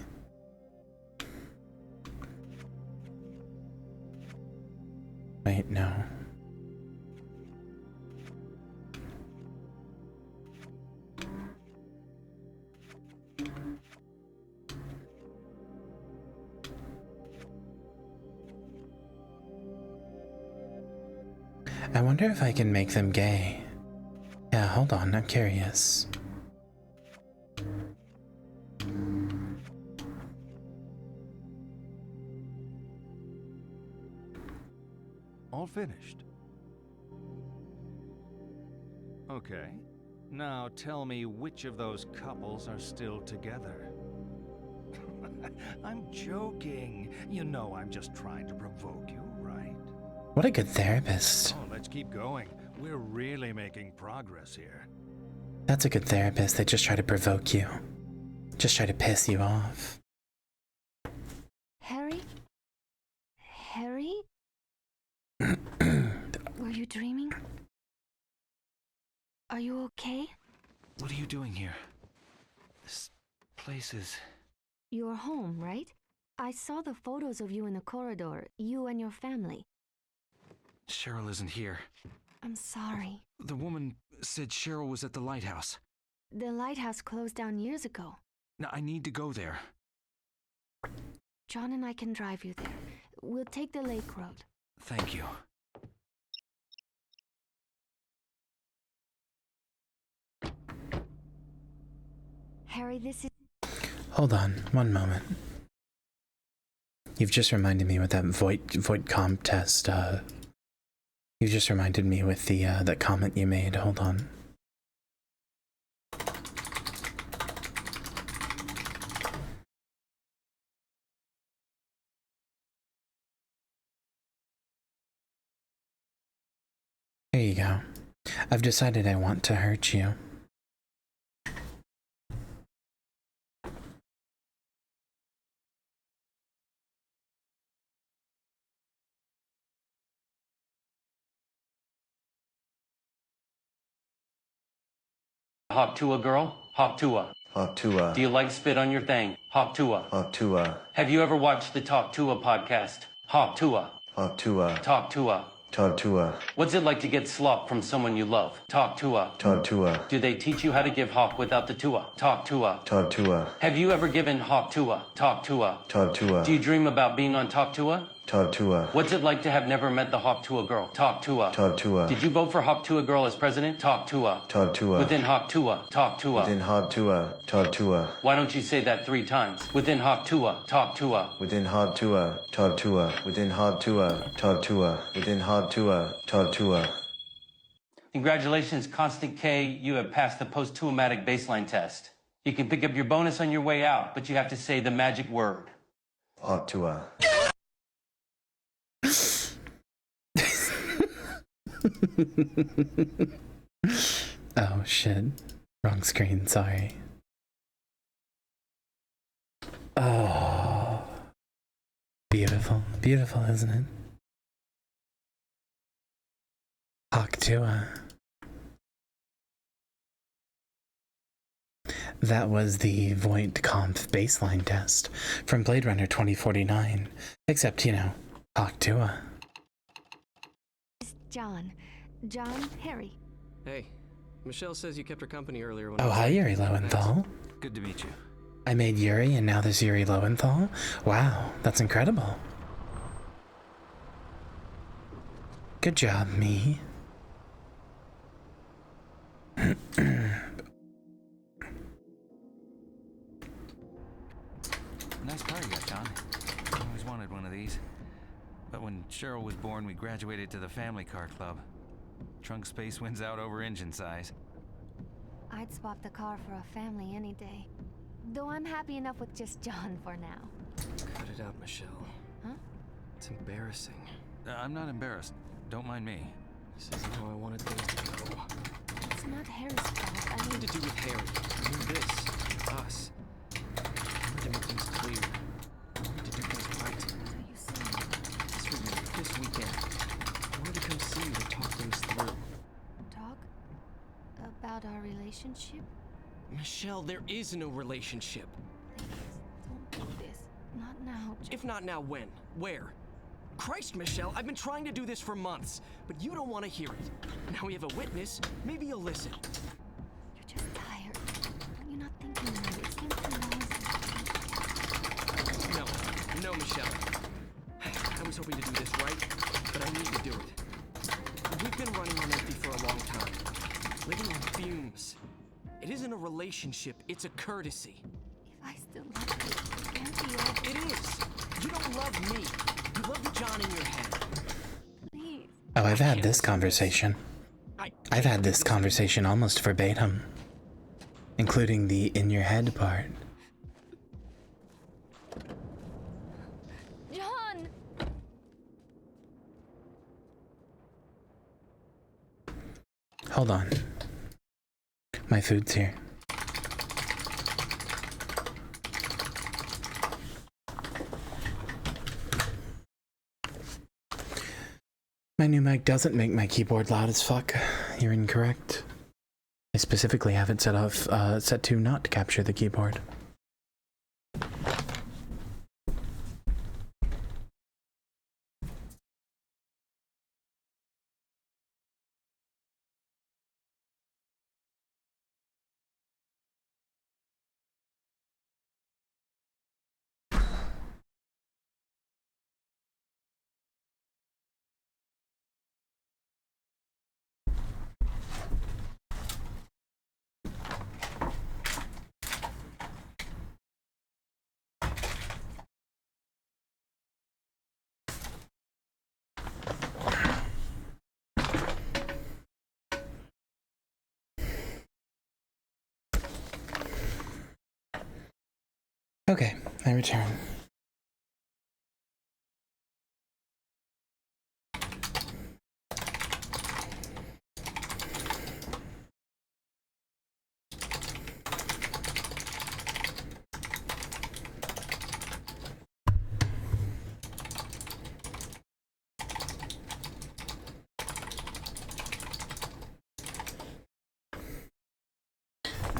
Wait, no. I wonder if I can make them gay. Yeah, hold on, I'm curious. All finished. Okay. Now tell me which of those couples are still together. I'm joking. You know I'm just trying to provoke you, right? What a good therapist. Oh, let's keep going. We're really making progress here. That's a good therapist. They just try to provoke you. Just try to piss you off. Harry? Harry? Were you dreaming? Are you okay? What are you doing here? This place is... You're home, right? I saw the photos of you in the corridor, you and your family. Cheryl isn't here. I'm sorry. The woman said Cheryl was at the lighthouse. The lighthouse closed down years ago. Now, I need to go there. John and I can drive you there. We'll take the lake road. Thank you. Harry, this is... Hold on, one moment. You've just reminded me with that void comp test, you just reminded me with the, that comment you made. Hold on. Here you go. I've decided I want to hurt you. Hop to a girl? Hop to a. Hop to a. Do you like spit on your thing? Hop to a. Hop to a. Have you ever watched the Talk to a podcast? Hop to a. Hop to a. Talk to a. Talk to a. What's it like to get slop from someone you love? Talk to a. Talk to a. Do they teach you how to give hop without the tua? Talk to a. Talk to a. Have you ever given hop to a? Talk to a. Talk to a. Do you dream about being on Talk to a? Talk to a. What's it like to have never met the Hop to a girl? Talk to a. Talk to a. Did you vote for Hop to a girl as president? Talk to a. Talk to a. Within Hop to a. Talk to a. Within hop to a. Talk to a. Why don't you say that 3 times? Within Hop to a. Talk to a. Within hop to a. Talk to a. Within hop to a. Talk to a. Within hop to a. Talk to a. Congratulations, Constant K. You have passed the post-traumatic baseline test. You can pick up your bonus on your way out, but you have to say the magic word. Hop to a. Oh shit. Wrong screen, sorry. Oh. Beautiful. Beautiful, isn't it? Octua. That was the Void Comp baseline test from Blade Runner 2049. Except, you know, Octua. John. John, Harry. Hey, Michelle says you kept her company earlier when Oh, hi, Yuri Lowenthal. Good to meet you. I made Yuri and now there's Yuri Lowenthal? Wow, that's incredible. Good job, me. Nice car you got, John. I always wanted one of these. But when Cheryl was born, we graduated to the family car club. Trunk space wins out over engine size. I'd swap the car for a family any day. Though I'm happy enough with just John for now. Cut it out, Michelle. Huh? It's embarrassing. I'm not embarrassed. Don't mind me. This isn't how I wanted things to go. It's not Harry's fault. I Nothing mean... to do with Harry. I mean this. Us. I wanted to make things clear. I wanted to do things right. What are you saying? This weekend. This weekend. I wanted to come see you to talk things through. Talk? About our relationship? Michelle, there is no relationship. Please, don't do this. Not now, If not now, when? Where? Christ, Michelle, I've been trying to do this for months, but you don't want to hear it. Now we have a witness. Maybe you'll listen. You're just tired. You're not thinking right. It seems to know. No, Michelle. I was hoping to do this right, but I need to do it. We've been running on empty for a long time. Living on fumes. It isn't a relationship, it's a courtesy. If I still love you, it can't be over. It is. You don't love me. You love the John in your head. Please. Oh, I've had this conversation. I've had this conversation almost verbatim, including the in your head part. John! Hold on. My food's here. My new mic doesn't make my keyboard loud as fuck. You're incorrect. I specifically have it set to not capture the keyboard. Okay, I return.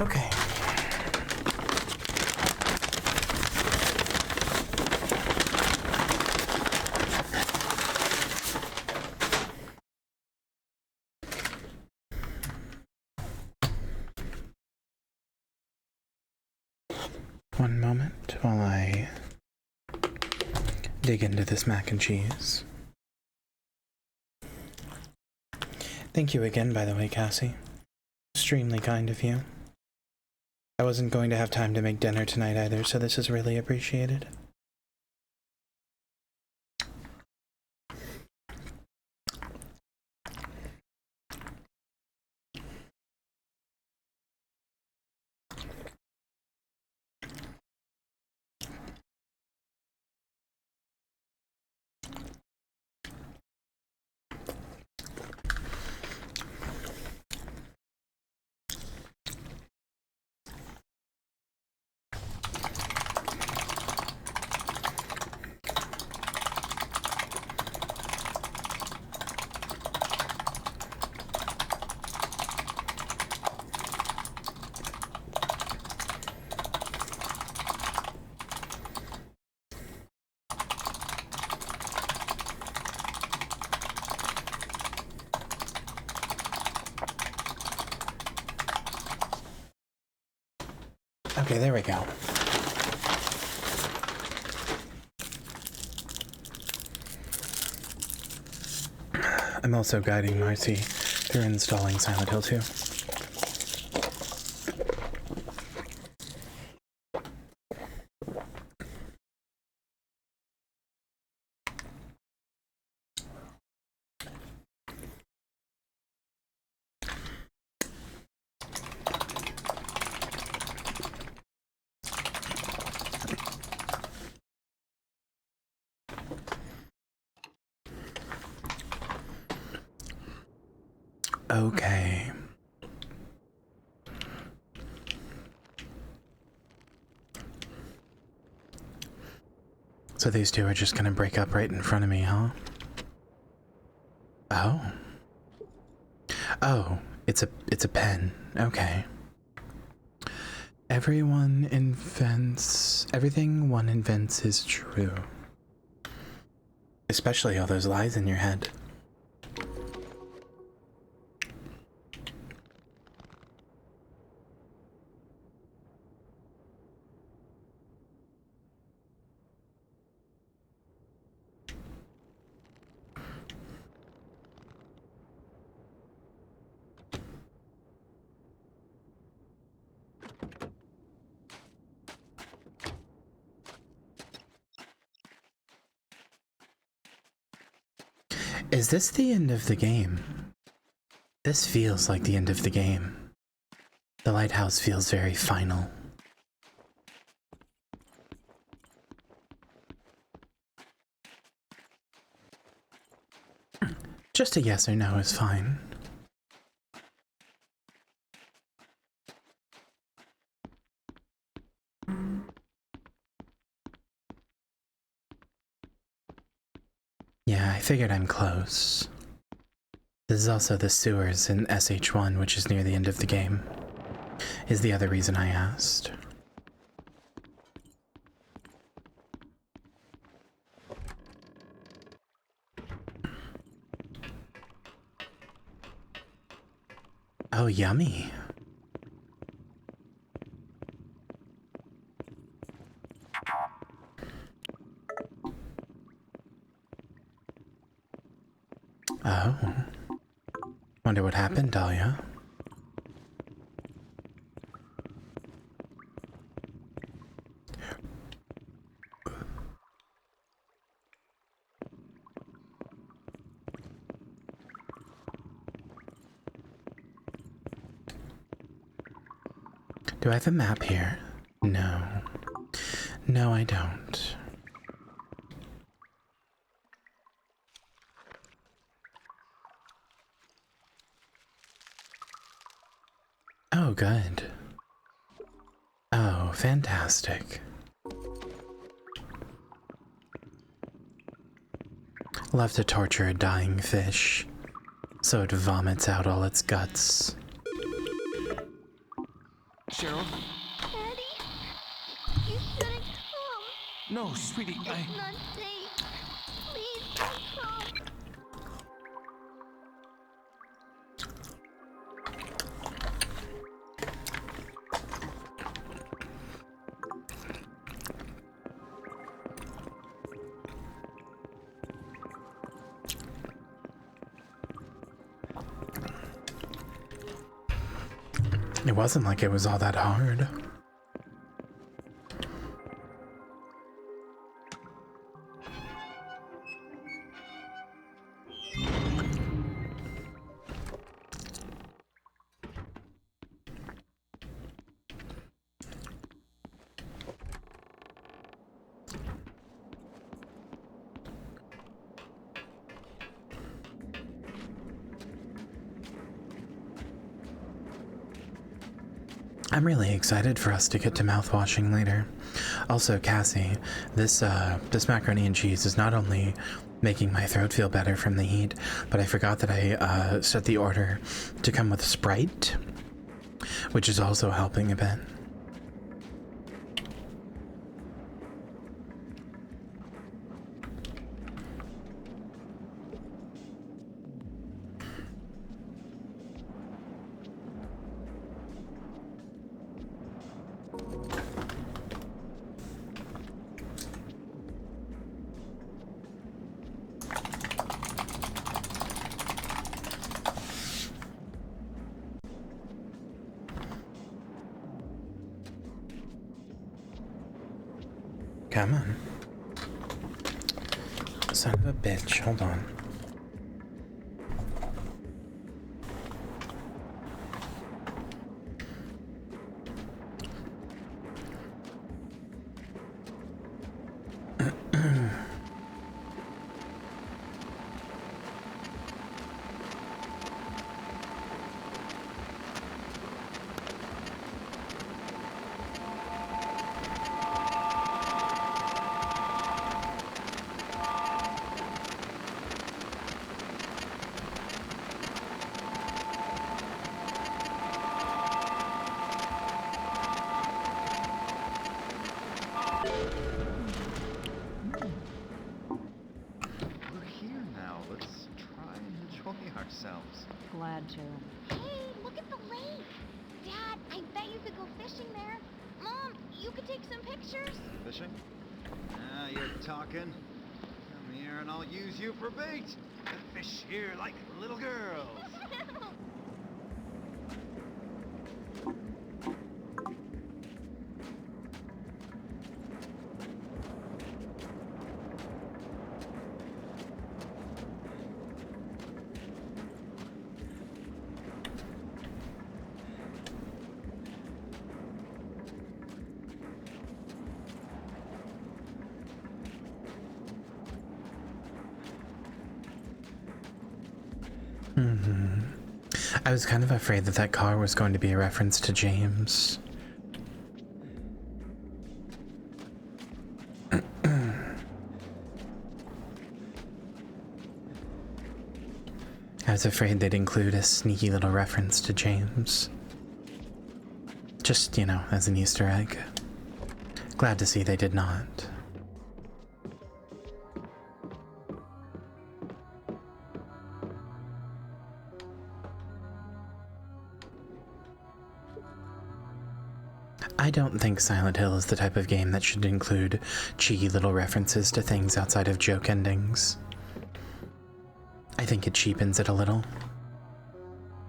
Okay. One moment while I dig into this mac and cheese. Thank you again, by the way, Cassie. Extremely kind of you. I wasn't going to have time to make dinner tonight either, so this is really appreciated. Okay, there we go. I'm also guiding Marcy through installing Silent Hill 2. Okay. So these two are just gonna break up right in front of me, huh? Oh. Oh, it's a pen. Okay. Everything one invents is true. Especially all those lies in your head. Is this the end of the game? This feels like the end of the game. The lighthouse feels very final. Just a yes or no is fine. Yeah, I figured I'm close. This is also the sewers in SH1, which is near the end of the game, is the other reason I asked. Oh, yummy. Oh. Wonder what happened, Dahlia. Do I have a map here? No. No, I don't. Oh, good. Oh, fantastic. Love to torture a dying fish, so it vomits out all its guts. Cheryl? Daddy, you shouldn't come. No, sweetie, It's not safe. Please don't come. It wasn't like it was all that hard. I'm really excited for us to get to mouthwashing later. Also, Cassie, this macaroni and cheese is not only making my throat feel better from the heat, but I forgot that I set the order to come with Sprite, which is also helping a bit. Come on. Son of a bitch, hold on. fishers? Fishing? Ah, you're talking. Come here and I'll use you for bait. The fish here like little girls. I was kind of afraid that that car was going to be a reference to James. I was afraid they'd include a sneaky little reference to James. Just, you know, as an Easter egg. Glad to see they did not. I don't think Silent Hill is the type of game that should include cheeky little references to things outside of joke endings. I think it cheapens it a little.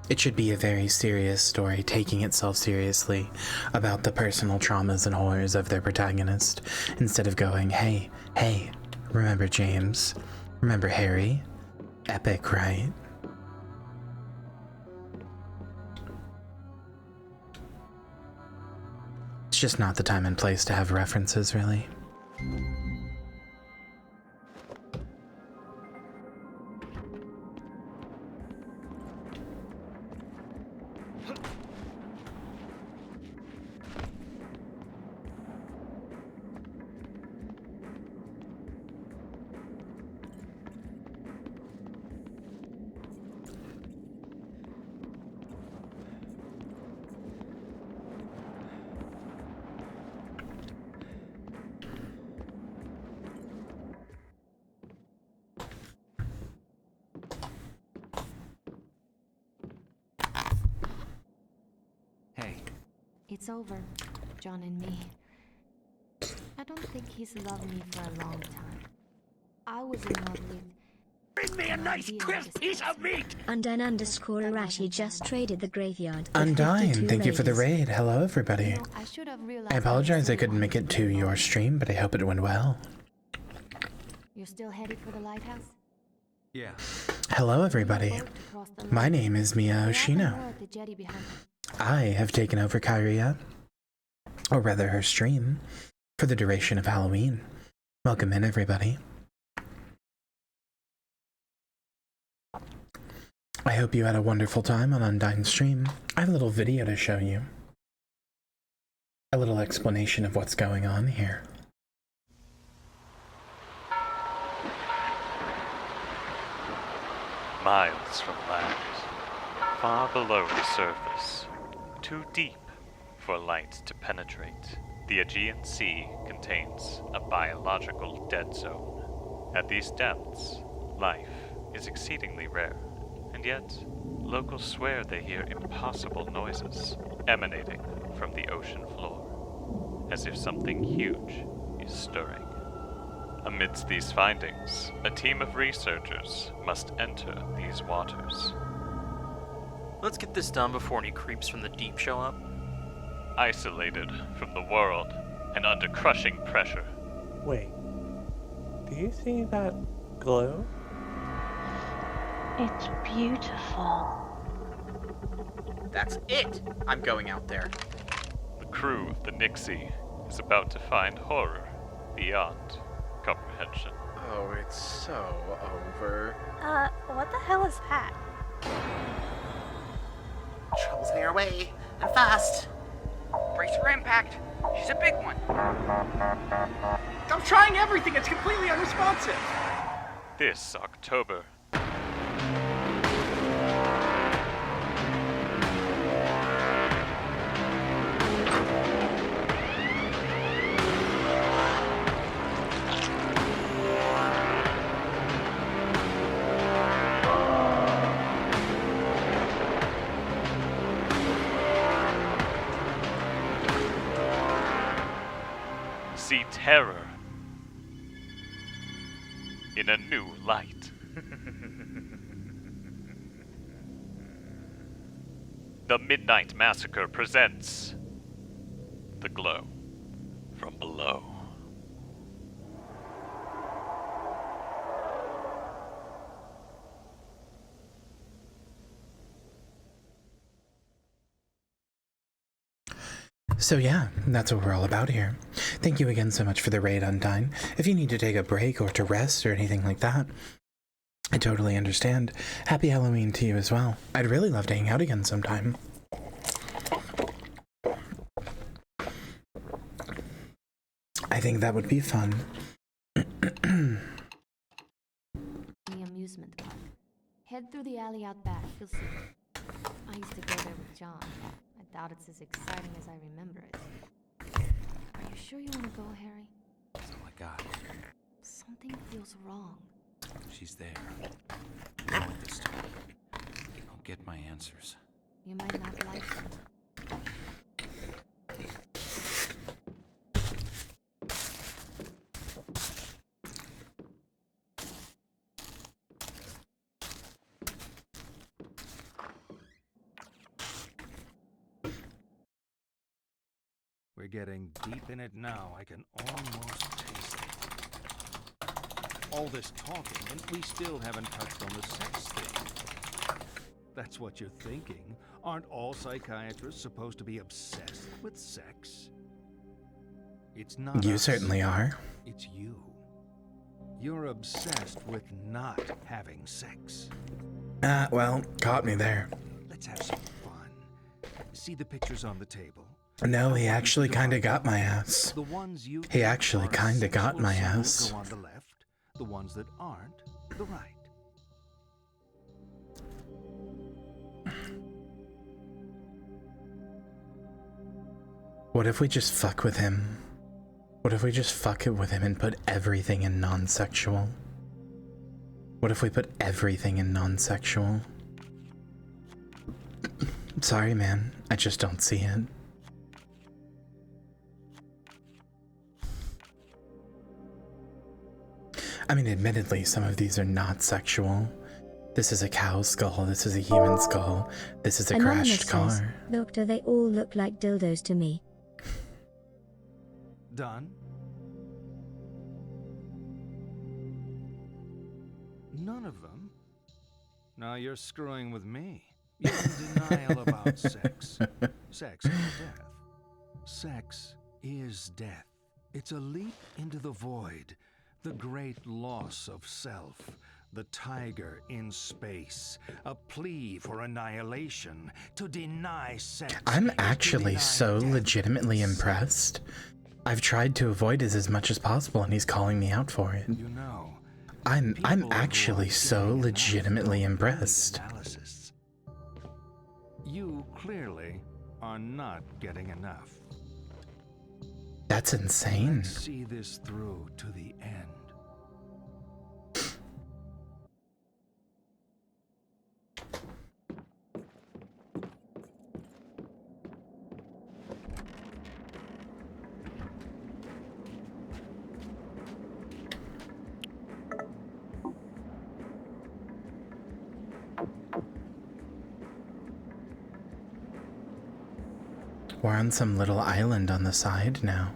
It should be a very serious story, taking itself seriously about the personal traumas and horrors of their protagonist, instead of going, hey, remember James? Remember Harry? Epic, right? It's just not the time and place to have references, really. It's over, John and me. I don't think he's loved me for a long time. I was in love with... Bring me a nice crisp piece of meat! Undyne_Arashi just traded the graveyard. Undyne, thank you for the raid. Hello, everybody. I apologize I couldn't make it to your stream, but I hope it went well. You're still headed for the lighthouse? Yeah. Hello, everybody. My name is Mia Oshino. I have taken over Kyria, or rather her stream, for the duration of Halloween. Welcome in, everybody. I hope you had a wonderful time on Undyne's stream. I have a little video to show you. A little explanation of what's going on here. Miles from land, far below the surface, too deep for light to penetrate, the Aegean Sea contains a biological dead zone. At these depths, life is exceedingly rare, and yet locals swear they hear impossible noises emanating from the ocean floor, as if something huge is stirring. Amidst these findings, a team of researchers must enter these waters. Let's get this done before any creeps from the deep show up. Isolated from the world and under crushing pressure. Wait, do you see that glow? It's beautiful. That's it! I'm going out there. The crew of the Nixie is about to find horror beyond comprehension. Oh, it's so over. What the hell is that? Trouble's on our way, and fast. Brace for impact. She's a big one. I'm trying everything. It's completely unresponsive. This October. see terror in a new light. The Midnight Massacre presents The Glow from Below. So yeah, that's what we're all about here. Thank you again so much for the raid, Undyne. If you need to take a break or to rest or anything like that, I totally understand. Happy Halloween to you as well. I'd really love to hang out again sometime. I think that would be fun. The amusement park. Head through the alley out back. You'll see. I used to go there with John. I doubt it's as exciting as I remember it. Are you sure you want to go, Harry? That's all I got. Something feels wrong. She's there. Not this time. I'll get my answers. You might not like them. We're getting deep in it now. I can almost taste it. All this talking, and we still haven't touched on the sex thing. That's what you're thinking. Aren't all psychiatrists supposed to be obsessed with sex? It's not You us. certainly are. It's you. You're obsessed with not having sex. Well, caught me there. Let's have some fun. See the pictures on the table? No, he actually kinda got my ass. The ones you He actually kinda got my ass. go on the left, the ones that aren't, the right. What if we just fuck with him? What if we just fuck it with him and put everything in non-sexual? What if we put everything in non-sexual? Sorry, man. I just don't see it. I mean, admittedly, some of these are not sexual. This is a cow skull, this is a human skull, this is a crashed Anonymous says, car. Doctor, they all look like dildos to me. Done? None of them? Now you're screwing with me. You're in denial about sex. Sex is death. Sex is death. It's a leap into the void. The great loss of self, the tiger in space, a plea for annihilation, to deny sex. I'm actually so legitimately impressed. I've tried to avoid it as much as possible and he's calling me out for it. You know, I'm actually so legitimately impressed. You clearly are not getting enough. That's insane. Let's see this through to the end. We're on some little island on the side now.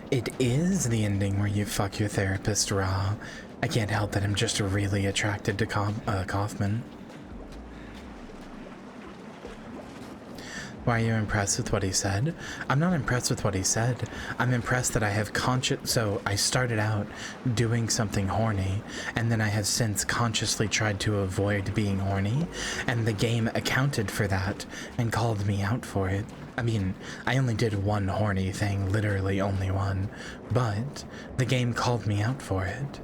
It is the ending where you fuck your therapist raw. I can't help that I'm just really attracted to Kaufman. Why are you impressed with what he said? I'm not impressed with what he said. I'm impressed that I have so I started out doing something horny, and then I have since consciously tried to avoid being horny, and the game accounted for that and called me out for it. I mean, I only did one horny thing, literally only one, but the game called me out for it.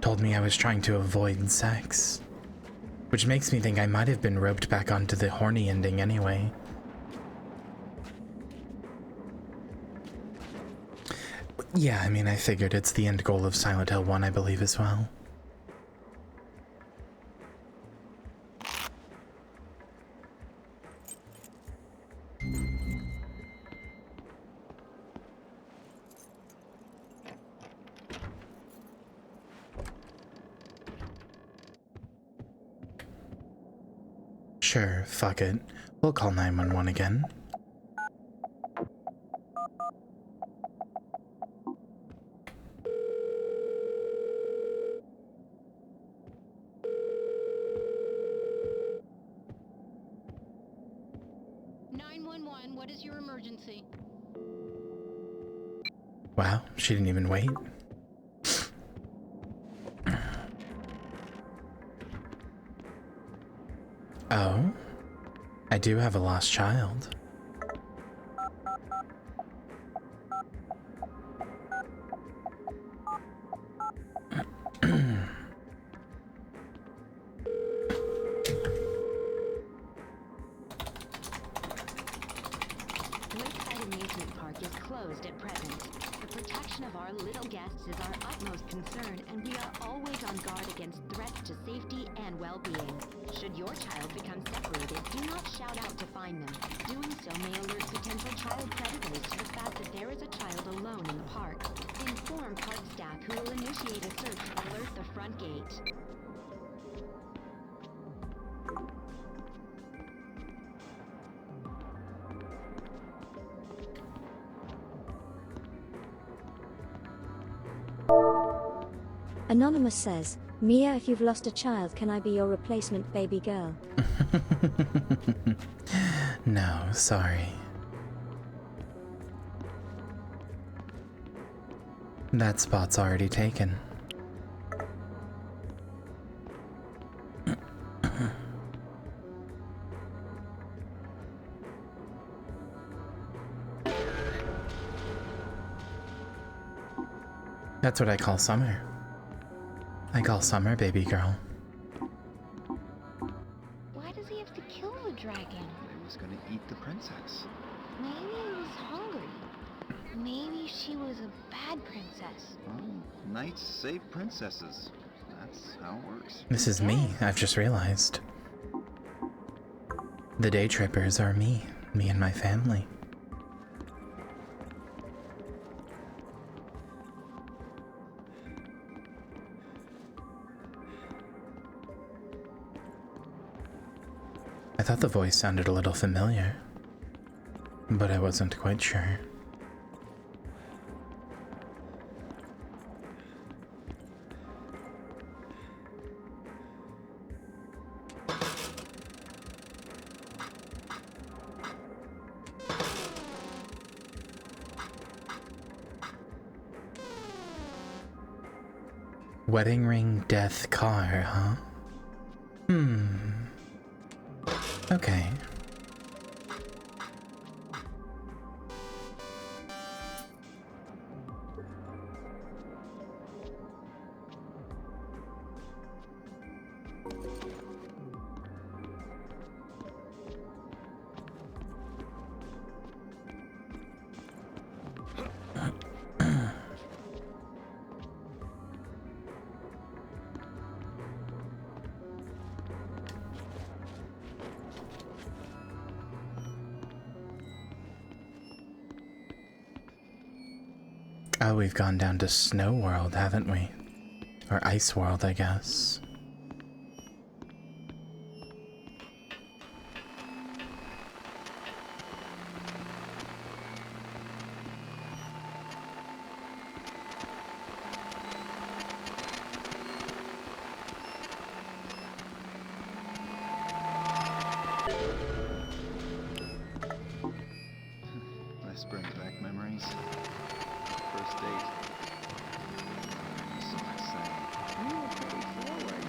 Told me I was trying to avoid sex. Which makes me think I might have been roped back onto the horny ending anyway. Yeah, I mean, I figured it's the end goal of Silent Hill 1, I believe, as well. Sure, fuck it. We'll call 911 again. What is your emergency? Wow, she didn't even wait. Oh, I do have a lost child. Lakeside Amusement Park is closed at present. The protection of our little guests is our utmost concern, and we are always on guard against threats to safety and well-being. Should your child become separated, do not shout out to find them. Doing so may alert potential child predators to the fact that there is a child alone in the park. Inform park staff who will initiate a search and alert the front gate. Anonymous says, Mia, if you've lost a child, can I be your replacement baby girl? No, sorry. That spot's already taken. That's what I call summer. I call summer baby girl. Why does he have to kill the dragon? He was gonna eat the princess. Maybe he was hungry. Maybe she was a bad princess. Well, knights save princesses. That's how it works. This is me, I've just realized. The day trippers are me and my family. I thought the voice sounded a little familiar, but I wasn't quite sure. Wedding ring, death, car, huh? Okay. Oh, we've gone down to Snow World, haven't we? Or Ice World, I guess. This brings back memories. First date. So exciting. You were pretty forward.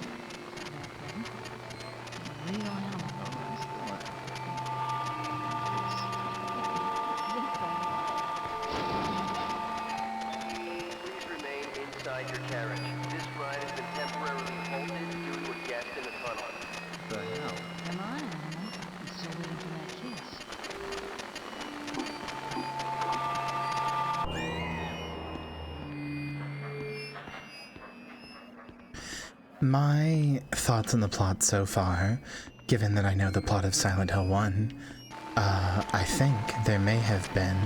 My thoughts on the plot so far, given that I know the plot of Silent Hill 1, I think there may have been...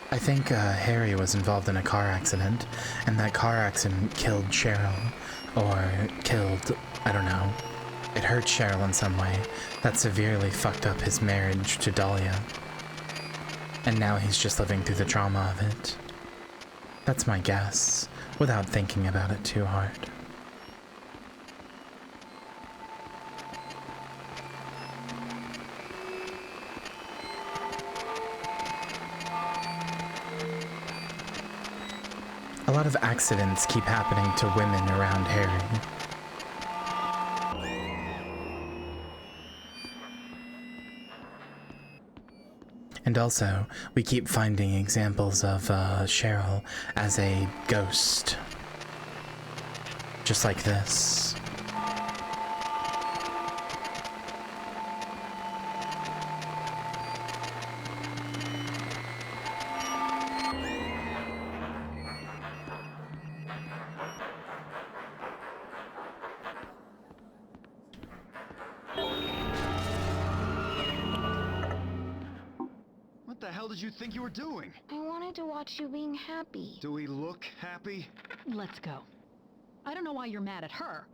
I think Harry was involved in a car accident, and that car accident killed Cheryl, or killed, I don't know, it hurt Cheryl in some way that severely fucked up his marriage to Dahlia. And now he's just living through the trauma of it. That's my guess, without thinking about it too hard. A lot of accidents keep happening to women around Harry. And also, we keep finding examples of Cheryl as a ghost. Just like this. What the hell did you think you were doing? I wanted to watch you being happy. Do we look happy? Let's go. I don't know why you're mad at her.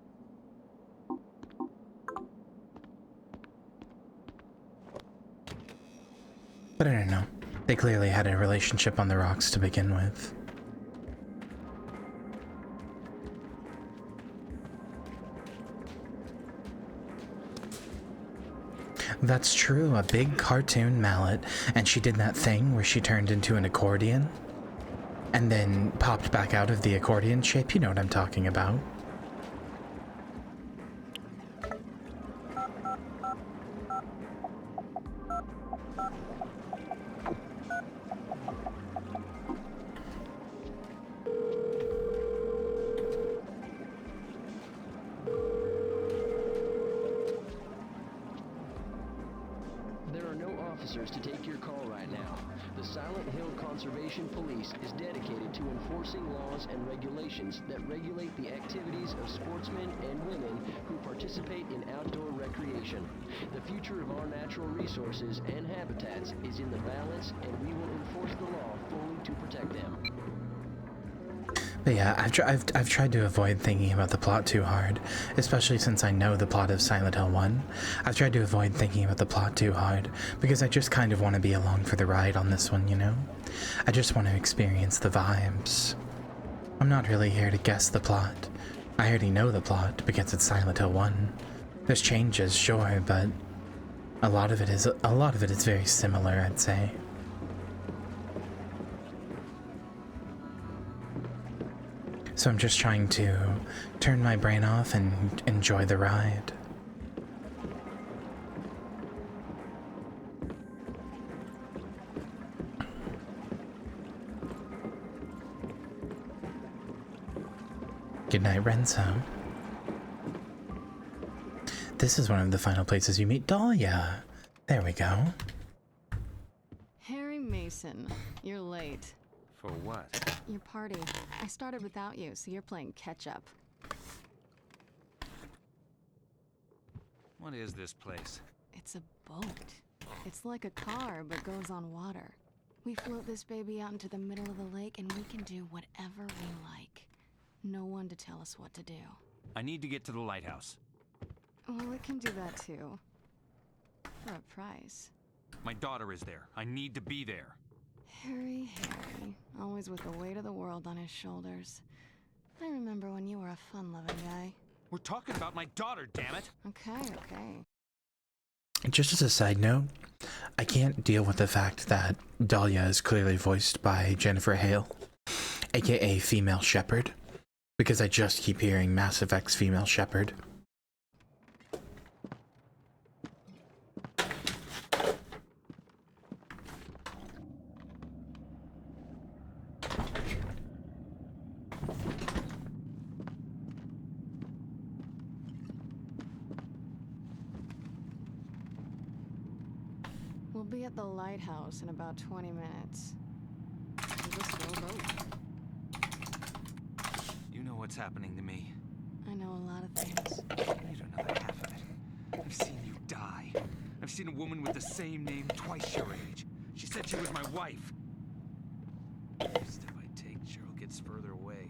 But I don't know. They clearly had a relationship on the rocks to begin with. That's true, a big cartoon mallet, and she did that thing where she turned into an accordion and then popped back out of the accordion shape. You know what I'm talking about. To take your call right now. The Silent Hill Conservation Police is dedicated to enforcing laws and regulations that regulate the activities of sportsmen and women who participate in outdoor recreation. The future of our natural resources and habitats is in the balance, and we will enforce the law fully to protect them. But yeah, I've tried to avoid thinking about the plot too hard, especially since I know the plot of Silent Hill 1. I've tried to avoid thinking about the plot too hard, because I just kind of want to be along for the ride on this one, you know? I just want to experience the vibes. I'm not really here to guess the plot. I already know the plot, because it's Silent Hill 1. There's changes, sure, but a lot of it is very similar, I'd say. So I'm just trying to turn my brain off and enjoy the ride. Good night, Renzo. This is one of the final places you meet Dahlia. There we go. Harry Mason, you're late. For what? Your party. I started without you, so you're playing catch-up. What is this place? It's a boat. It's like a car, but goes on water. We float this baby out into the middle of the lake, and we can do whatever we like. No one to tell us what to do. I need to get to the lighthouse. Well, it can do that too. For a price. My daughter is there. I need to be there. Harry, always with the weight of the world on his shoulders. I remember when you were a fun-loving guy. We're talking about my daughter, damn it! Okay. Just as a side note, I can't deal with the fact that Dahlia is clearly voiced by Jennifer Hale, aka Female Shepherd, because I just keep hearing Mass Effect's Female Shepherd. We'll be at the lighthouse in about 20 minutes. Is this a boat? happening to me. I know a lot of things. You don't know the half of it. I've seen you die. I've seen a woman with the same name twice your age. She said she was my wife. Every step I take, Cheryl gets further away.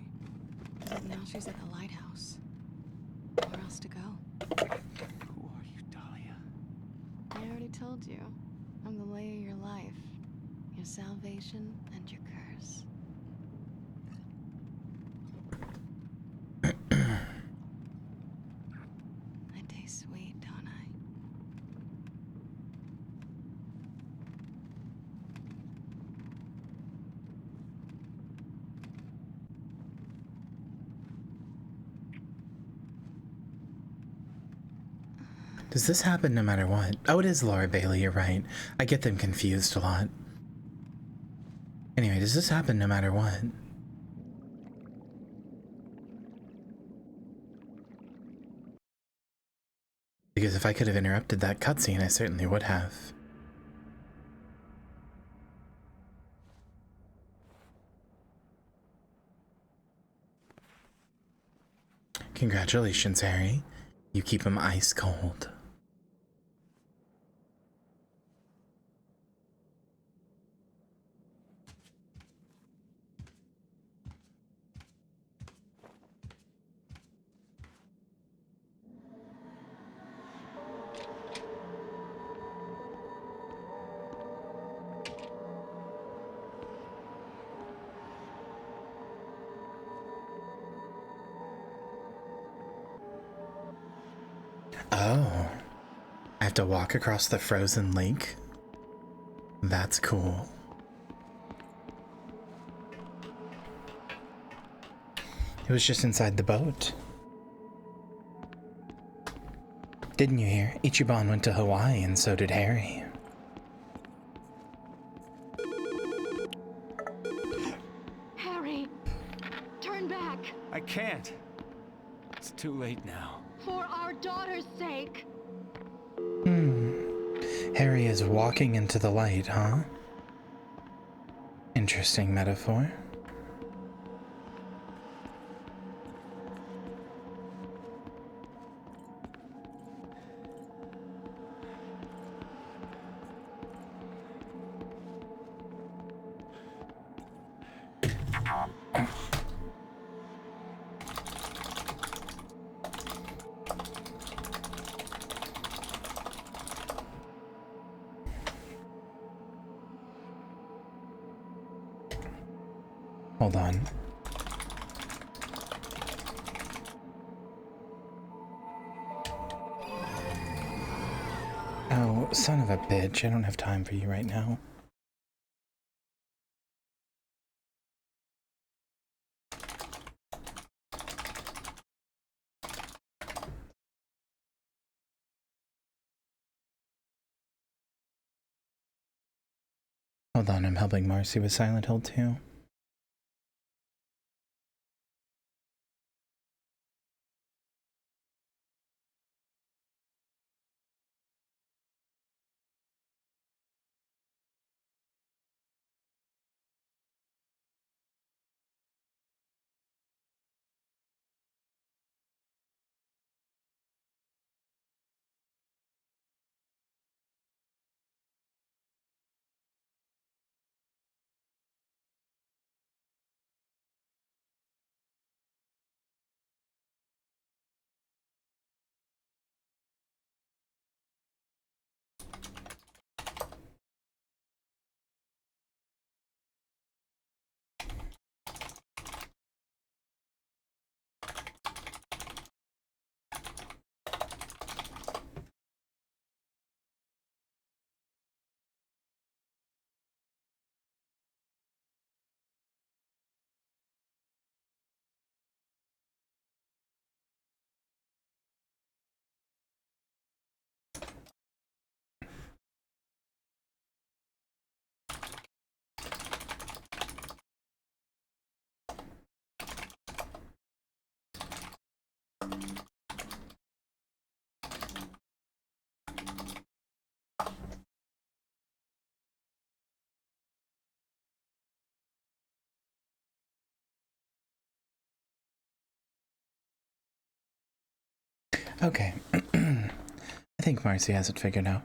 Now she's at the lighthouse. Where else to go? Who are you, Dahlia? I already told you. I'm the lay of your life. Your salvation and your curse. I taste sweet, don't I? Does this happen no matter what? Oh, it is Laura Bailey, you're right. I get them confused a lot. Anyway, does this happen no matter what? Because if I could have interrupted that cutscene, I certainly would have. Congratulations, Harry. You keep him ice cold. Oh, I have to walk across the frozen lake? That's cool. It was just inside the boat. Didn't you hear? Ichiban went to Hawaii and so did Harry. Harry, turn back. I can't. It's too late now. For our daughter's sake. Harry is walking into the light, huh? Interesting metaphor. Hold on. Oh, son of a bitch, I don't have time for you right now. Hold on, I'm helping Marcy with Silent Hill 2. Okay. I think Marcy has it figured out.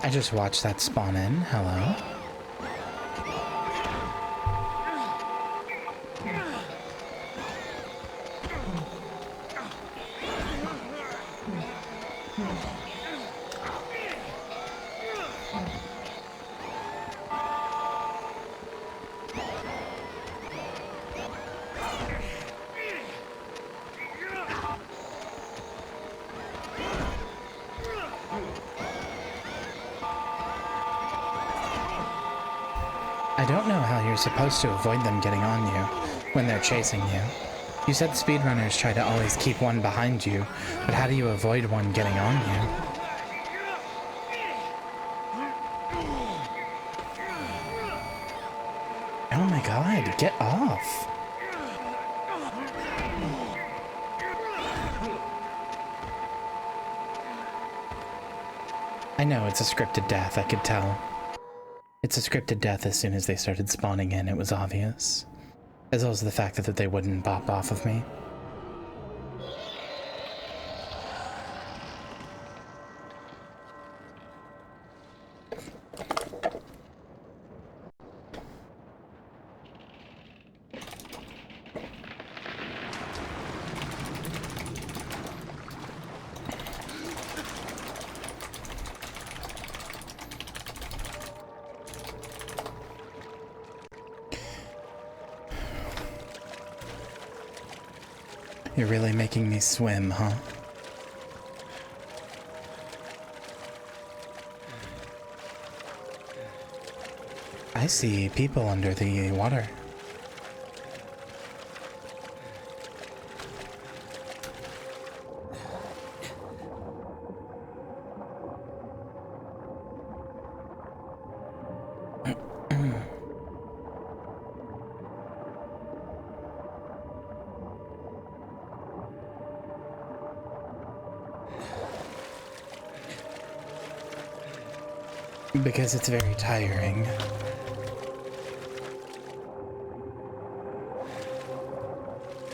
I just watched that spawn in. Hello. I don't know how you're supposed to avoid them getting on you when they're chasing you. You said speedrunners try to always keep one behind you, but how do you avoid one getting on you? Oh my god, get off! I know, it's a scripted death, I could tell. It's a scripted death as soon as they started spawning in, it was obvious. As well as the fact that they wouldn't bop off of me. You're really making me swim, huh? I see people under the water. Because it's very tiring.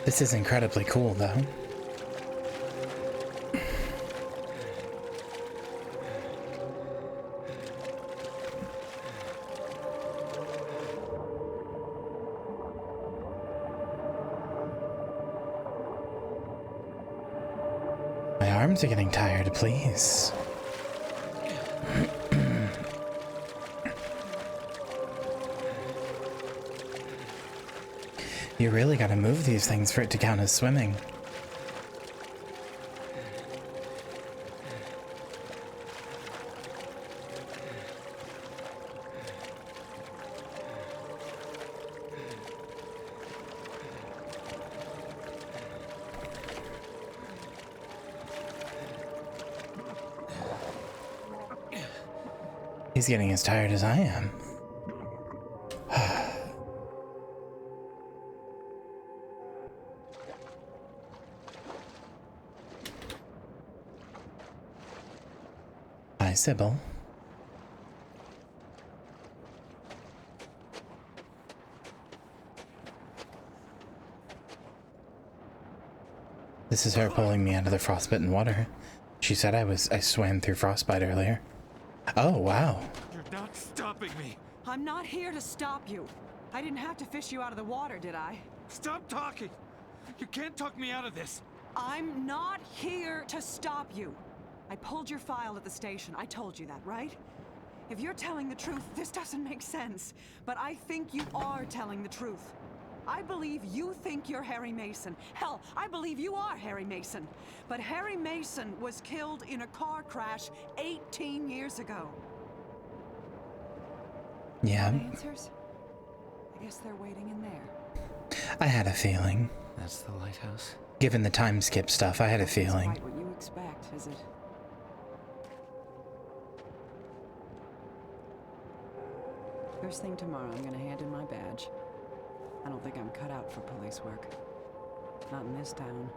This is incredibly cool, though. My arms are getting tired, please. You really gotta move these things for it to count as swimming. He's getting as tired as I am. Hi, Sybil. This is her pulling me out of the frostbitten water. She said I swam through frostbite earlier. Oh, wow. You're not stopping me. I'm not here to stop you. I didn't have to fish you out of the water, did I? Stop talking. You can't talk me out of this. I'm not here to stop you. I pulled your file at the station. I told you that, right? If you're telling the truth, this doesn't make sense. But I think you are telling the truth. I believe you think you're Harry Mason. Hell, I believe you are Harry Mason. But Harry Mason was killed in a car crash 18 years ago. Yeah. Answers? I guess they're waiting in there. I had a feeling. That's the lighthouse. Given the time skip stuff, I had a feeling. Quite what you expect, is it? First thing tomorrow, I'm gonna hand in my badge. I don't think I'm cut out for police work. Not in this town.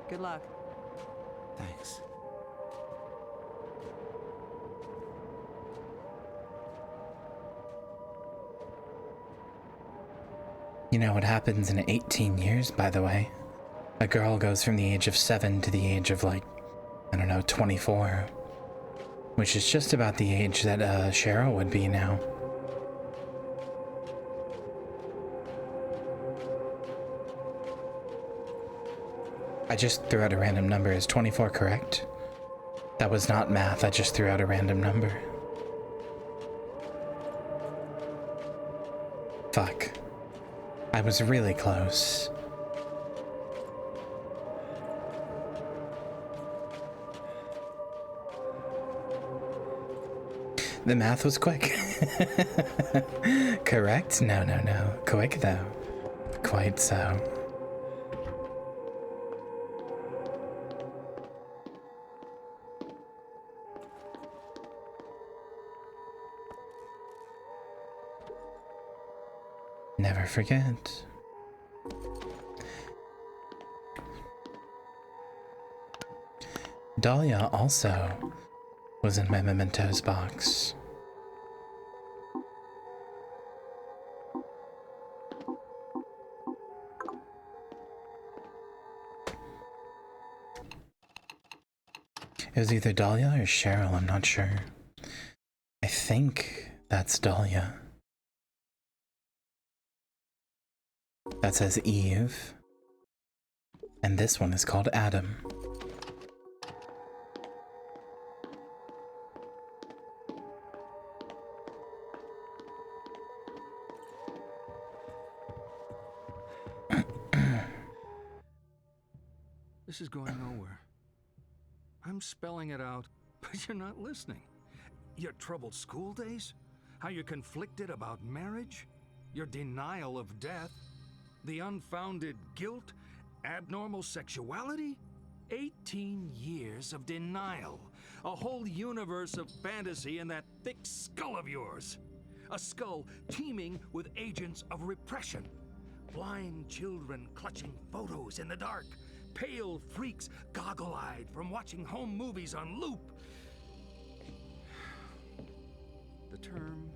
Good luck. Thanks. You know what happens in 18 years, by the way? A girl goes from the age of 7 to the age of, like, I don't know, 24. Which is just about the age that Cheryl would be now. I just threw out a random number. Is 24 correct? That was not math, I just threw out a random number. Fuck. I was really close. The math was quick. Correct? No, no, no. Quick, though. Quite so. Never forget. Dahlia also was in my mementos box. It was either Dahlia or Cheryl, I'm not sure. I think that's Dahlia. That says Eve. And this one is called Adam. This is going nowhere. I'm spelling it out, but you're not listening. Your troubled school days? How you're conflicted about marriage? Your denial of death? The unfounded guilt? Abnormal sexuality? 18 years of denial. A whole universe of fantasy in that thick skull of yours. A skull teeming with agents of repression. Blind children clutching photos in the dark. Pale freaks goggle-eyed from watching home movies on loop. The term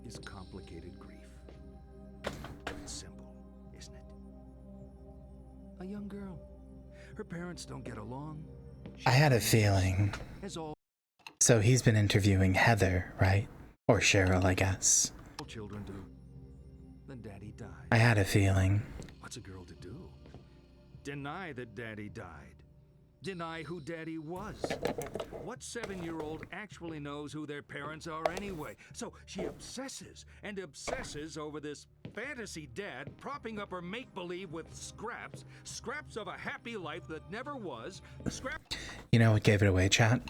is complicated grief. It's simple, isn't it? A young girl. Her parents don't get along. I had a feeling. So he's been interviewing Heather, right? Or Cheryl, I guess. All children do. Then daddy died. I had a feeling. What's a girl to do? Deny that daddy died. Deny who daddy was. What 7-year-old actually knows who their parents are anyway? So she obsesses and obsesses over this fantasy dad propping up her make-believe with scraps of a happy life that never was, You know what gave it away, chat?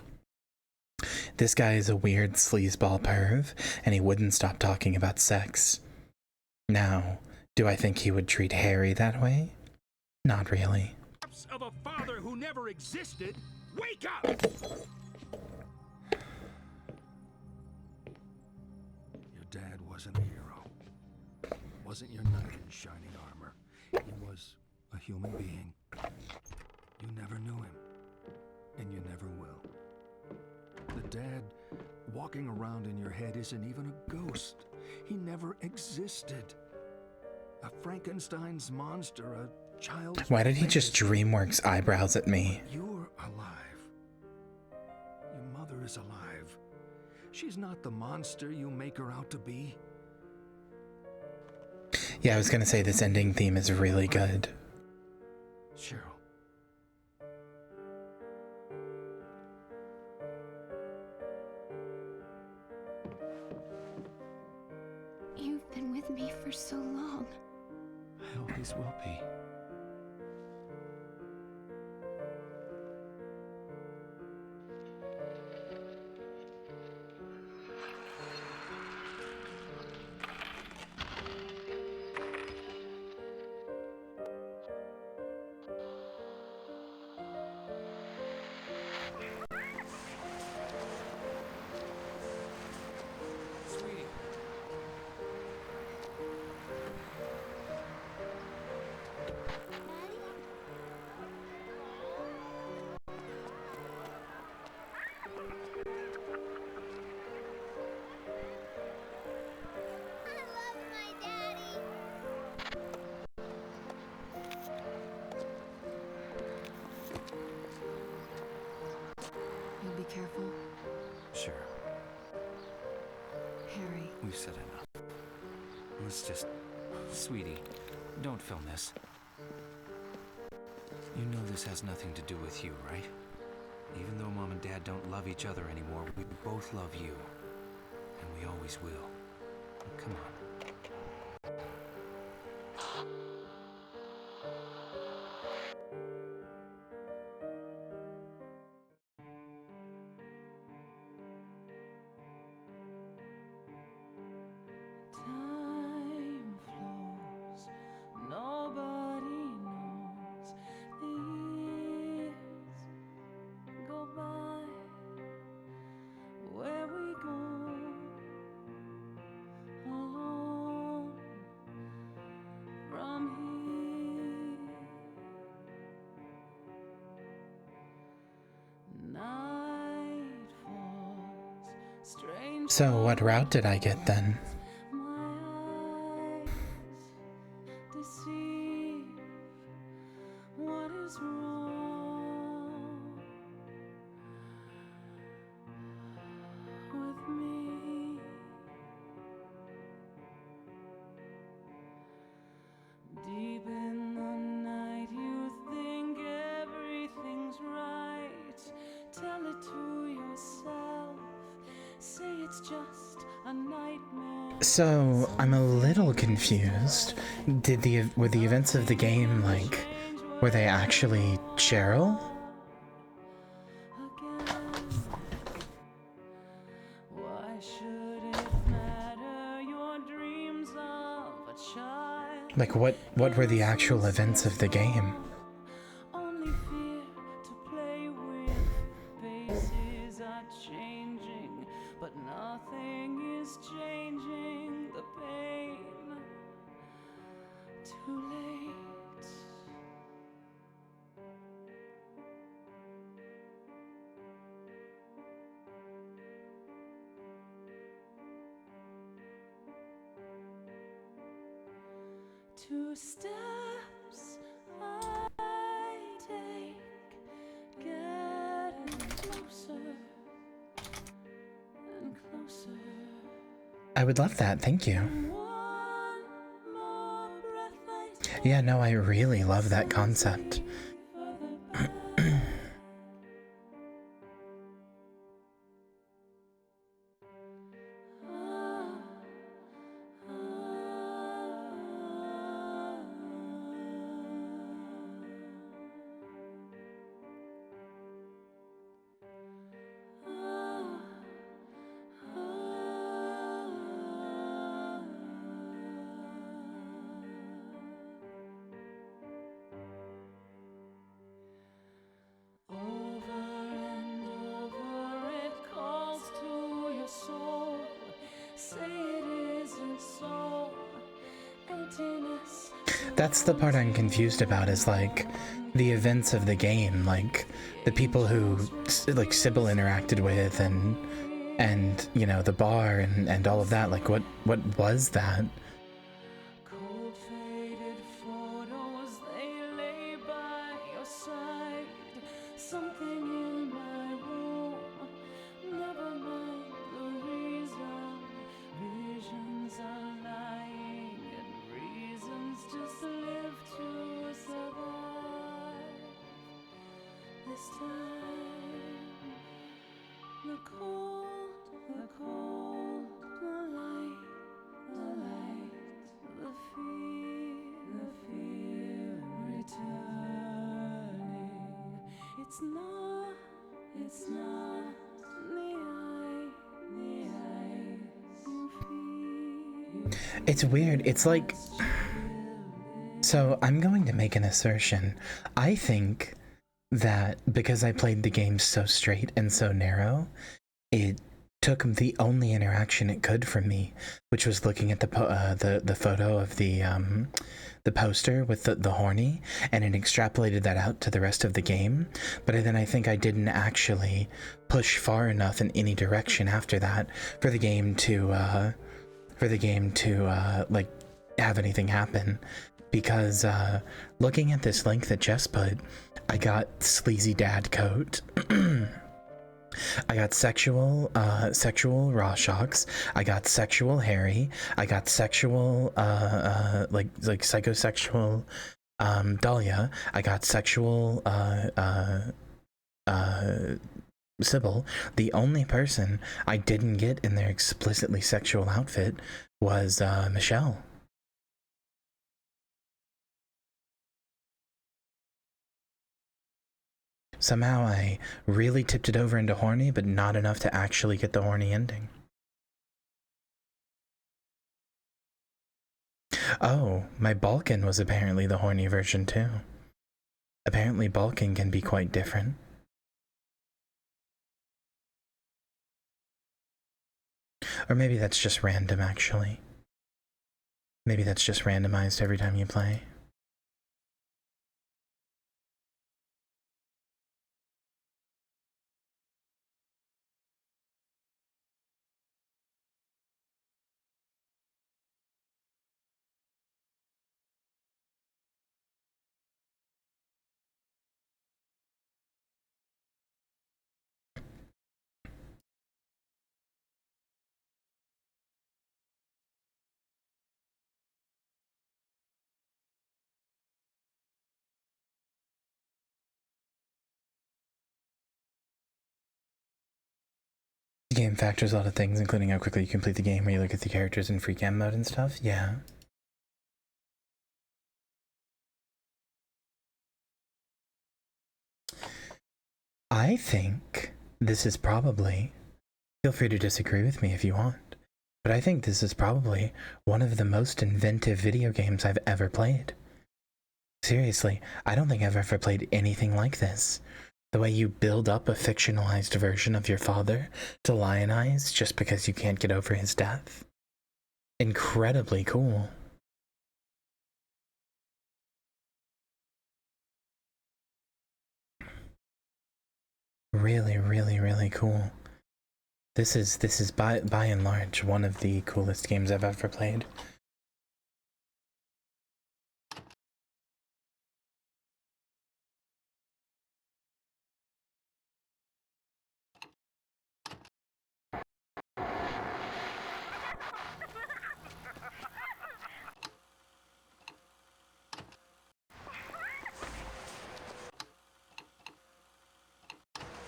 This guy is a weird sleazeball perv, and he wouldn't stop talking about sex. Now, do I think he would treat Harry that way? Not really. of a father who never existed. Wake up! Your dad wasn't a hero. Wasn't your knight in shining armor. He was a human being. You never knew him. And you never will. The dad walking around in your head isn't even a ghost. He never existed. A Frankenstein's monster, a child. Why did he just DreamWorks eyebrows at me? You're alive. Your mother is alive. She's not the monster you make her out to be. Yeah, I was gonna say this ending theme is really good. Cheryl. You've been with me for so long. I always will be. Sweetie, careful. Sure. Harry. We've said enough. Let's just... Sweetie, don't film this. You know this has nothing to do with you, right? Even though Mom and Dad don't love each other anymore, we both love you. And we always will. Come on. Time flows, nobody knows. The years go by. Where we go alone from here. Night falls, strange. So, what route did I get then? Deceive what is wrong with me. Deep in the night you think everything's right. Tell it to yourself. Say it's just a nightmare. So, I'm a little confused. Were the events of the game, like, were they actually Cheryl? Why should it matter? Your dreams of a child. Like, what were the actual events of the game? Only fear to play with. Faces are changing, but nothing is changing the pain. Too late. Two steps I take, getting closer and closer. I would love that, thank you. Yeah, no, I really love that concept. That's the part I'm confused about, is like the events of the game, like the people who like Sybil interacted with and you know, the bar and all of that. Like what was that? It's weird. It's like... So, I'm going to make an assertion. I think that because I played the game so straight and so narrow, it took the only interaction it could from me, which was looking at the photo of the poster with the horny, and it extrapolated that out to the rest of the game. But then I think I didn't actually push far enough in any direction after that for the game to like have anything happen. Because looking at this link that Jess put, I got sleazy dad coat. I got sexual Rorschachs. I got sexual Harry. I got sexual, like psychosexual, Dahlia. I got sexual, Sybil. The only person I didn't get in their explicitly sexual outfit was, Michelle. Somehow I really tipped it over into horny, but not enough to actually get the horny ending. Oh, my Balkan was apparently the horny version too. Apparently Balkan can be quite different. Or maybe that's just random, actually. Maybe that's just randomized every time you play. The game factors a lot of things, including how quickly you complete the game, where you look at the characters in free cam mode and stuff. Yeah. I think this is probably, feel free to disagree with me if you want, but I think this is probably one of the most inventive video games I've ever played. Seriously, I don't think I've ever played anything like this. The way you build up a fictionalized version of your father to lionize just because you can't get over his death. Incredibly cool. Really, really, really cool. This is by and large one of the coolest games I've ever played.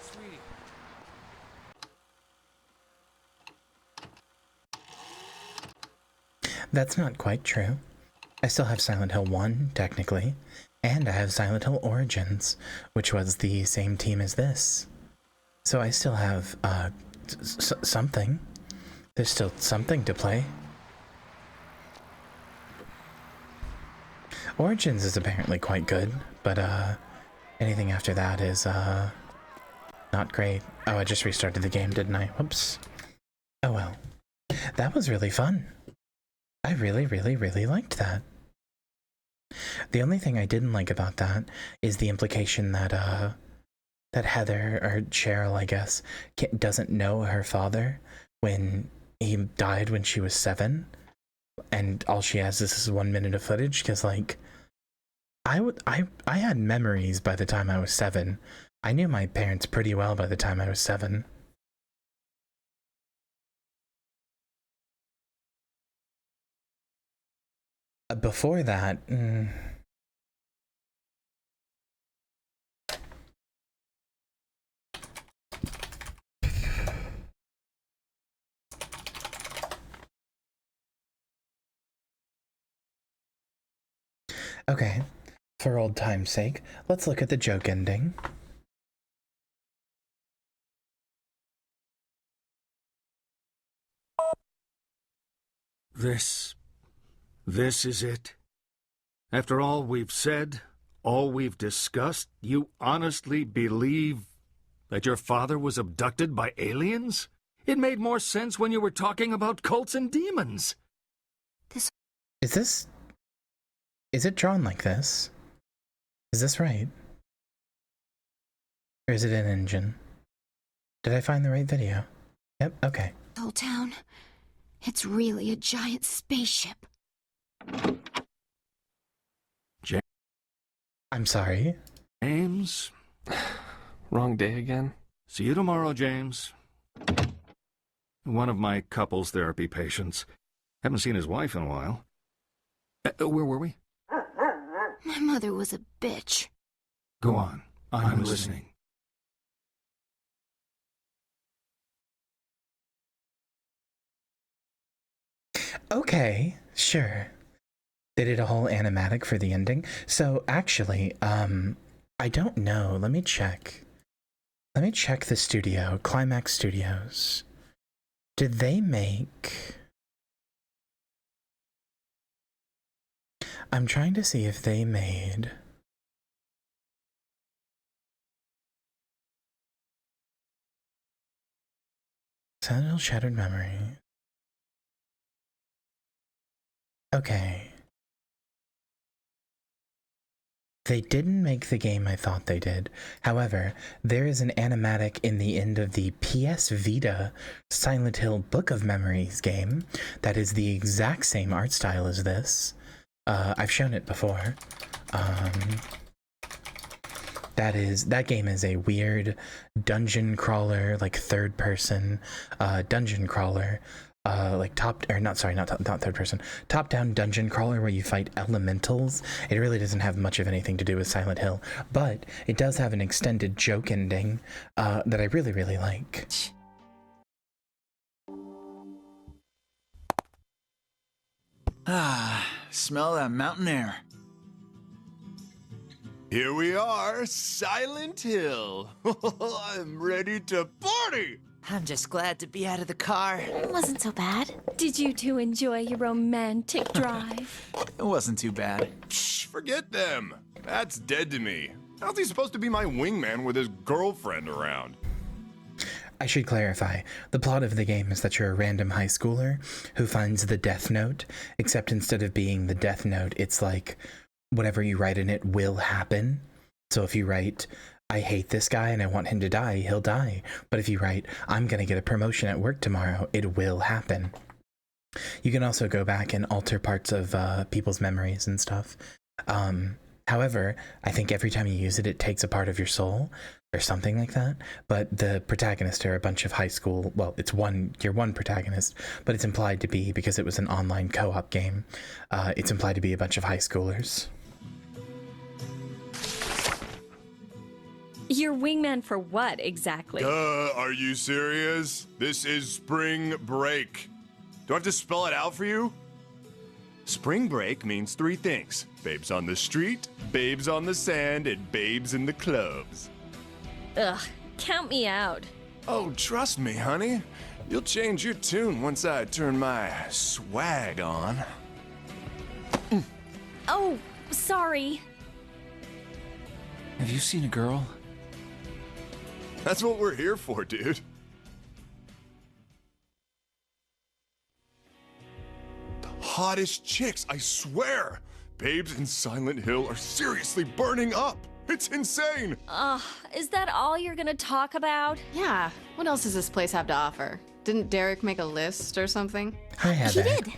Sweetie. That's not quite true. I still have Silent Hill 1, technically, and I have Silent Hill Origins, which was the same team as this. So I still have, something. There's still something to play. Origins is apparently quite good, but, anything after that is, not great. Oh, I just restarted the game, didn't I? Whoops. Oh well. That was really fun. I really, really, really liked that. The only thing I didn't like about that is the implication that, that Heather, or Cheryl, I guess, doesn't know her father when he died when she was 7, and all she has is this 1 minute of footage, because, like, I had memories by the time I was 7. I knew my parents pretty well by the time I was 7. Before that, okay, for old time's sake, let's look at the joke ending. This is it? After all we've said, all we've discussed, you honestly believe that your father was abducted by aliens? It made more sense when you were talking about cults and demons. Is it drawn like this? Is this right? Or is it an engine? Did I find the right video? Yep, okay. Whole town. It's really a giant spaceship. I'm sorry. James? Wrong day again? See you tomorrow, James. One of my couples therapy patients. Haven't seen his wife in a while. Where were we? My mother was a bitch. Go on. I'm listening. Okay, sure. They did a whole animatic for the ending. So actually, I don't know. Let me check. Let me check the studio, Climax Studios. Did they make... I'm trying to see if they made... Silent Hill Shattered Memory. Okay. They didn't make the game I thought they did. However, there is an animatic in the end of the PS Vita Silent Hill Book of Memories game that is the exact same art style as this. I've shown it before. That game is a weird dungeon crawler, like third person dungeon crawler. Like top down dungeon crawler where you fight elementals. It really doesn't have much of anything to do with Silent Hill, but it does have an extended joke ending that I really, really like. Ah, smell that mountain air. Here we are, Silent Hill. I'm ready to party! I'm just glad to be out of the car. It wasn't so bad. Did you two enjoy your romantic drive? It wasn't too bad. Shh, forget them. That's dead to me. How's he supposed to be my wingman with his girlfriend around? I should clarify, the plot of the game is that you're a random high schooler who finds the Death Note, except instead of being the Death Note, it's like whatever you write in it will happen. So if you write, I hate this guy and I want him to die, he'll die. But if you write, I'm going to get a promotion at work tomorrow, it will happen. You can also go back and alter parts of people's memories and stuff. However, I think every time you use it, it takes a part of your soul or something like that. But the protagonists are a bunch of high school, well, you're one protagonist, but it's implied to be, because it was an online co-op game, it's implied to be a bunch of high schoolers. Your wingman for what, exactly? Are you serious? This is spring break. Do I have to spell it out for you? Spring break means 3 things. Babes on the street, babes on the sand, and babes in the clubs. Ugh, count me out. Oh, trust me, honey. You'll change your tune once I turn my swag on. Oh, sorry. Have you seen a girl? That's what we're here for, dude. The hottest chicks, I swear. Babes in Silent Hill are seriously burning up. It's insane. Is that all you're gonna talk about? Yeah. What else does this place have to offer? Didn't Derek make a list or something? Hi, Heather. He did.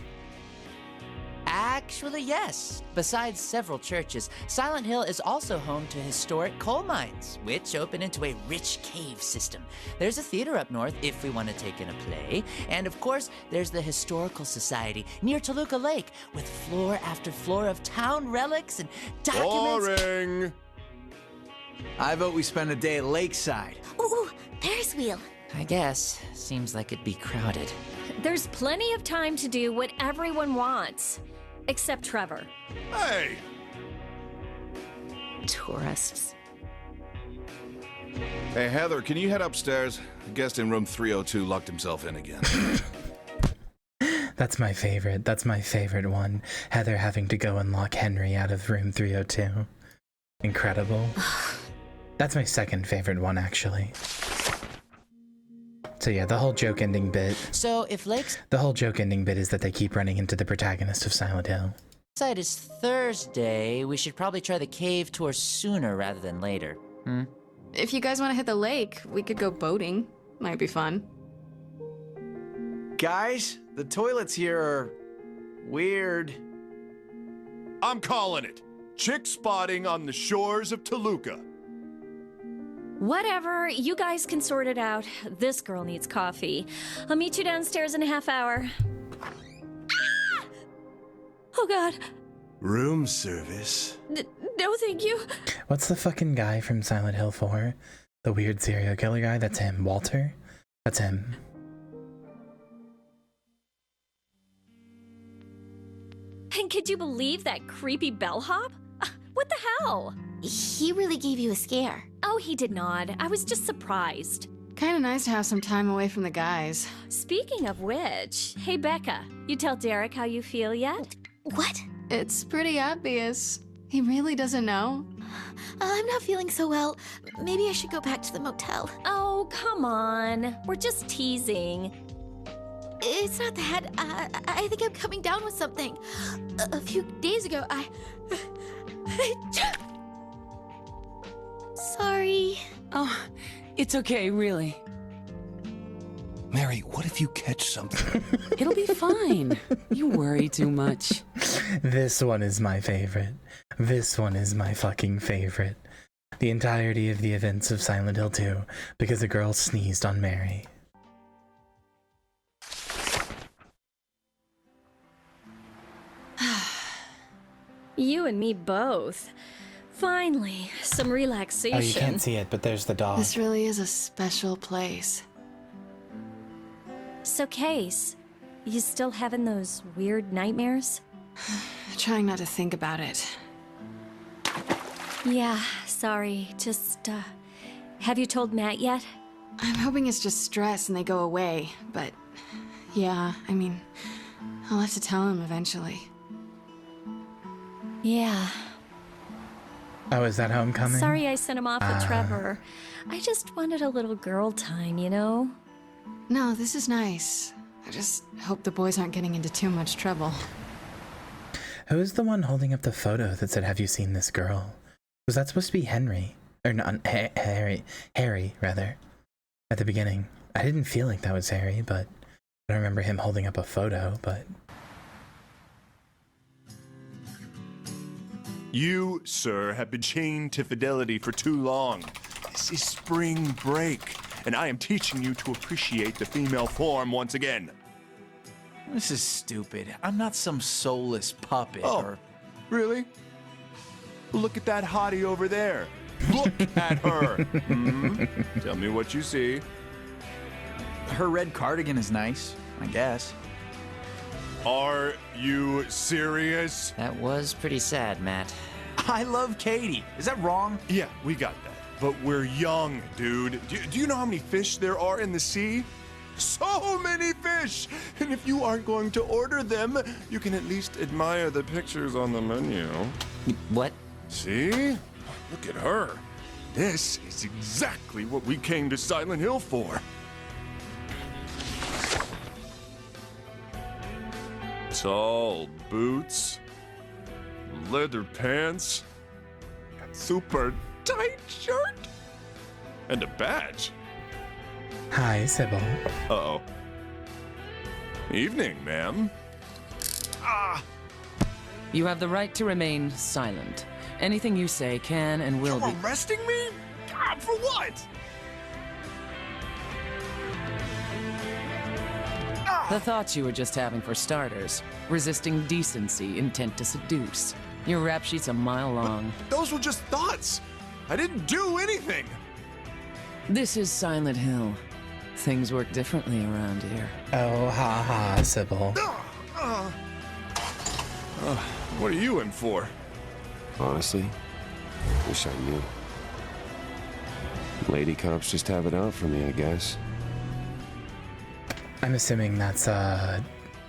Actually, yes. Besides several churches, Silent Hill is also home to historic coal mines, which open into a rich cave system. There's a theater up north if we want to take in a play. And of course, there's the Historical Society near Toluca Lake with floor after floor of town relics and documents. Boring. I vote we spend a day at Lakeside. Ooh, Ferris wheel. I guess. Seems like it'd be crowded. There's plenty of time to do what everyone wants. Except Trevor. Hey! Tourists. Hey, Heather, can you head upstairs? The guest in room 302 locked himself in again. That's my favorite. That's my favorite one. Heather having to go and lock Henry out of room 302. Incredible. That's my second favorite one, actually. So yeah, the whole joke ending bit. So if The whole joke ending bit is that they keep running into the protagonist of Silent Hill. Lakeside is Thursday, we should probably try the cave tour sooner rather than later. If you guys want to hit the lake, we could go boating. Might be fun. Guys, the toilets here are weird. I'm calling it. Chick spotting on the shores of Toluca. Whatever, you guys can sort it out. This girl needs coffee. I'll meet you downstairs in a half hour. Ah! Oh god. Room service. No, thank you. What's the fucking guy from Silent Hill 4? The weird serial killer guy? That's him. Walter? That's him. And could you believe that creepy bellhop? What the hell? He really gave you a scare. Oh, he did not. I was just surprised. Kinda nice to have some time away from the guys. Speaking of which, hey Becca, you tell Derek how you feel yet? What? It's pretty obvious. He really doesn't know. I'm not feeling so well. Maybe I should go back to the motel. Oh, come on. We're just teasing. It's not that. I think I'm coming down with something. A few days ago, Sorry. Oh, it's okay, really. Mary, what if you catch something? It'll be fine. You worry too much. This one is my favorite. This one is my fucking favorite. The entirety of the events of Silent Hill 2 because a girl sneezed on Mary. You and me both. Finally, some relaxation. Oh, you can't see it, but there's the dog. This really is a special place. So, Case, you still having those weird nightmares? Trying not to think about it. Yeah, sorry. Just, have you told Matt yet? I'm hoping it's just stress and they go away, but yeah, I mean, I'll have to tell him eventually. Yeah. Oh, is that homecoming? Sorry I sent him off with Trevor. I just wanted a little girl time, you know? No, this is nice. I just hope the boys aren't getting into too much trouble. Who's the one holding up the photo that said, "Have you seen this girl"? Was that supposed to be Henry? Or not, Harry, rather, at the beginning. I didn't feel like that was Harry, but I don't remember him holding up a photo, but... You, sir, have been chained to fidelity for too long. This is spring break, and I am teaching you to appreciate the female form once again. This is stupid. I'm not some soulless puppet or... Really? Look at that hottie over there. Look at her. Tell me what you see. Her red cardigan is nice, I guess. Are you serious? That was pretty sad, Matt. I love Katie. Is that wrong? Yeah, we got that. But we're young, dude. Do you know how many fish there are in the sea? So many fish! And if you aren't going to order them, you can at least admire the pictures on the menu. What? See? Look at her. This is exactly what we came to Silent Hill for. Tall boots, leather pants, super tight shirt, and a badge. Hi, Sybil. Uh-oh. Evening, ma'am. Ah! You have the right to remain silent. Anything you say can and will be... You're arresting me? God, for what? The thoughts you were just having for starters. Resisting decency, intent to seduce. Your rap sheet's a mile long. Those were just thoughts. I didn't do anything. This is Silent Hill. Things work differently around here. Oh, ha ha, Sybil. What are you in for? Honestly, wish I knew. Lady cops just have it out for me, I guess. I'm assuming that's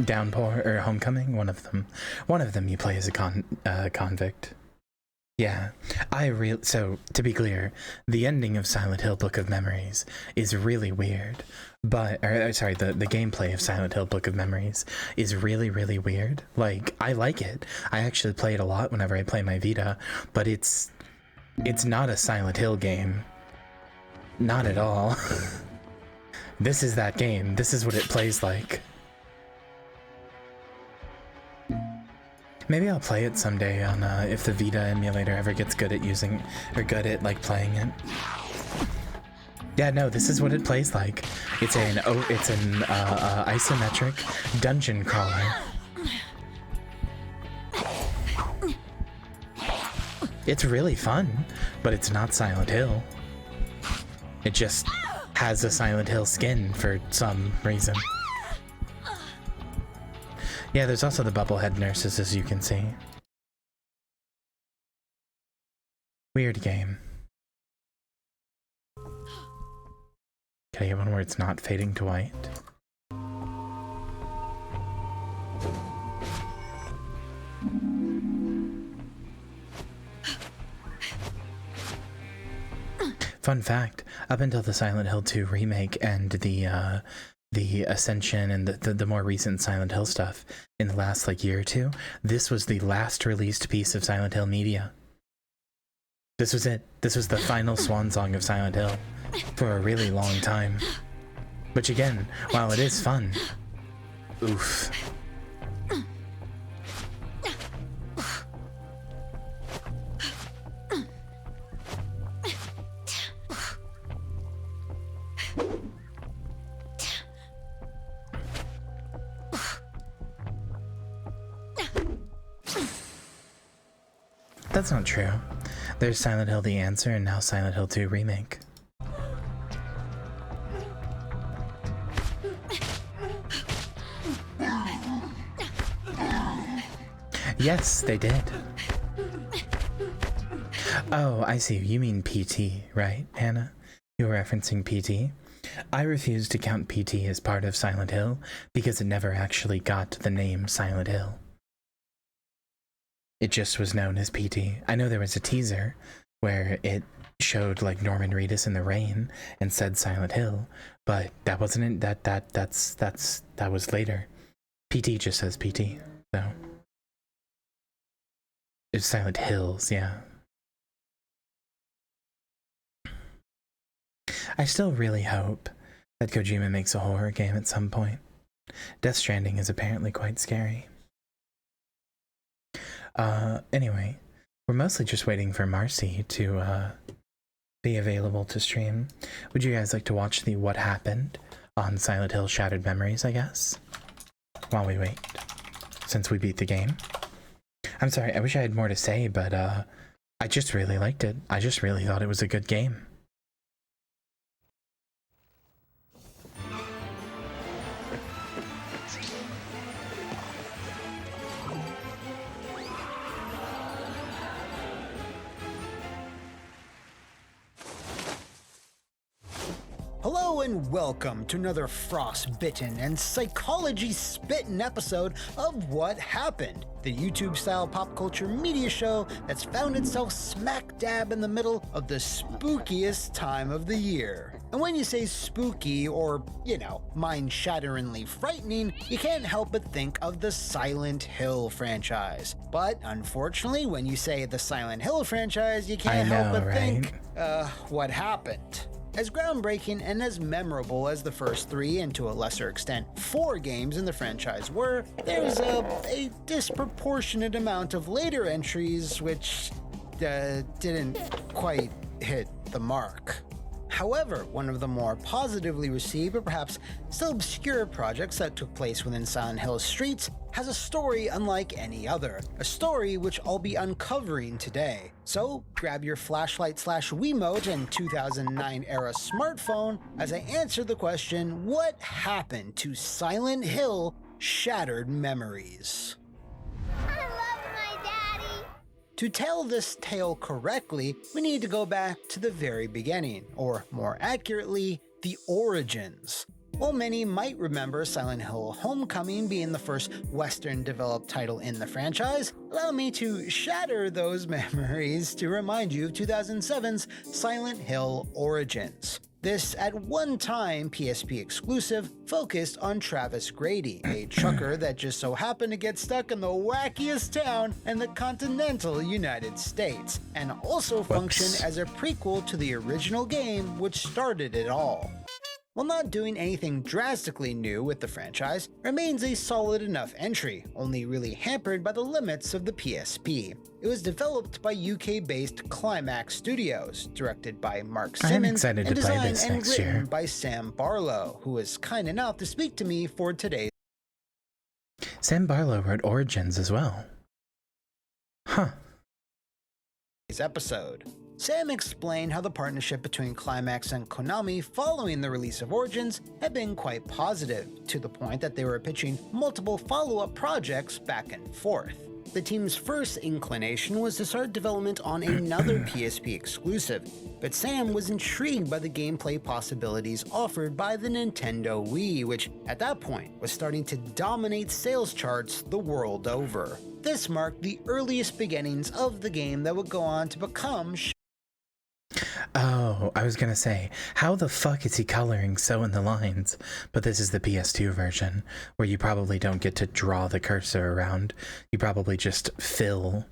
Downpour or Homecoming. One of them. One of them you play as a convict. Yeah, so to be clear, the ending of Silent Hill Book of Memories is really weird. But sorry, the gameplay of Silent Hill Book of Memories is really, really weird. Like, I like it. I actually play it a lot whenever I play my Vita, but it's not a Silent Hill game. Not at all. This is that game. This is what it plays like. Maybe I'll play it someday on if the Vita emulator ever gets good at using or good at like playing it. Yeah, no, this is what it plays like. It's an isometric dungeon crawler. It's really fun, but it's not Silent Hill. It just has a Silent Hill skin for some reason. Yeah, there's also the bubblehead nurses, as you can see. Weird game. Can I get one where it's not fading to white? Fun fact, up until the Silent Hill 2 remake and the Ascension and the more recent Silent Hill stuff in the last like year or two, this was the last released piece of Silent Hill media. This was it. This was the final swan song of Silent Hill for a really long time. Which again, while it is fun, oof. That's not true. There's Silent Hill The Answer and now Silent Hill 2 Remake. Yes, they did. Oh, I see. You mean PT, right, Hannah? You were referencing PT? I refuse to count PT as part of Silent Hill because it never actually got the name Silent Hill. It just was known as PT. I know there was a teaser where it showed like Norman Reedus in the rain and said Silent Hill, but that wasn't it. That was later. PT just says PT, so it's Silent Hills, yeah. I still really hope that Kojima makes a horror game at some point. Death Stranding is apparently quite scary. Anyway, we're mostly just waiting for Marcy to be available to stream. Would you guys like to watch the What Happened on Silent Hill Shattered Memories, I guess? While we wait, since we beat the game. I'm sorry, I wish I had more to say, but I just really liked it. I just really thought it was a good game. Hello and welcome to another frostbitten and psychology-spittin' episode of What Happened, the YouTube-style pop culture media show that's found itself smack dab in the middle of the spookiest time of the year. And when you say spooky or, you know, mind-shatteringly frightening, you can't help but think of the Silent Hill franchise. But unfortunately, when you say the Silent Hill franchise, you can't help but think, what happened? As groundbreaking and as memorable as the first 3 and to a lesser extent 4 games in the franchise were, there's a disproportionate amount of later entries which didn't quite hit the mark. However, one of the more positively received but perhaps still obscure projects that took place within Silent Hill's streets has a story unlike any other, a story which I'll be uncovering today. So grab your flashlight/Wiimote and 2009 era smartphone as I answer the question, what happened to Silent Hill Shattered Memories? To tell this tale correctly, we need to go back to the very beginning, or more accurately, the origins. While many might remember Silent Hill Homecoming being the first Western-developed title in the franchise, allow me to shatter those memories to remind you of 2007's Silent Hill Origins. This, at one time PSP exclusive, focused on Travis Grady, a trucker that just so happened to get stuck in the wackiest town in the continental United States, and also functioned as a prequel to the original game which started it all. while not doing anything drastically new with the franchise, remains a solid enough entry, only really hampered by the limits of the PSP. It was developed by UK-based Climax Studios, directed by Mark Simmons, and designed and written by Sam Barlow, who was kind enough to speak to me for today's Sam Barlow wrote Origins as well. Huh. Episode. Sam explained how the partnership between Climax and Konami following the release of Origins had been quite positive, to the point that they were pitching multiple follow-up projects back and forth. The team's first inclination was to start development on another PSP exclusive, but Sam was intrigued by the gameplay possibilities offered by the Nintendo Wii, which at that point was starting to dominate sales charts the world over. This marked the earliest beginnings of the game that would go on to become Oh, I was gonna say, how the fuck is he coloring so in the lines? But this is the PS2 version, where you probably don't get to draw the cursor around. You probably just fill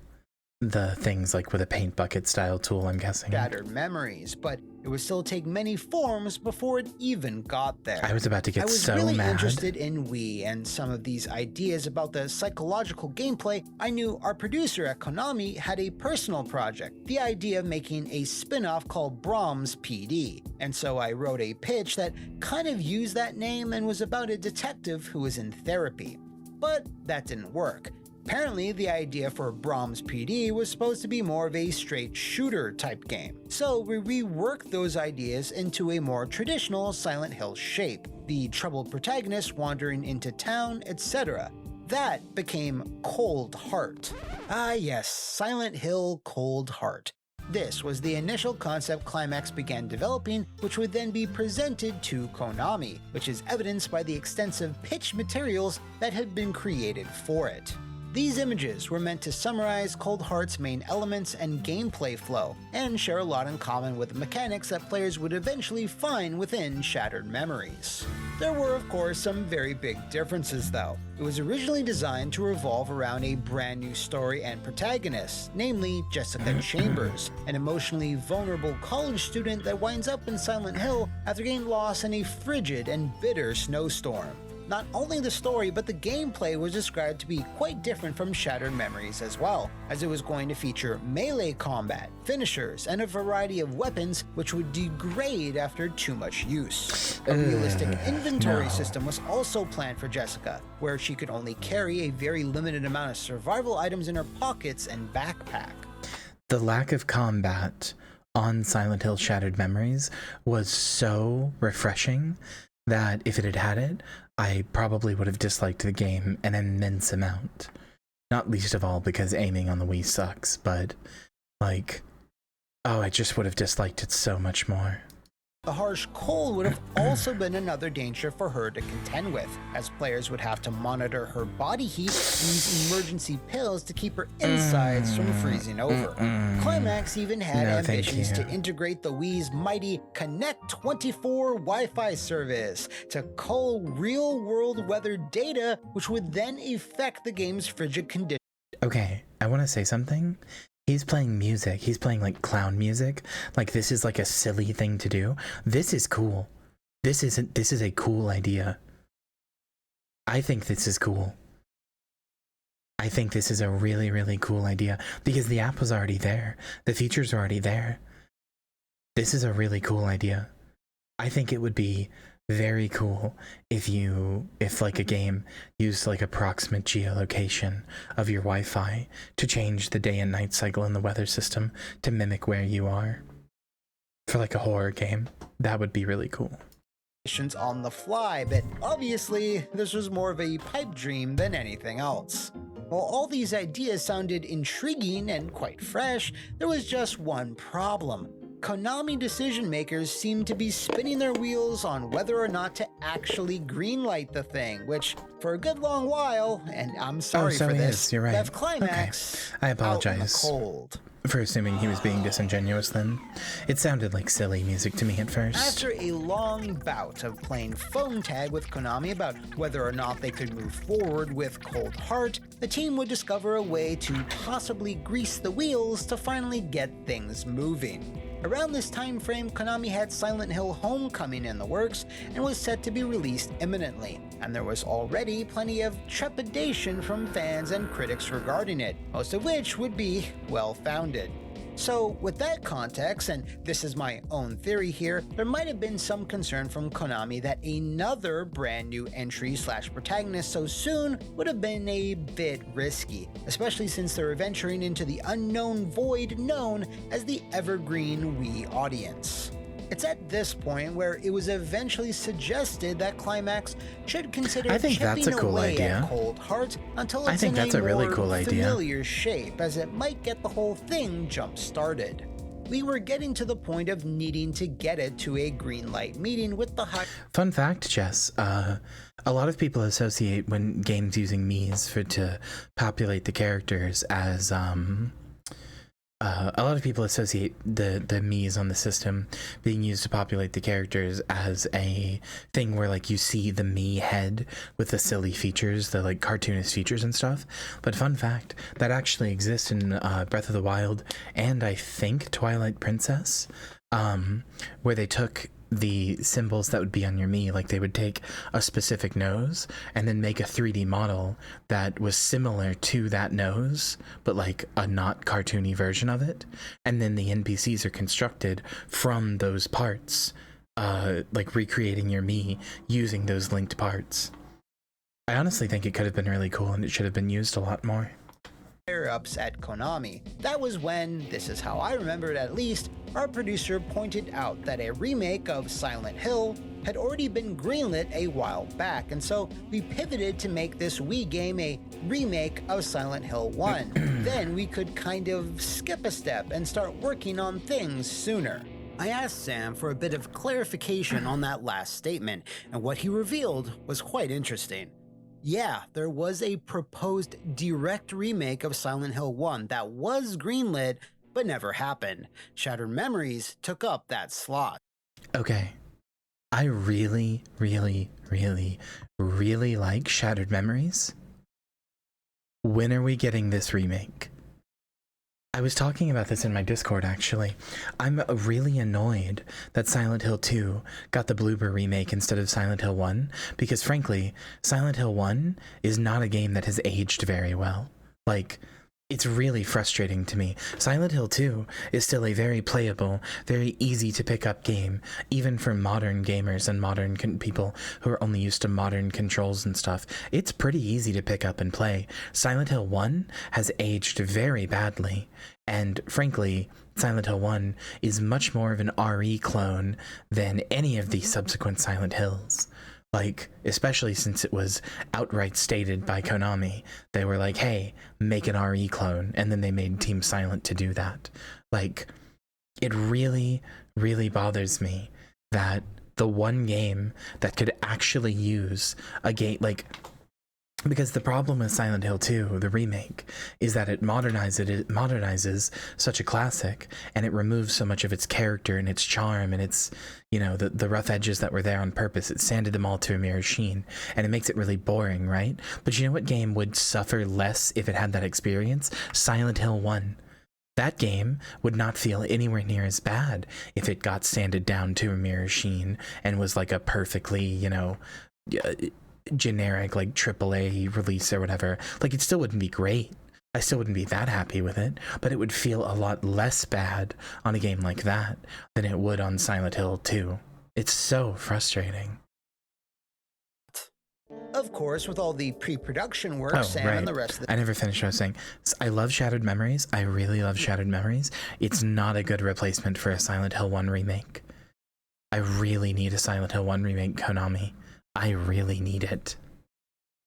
the things like with a paint bucket style tool, I'm guessing. Shattered Memories, but it would still take many forms before it even got there. I was about to get so mad. I was really interested in Wii and some of these ideas about the psychological gameplay. I knew our producer at Konami had a personal project, the idea of making a spin-off called Brahms PD, and so I wrote a pitch that kind of used that name and was about a detective who was in therapy. But that didn't work. Apparently, the idea for Brahms PD was supposed to be more of a straight shooter type game, so we reworked those ideas into a more traditional Silent Hill shape, the troubled protagonist wandering into town, etc. That became Cold Heart. Ah yes, Silent Hill Cold Heart. This was the initial concept Climax began developing, which would then be presented to Konami, which is evidenced by the extensive pitch materials that had been created for it. These images were meant to summarize Cold Heart's main elements and gameplay flow, and share a lot in common with the mechanics that players would eventually find within Shattered Memories. There were of course some very big differences though. It was originally designed to revolve around a brand new story and protagonist, namely Jessica Chambers, an emotionally vulnerable college student that winds up in Silent Hill after getting lost in a frigid and bitter snowstorm. Not only the story, but the gameplay was described to be quite different from Shattered Memories as well, as it was going to feature melee combat, finishers, and a variety of weapons which would degrade after too much use. A realistic inventory system was also planned for Jessica, where she could only carry a very limited amount of survival items in her pockets and backpack. The lack of combat on Silent Hill Shattered Memories was so refreshing that if it had had it, I probably would have disliked the game an immense amount. Not least of all because aiming on the Wii sucks, but like, oh, I just would have disliked it so much more. The harsh cold would have also been another danger for her to contend with, as players would have to monitor her body heat and use emergency pills to keep her insides from freezing over. Climax even had ambitions to integrate the Wii's mighty Connect 24 Wi-Fi service to cull real-world weather data, which would then affect the game's frigid conditions. Okay, I want to say something. He's playing music. He's playing like clown music. Like this is like a silly thing to do. This is cool. This is a cool idea. I think this is cool. I think this is a really, really cool idea because the app was already there. The features are already there. This is a really cool idea. I think it would be very cool if like a game used like approximate geolocation of your Wi-Fi to change the day and night cycle in the weather system to mimic where you are. For like a horror game, that would be really cool. On the fly, but obviously this was more of a pipe dream than anything else. While all these ideas sounded intriguing and quite fresh, there was just one problem. Konami decision makers seemed to be spinning their wheels on whether or not to actually greenlight the thing, which for a good long while, and I'm sorry for this, you're right. left Climax I apologize out in the cold. For assuming he was being disingenuous then. It sounded like silly music to me at first. After a long bout of playing phone tag with Konami about whether or not they could move forward with Cold Heart, the team would discover a way to possibly grease the wheels to finally get things moving. Around this time frame, Konami had Silent Hill Homecoming in the works and was set to be released imminently, and there was already plenty of trepidation from fans and critics regarding it, most of which would be well-founded. So with that context, and this is my own theory here, there might have been some concern from Konami that another brand new entry / protagonist so soon would have been a bit risky, especially since they're venturing into the unknown void known as the Evergreen Wii audience. It's at this point where it was eventually suggested that Climax should consider chipping away at Cold Heart until it's in a more familiar shape, as it might get the whole thing jump-started. We were getting to the point of needing to get it to a green light meeting with the high— Fun fact, Jess, a lot of people associate when games using Mii's to populate the characters as, a lot of people associate the Mii's on the system being used to populate the characters as a thing where, like, you see the Mii head with the silly features, the, like, cartoonist features and stuff. But fun fact, that actually exists in Breath of the Wild and I think Twilight Princess, where they took the symbols that would be on your Mii, like they would take a specific nose and then make a 3D model that was similar to that nose, but like a not cartoony version of it. And then the NPCs are constructed from those parts, like recreating your Mii using those linked parts. I honestly think it could have been really cool and it should have been used a lot more. Ups at Konami. That was when, this is how I remember it at least, our producer pointed out that a remake of Silent Hill had already been greenlit a while back, and so we pivoted to make this Wii game a remake of Silent Hill 1. Then we could kind of skip a step and start working on things sooner. I asked Sam for a bit of clarification on that last statement, and what he revealed was quite interesting. Yeah, there was a proposed direct remake of Silent Hill 1 that was greenlit, but never happened. Shattered Memories took up that slot. Okay. I really, really, really, really like Shattered Memories. When are we getting this remake? I was talking about this in my Discord, actually. I'm really annoyed that Silent Hill 2 got the Bloober remake instead of Silent Hill 1, because frankly, Silent Hill 1 is not a game that has aged very well. Like, it's really frustrating to me. Silent Hill 2 is still a very playable, very easy to pick up game, even for modern gamers and modern people who are only used to modern controls and stuff. It's pretty easy to pick up and play. Silent Hill 1 has aged very badly, and frankly, Silent Hill 1 is much more of an RE clone than any of the subsequent Silent Hills. Like, especially since it was outright stated by Konami. They were like, hey, make an RE clone, and then they made Team Silent to do that. Like, it really, really bothers me that the one game that could actually use a game, like, because the problem with Silent Hill 2, the remake, is that it modernizes such a classic, and it removes so much of its character and its charm and its, you know, the rough edges that were there on purpose. It sanded them all to a mere sheen, and it makes it really boring, right? But you know what game would suffer less if it had that experience? Silent Hill 1. That game would not feel anywhere near as bad if it got sanded down to a mere sheen and was like a perfectly, you know, generic like AAA release or whatever. Like, it still wouldn't be great. I still wouldn't be that happy with it, but it would feel a lot less bad on a game like that than it would on Silent Hill 2. It's so frustrating. Of course, with all the pre-production work, Sam and the rest of the— I never finished what I was saying. I love Shattered Memories. I really love Shattered Memories. It's not a good replacement for a Silent Hill 1 remake. I really need a Silent Hill 1 remake, Konami. I really need it.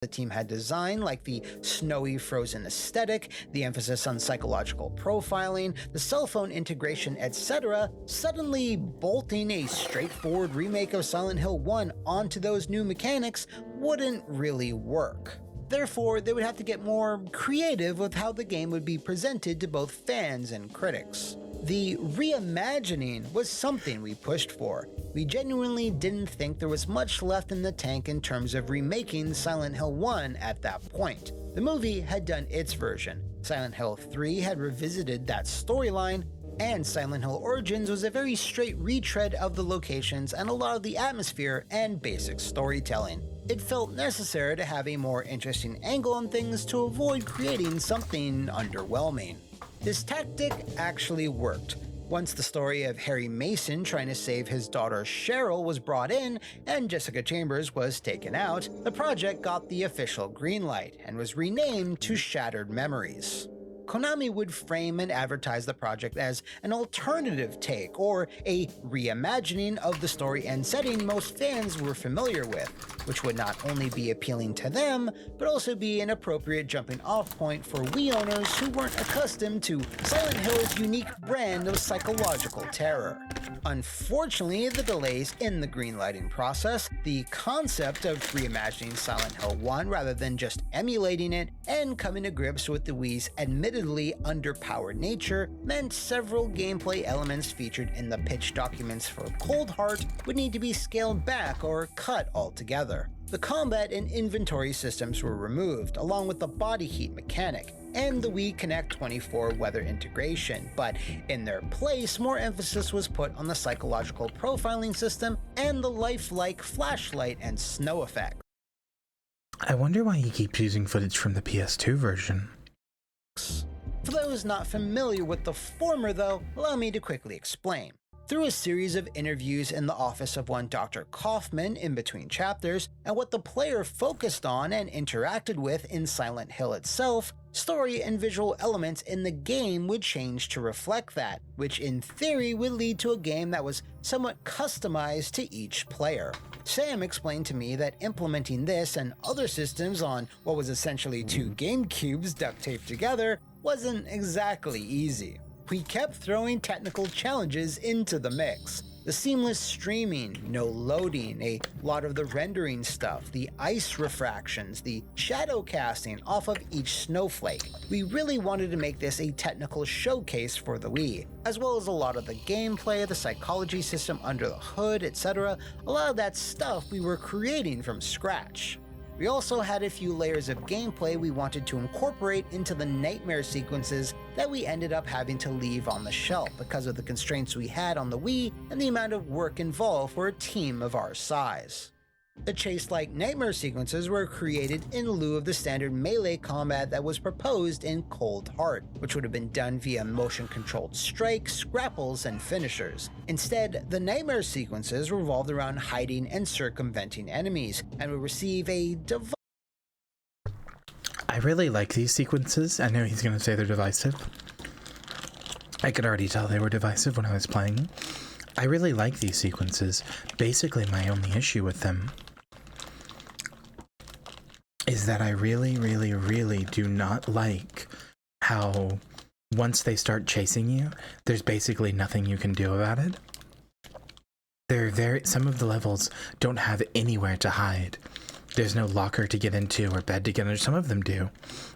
The team had designed, like the snowy frozen aesthetic, the emphasis on psychological profiling, the cell phone integration, etc., suddenly bolting a straightforward remake of Silent Hill 1 onto those new mechanics wouldn't really work. Therefore, they would have to get more creative with how the game would be presented to both fans and critics. The reimagining was something we pushed for. We genuinely didn't think there was much left in the tank in terms of remaking Silent Hill 1 at that point. The movie had done its version. Silent Hill 3 had revisited that storyline, And Silent Hill Origins was a very straight retread of the locations and a lot of the atmosphere and basic storytelling. It felt necessary to have a more interesting angle on things to avoid creating something underwhelming. This tactic actually worked. Once the story of Harry Mason trying to save his daughter Cheryl was brought in and Jessica Chambers was taken out, the project got the official green light and was renamed to Shattered Memories. Konami would frame and advertise the project as an alternative take or a reimagining of the story and setting most fans were familiar with, which would not only be appealing to them, but also be an appropriate jumping off point for Wii owners who weren't accustomed to Silent Hill's unique brand of psychological terror. Unfortunately, the delays in the greenlighting process, the concept of reimagining Silent Hill 1 rather than just emulating it, and coming to grips with the Wii's admittedly underpowered nature meant several gameplay elements featured in the pitch documents for Cold Heart would need to be scaled back or cut altogether. The combat and inventory systems were removed, along with the body heat mechanic, and the Wii Connect 24 weather integration, but in their place, more emphasis was put on the psychological profiling system and the lifelike flashlight and snow effect. I wonder why he keeps using footage from the PS2 version. For those not familiar with the former though, allow me to quickly explain. Through a series of interviews in the office of one Dr. Kaufman in between chapters, and what the player focused on and interacted with in Silent Hill itself, story and visual elements in the game would change to reflect that, which in theory would lead to a game that was somewhat customized to each player. Sam explained to me that implementing this and other systems on what was essentially two GameCubes duct taped together wasn't exactly easy. We kept throwing technical challenges into the mix. The seamless streaming, no loading, a lot of the rendering stuff, the ice refractions, the shadow casting off of each snowflake. We really wanted to make this a technical showcase for the Wii, as well as a lot of the gameplay, the psychology system under the hood, etc. A lot of that stuff we were creating from scratch. We also had a few layers of gameplay we wanted to incorporate into the nightmare sequences that we ended up having to leave on the shelf because of the constraints we had on the Wii and the amount of work involved for a team of our size. The chase-like nightmare sequences were created in lieu of the standard melee combat that was proposed in Cold Heart, which would have been done via motion-controlled strikes, grapples, and finishers. Instead, the nightmare sequences revolved around hiding and circumventing enemies, and would receive a I really like these sequences. I know he's going to say they're divisive. I could already tell they were divisive when I was playing. I really like these sequences. Basically, my only issue with them is that I really, really, really do not like how once they start chasing you, there's basically nothing you can do about it. Some of the levels don't have anywhere to hide. There's no locker to get into or bed to get into. Some of them do,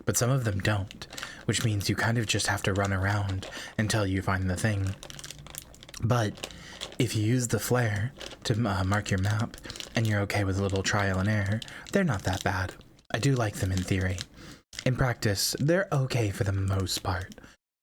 but some of them don't, which means you kind of just have to run around until you find the thing. But if you use the flare to mark your map, and you're okay with a little trial and error, they're not that bad. I do like them in theory. In practice, they're okay for the most part,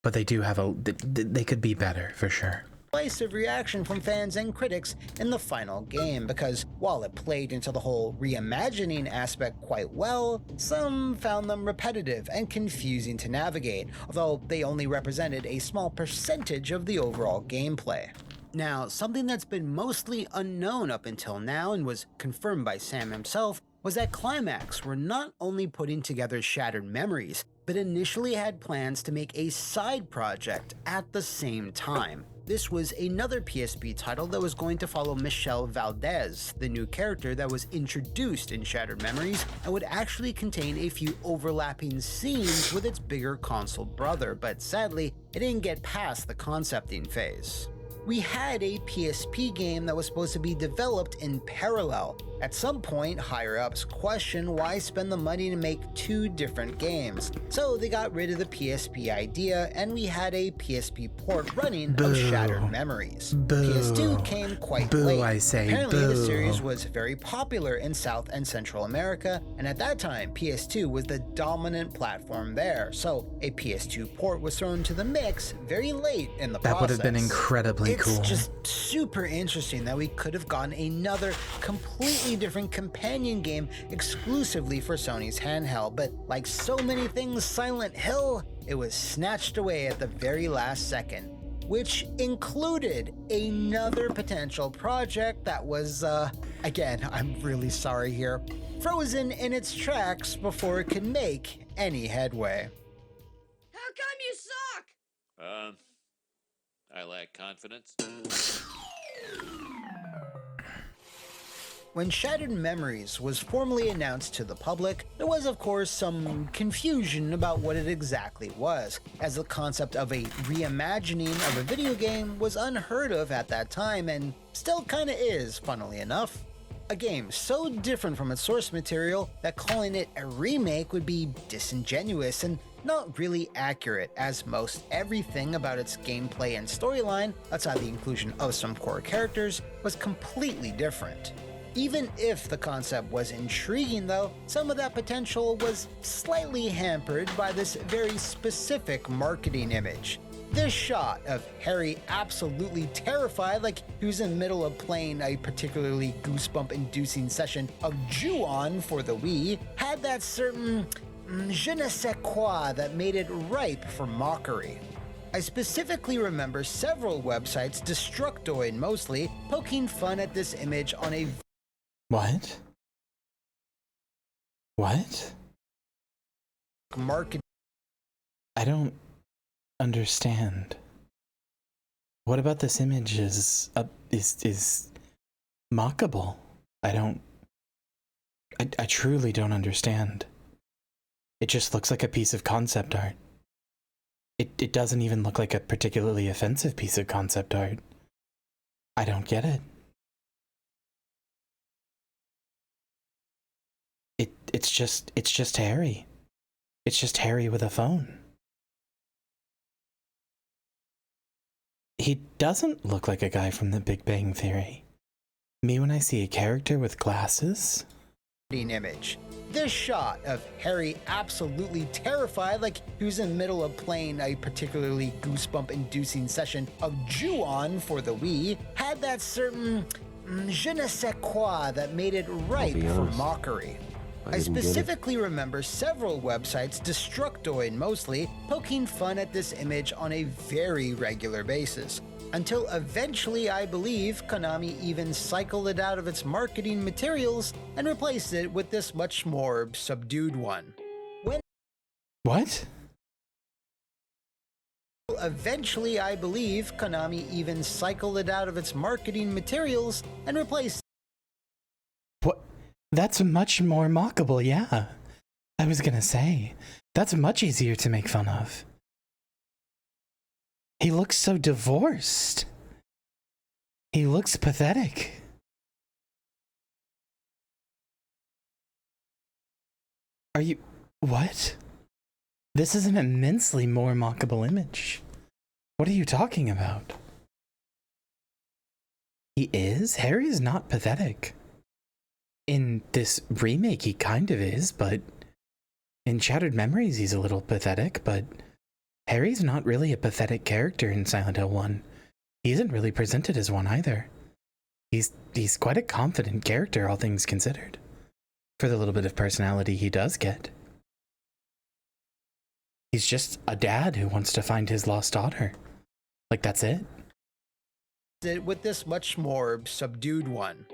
but they do have they could be better for sure. Divisive reaction from fans and critics in the final game because while it played into the whole reimagining aspect quite well, some found them repetitive and confusing to navigate, although they only represented a small percentage of the overall gameplay. Now, something that's been mostly unknown up until now and was confirmed by Sam himself was that Climax were not only putting together Shattered Memories, but initially had plans to make a side project at the same time. This was another PSP title that was going to follow Michelle Valdez, the new character that was introduced in Shattered Memories, and would actually contain a few overlapping scenes with its bigger console brother, but sadly, it didn't get past the concepting phase. We had a PSP game that was supposed to be developed in parallel, At some point, higher-ups questioned why spend the money to make 2 different games. So they got rid of the PSP idea, and we had a PSP port running of Shattered Memories. PS2 came quite late. I say, Apparently, the series was very popular in South and Central America, and at that time, PS2 was the dominant platform there. So a PS2 port was thrown into the mix very late in the process. That would have been incredibly cool. It's just super interesting that we could have gotten another completely different companion game exclusively for Sony's handheld, but like so many things Silent Hill, it was snatched away at the very last second, which included another potential project that was, again, I'm really sorry here, frozen in its tracks before it could make any headway. How come you suck? I lack confidence. When Shattered Memories was formally announced to the public, there was of course some confusion about what it exactly was, as the concept of a reimagining of a video game was unheard of at that time and still kinda is, funnily enough. A game so different from its source material that calling it a remake would be disingenuous and not really accurate, as most everything about its gameplay and storyline, outside the inclusion of some core characters, was completely different. Even if the concept was intriguing though, some of that potential was slightly hampered by this very specific marketing image. This shot of Harry absolutely terrified, like he was in the middle of playing a particularly goosebump-inducing session of Ju-On for the Wii, had that certain je ne sais quoi that made it ripe for mockery. I specifically remember several websites, Destructoid mostly, poking fun at this image on a What? market. I don't understand. What about this image is mockable? I truly don't understand. It just looks like a piece of concept art. It doesn't even look like a particularly offensive piece of concept art. I don't get it. It's just Harry. It's just Harry with a phone. He doesn't look like a guy from The Big Bang Theory. Me when I see a character with glasses? Image. This shot of Harry absolutely terrified, like he was in the middle of playing a particularly goosebump-inducing session of Ju-On for the Wii, had that certain je ne sais quoi that made it ripe for mockery. I specifically remember several websites, Destructoid mostly, poking fun at this image on a very regular basis. Until eventually, I believe, Konami even cycled it out of its marketing materials and replaced it with this much more subdued one. What? Eventually, I believe, Konami even cycled it out of its marketing materials and replaced. What? That's much more mockable, yeah. I was gonna say, that's much easier to make fun of. He looks so divorced. He looks pathetic. Are you... what? This is an immensely more mockable image. What are you talking about? He is? Harry is not pathetic. In this remake, he kind of is, but in Shattered Memories, he's a little pathetic, but Harry's not really a pathetic character in Silent Hill 1. He isn't really presented as one either. He's quite a confident character, all things considered, for the little bit of personality he does get. He's just a dad who wants to find his lost daughter. Like, that's it. With this much more subdued one.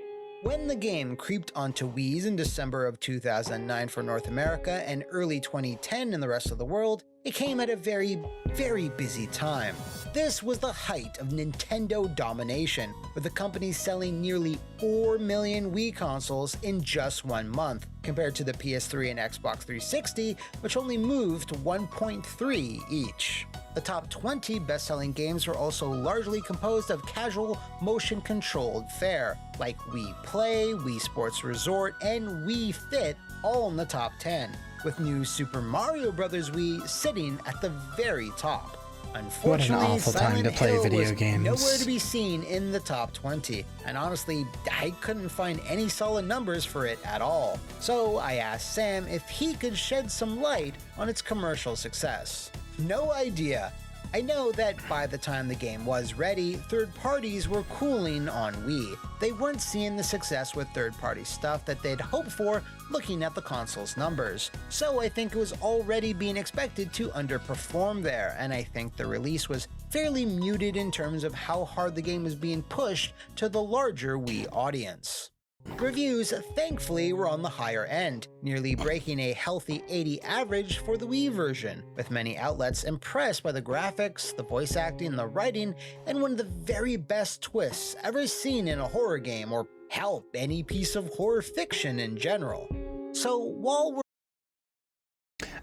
When the game creeped onto Wii's in December of 2009 for North America and early 2010 in the rest of the world, it came at a very, very busy time. This was the height of Nintendo domination, with the company selling nearly 4 million Wii consoles in just 1 month, compared to the PS3 and Xbox 360, which only moved 1.3 each. The top 20 best-selling games were also largely composed of casual, motion-controlled fare, like Wii Play, Wii Sports Resort, and Wii Fit all in the top 10, with New Super Mario Bros. Wii sitting at the very top. Unfortunately, What an awful time Silent to play Hill video was games. nowhere to be seen in the top 20, and honestly, I couldn't find any solid numbers for it at all. So I asked Sam if he could shed some light on its commercial success. No idea. I know that by the time the game was ready, third parties were cooling on Wii. They weren't seeing the success with third-party stuff that they'd hoped for looking at the console's numbers. So I think it was already being expected to underperform there, and I think the release was fairly muted in terms of how hard the game was being pushed to the larger Wii audience. Reviews, thankfully, were on the higher end, nearly breaking a healthy 80 average for the Wii version, with many outlets impressed by the graphics, the voice acting, the writing, and one of the very best twists ever seen in a horror game, or hell, any piece of horror fiction in general. So while we're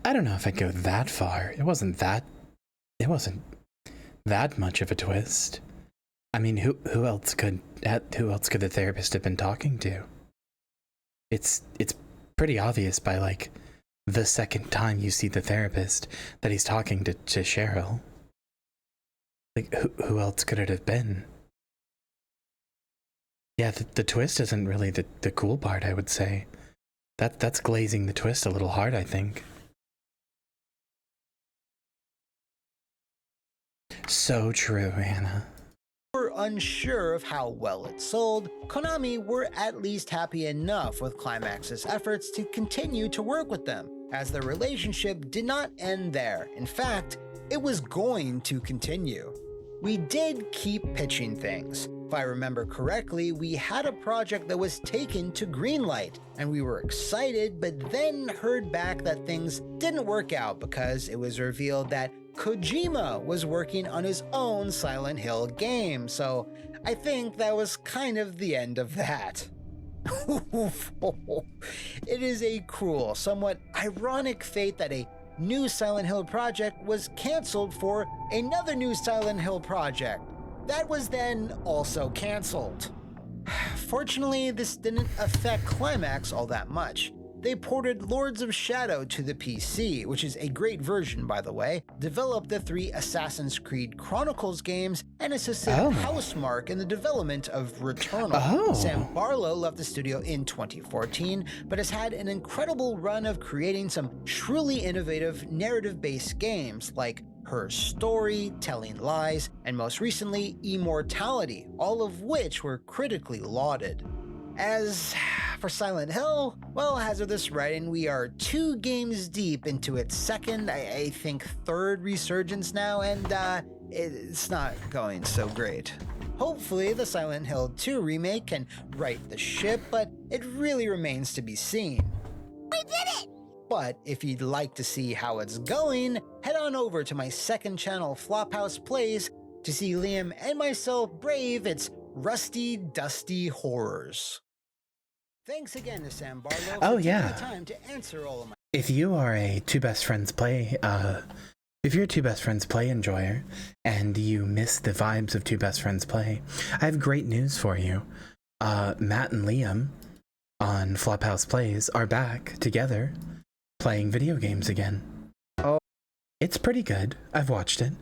I don't know if I'd go that far. It wasn't that much of a twist. I mean, who else could the therapist have been talking to? It's pretty obvious by like the second time you see the therapist that he's talking to Cheryl. Like who else could it have been? Yeah, the twist isn't really the cool part, I would say. That's glazing the twist a little hard, I think. So true, Hannah. were unsure of how well it sold, Konami were at least happy enough with Climax's efforts to continue to work with them, as their relationship did not end there. In fact, it was going to continue. We did keep pitching things. If I remember correctly, we had a project that was taken to greenlight, and we were excited, but then heard back that things didn't work out because it was revealed that Kojima was working on his own Silent Hill game, so I think that was kind of the end of that. It is a cruel, somewhat ironic fate that a new Silent Hill project was cancelled for another new Silent Hill project that was then also cancelled. Fortunately, this didn't affect Climax all that much. They ported Lords of Shadow to the PC, which is a great version by the way, developed the 3 Assassin's Creed Chronicles games, and assisted Housemarque in the development of Returnal. Sam Barlow left the studio in 2014, but has had an incredible run of creating some truly innovative narrative-based games like Her Story, Telling Lies, and most recently, Immortality, all of which were critically lauded. As for Silent Hill, well, hazardous writing, we are 2 games deep into its second, I think third resurgence now, and it's not going so great. Hopefully, the Silent Hill 2 remake can right the ship, but it really remains to be seen. We did it! But if you'd like to see how it's going, head on over to my second channel, Flophouse Plays, to see Liam and myself brave its rusty, dusty horrors. Thanks again to Sam Barlow for taking the time to answer all of my... If you are a Two Best Friends Play, if you're a Two Best Friends Play enjoyer, and you miss the vibes of Two Best Friends Play, I have great news for you. Matt and Liam on Flophouse Plays are back together, playing video games again. Oh. It's pretty good. I've watched it.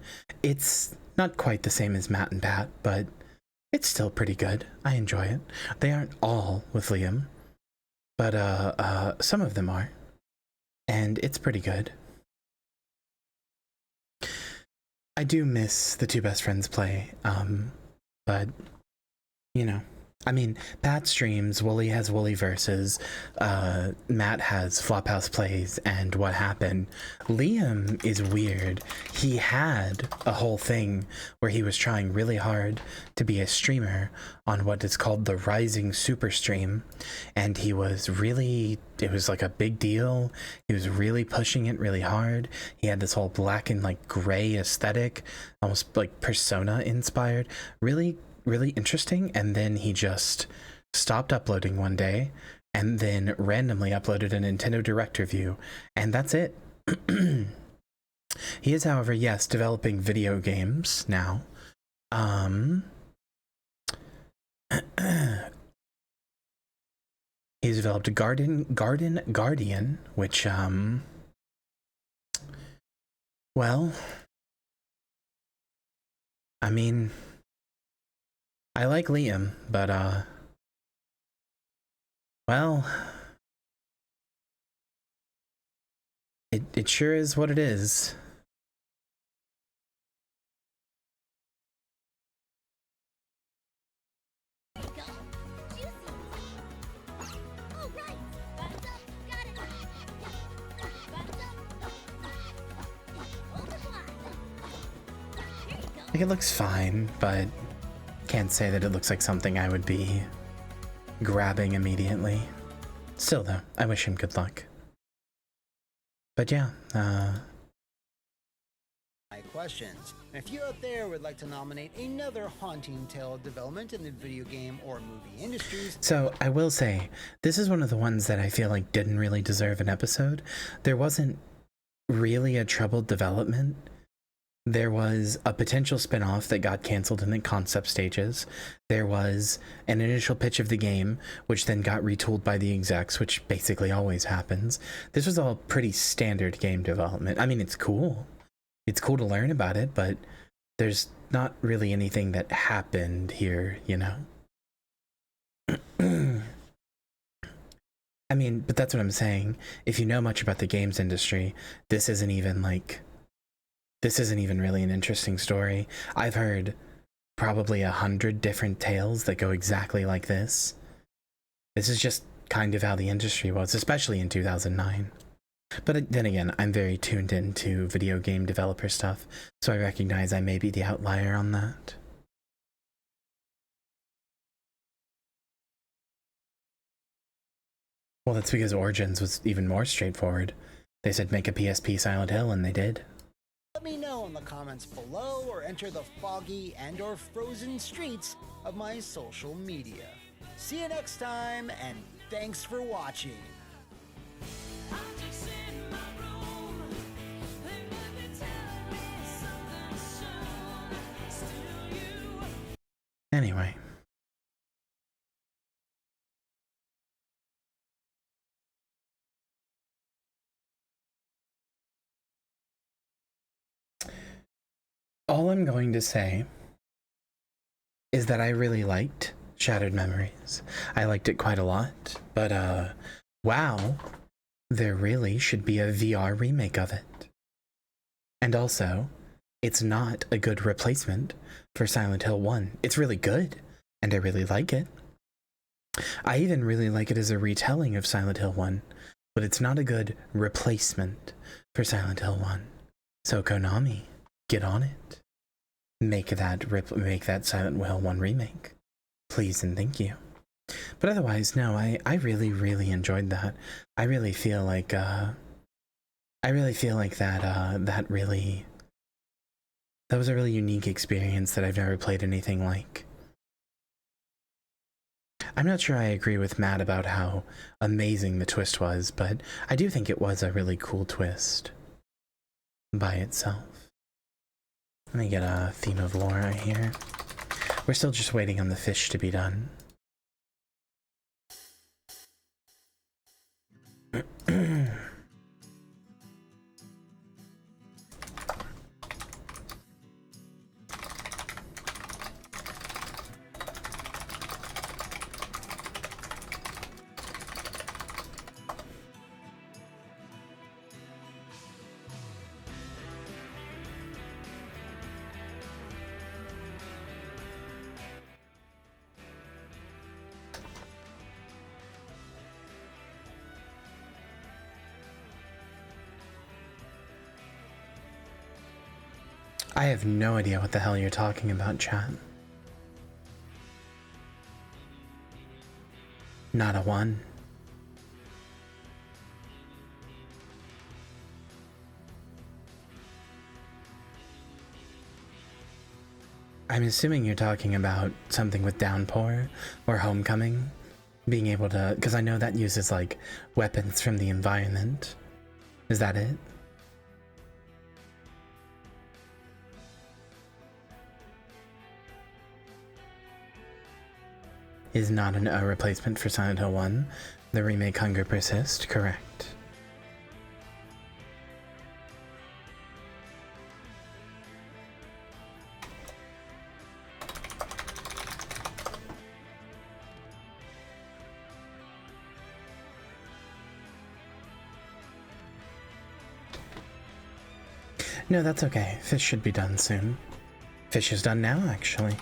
It's not quite the same as Matt and Pat, but it's still pretty good. I enjoy it. They aren't all with Liam, but some of them are, and it's pretty good. I do miss the Two Best Friends Play, but you know, I mean, Pat streams, Wooly has Wooly Versus, Matt has Flophouse Plays, and What Happened. Liam is weird. He had a whole thing where he was trying really hard to be a streamer on what is called the Rising Super Stream, and he was really, it was like a big deal. He was really pushing it really hard. He had this whole black and like gray aesthetic, almost like Persona inspired. Really interesting. And then he just stopped uploading one day and then randomly uploaded a Nintendo Direct review, and that's it. He is, however, yes, developing video games now. He's developed Garden Guardian, which well, I mean, I like Liam, but, well, it sure is what it is. Like, it looks fine, but can't say that it looks like something I would be grabbing immediately. Still, though, I wish him good luck. But yeah, My questions. If you out there would like to nominate another haunting tale development in the video game or movie industries. So I will say, this is one of the ones that I feel like didn't really deserve an episode. There wasn't really a troubled development. There was a potential spin-off that got canceled in the concept stages. There was an initial pitch of the game, which then got retooled by the execs, which basically always happens. This was all pretty standard game development. I mean, it's cool. It's cool to learn about it, but there's not really anything that happened here, you know? I mean, but that's what I'm saying. If you know much about the games industry, this isn't even really an interesting story. I've heard probably 100 different tales that go exactly like this. This is just kind of how the industry was, especially in 2009. But then again, I'm very tuned into video game developer stuff, so I recognize I may be the outlier on that. Well, that's because Origins was even more straightforward. They said make a PSP Silent Hill, and they did. Let me know in the comments below or enter the foggy and or frozen streets of my social media. See you next time, and thanks for watching. Anyway. All I'm going to say is that I really liked Shattered Memories. I liked it quite a lot, but wow, there really should be a VR remake of it. And also, it's not a good replacement for Silent Hill 1. It's really good, and I really like it. I even really like it as a retelling of Silent Hill 1, but it's not a good replacement for Silent Hill 1. So Konami, get on it. Make that Silent Hill 1 remake. Please and thank you. But otherwise, no, I really, really enjoyed that. I really feel like that was a really unique experience that I've never played anything like. I'm not sure I agree with Matt about how amazing the twist was, but I do think it was a really cool twist by itself. Let me get a theme of Laura here. We're still just waiting on the fish to be done. I have no idea what the hell you're talking about, chat. Not a one. I'm assuming you're talking about something with downpour or homecoming. Being able to, because I know that uses like weapons from the environment. Is that it? Is not a replacement for Silent Hill 1. The remake Hunger Persist, correct. No, that's okay. Fish should be done soon. Fish is done now, actually.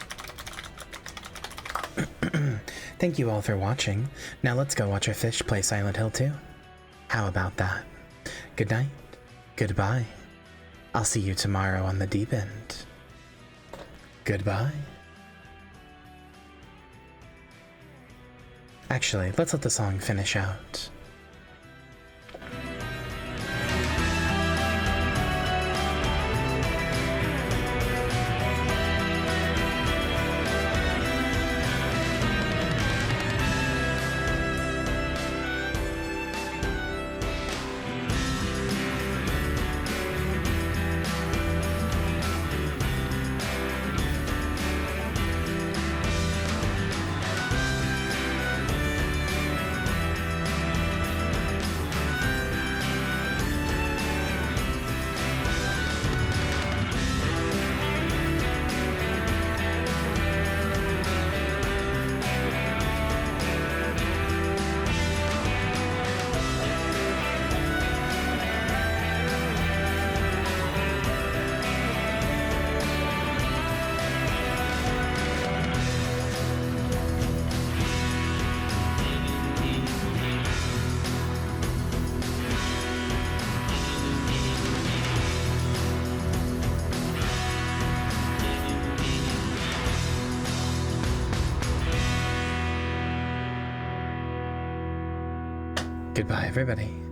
Thank you all for watching. Now let's go watch our fish play Silent Hill 2. How about that? Good night. Goodbye. I'll see you tomorrow on the deep end. Goodbye. Actually, let's let the song finish out. Goodbye, everybody.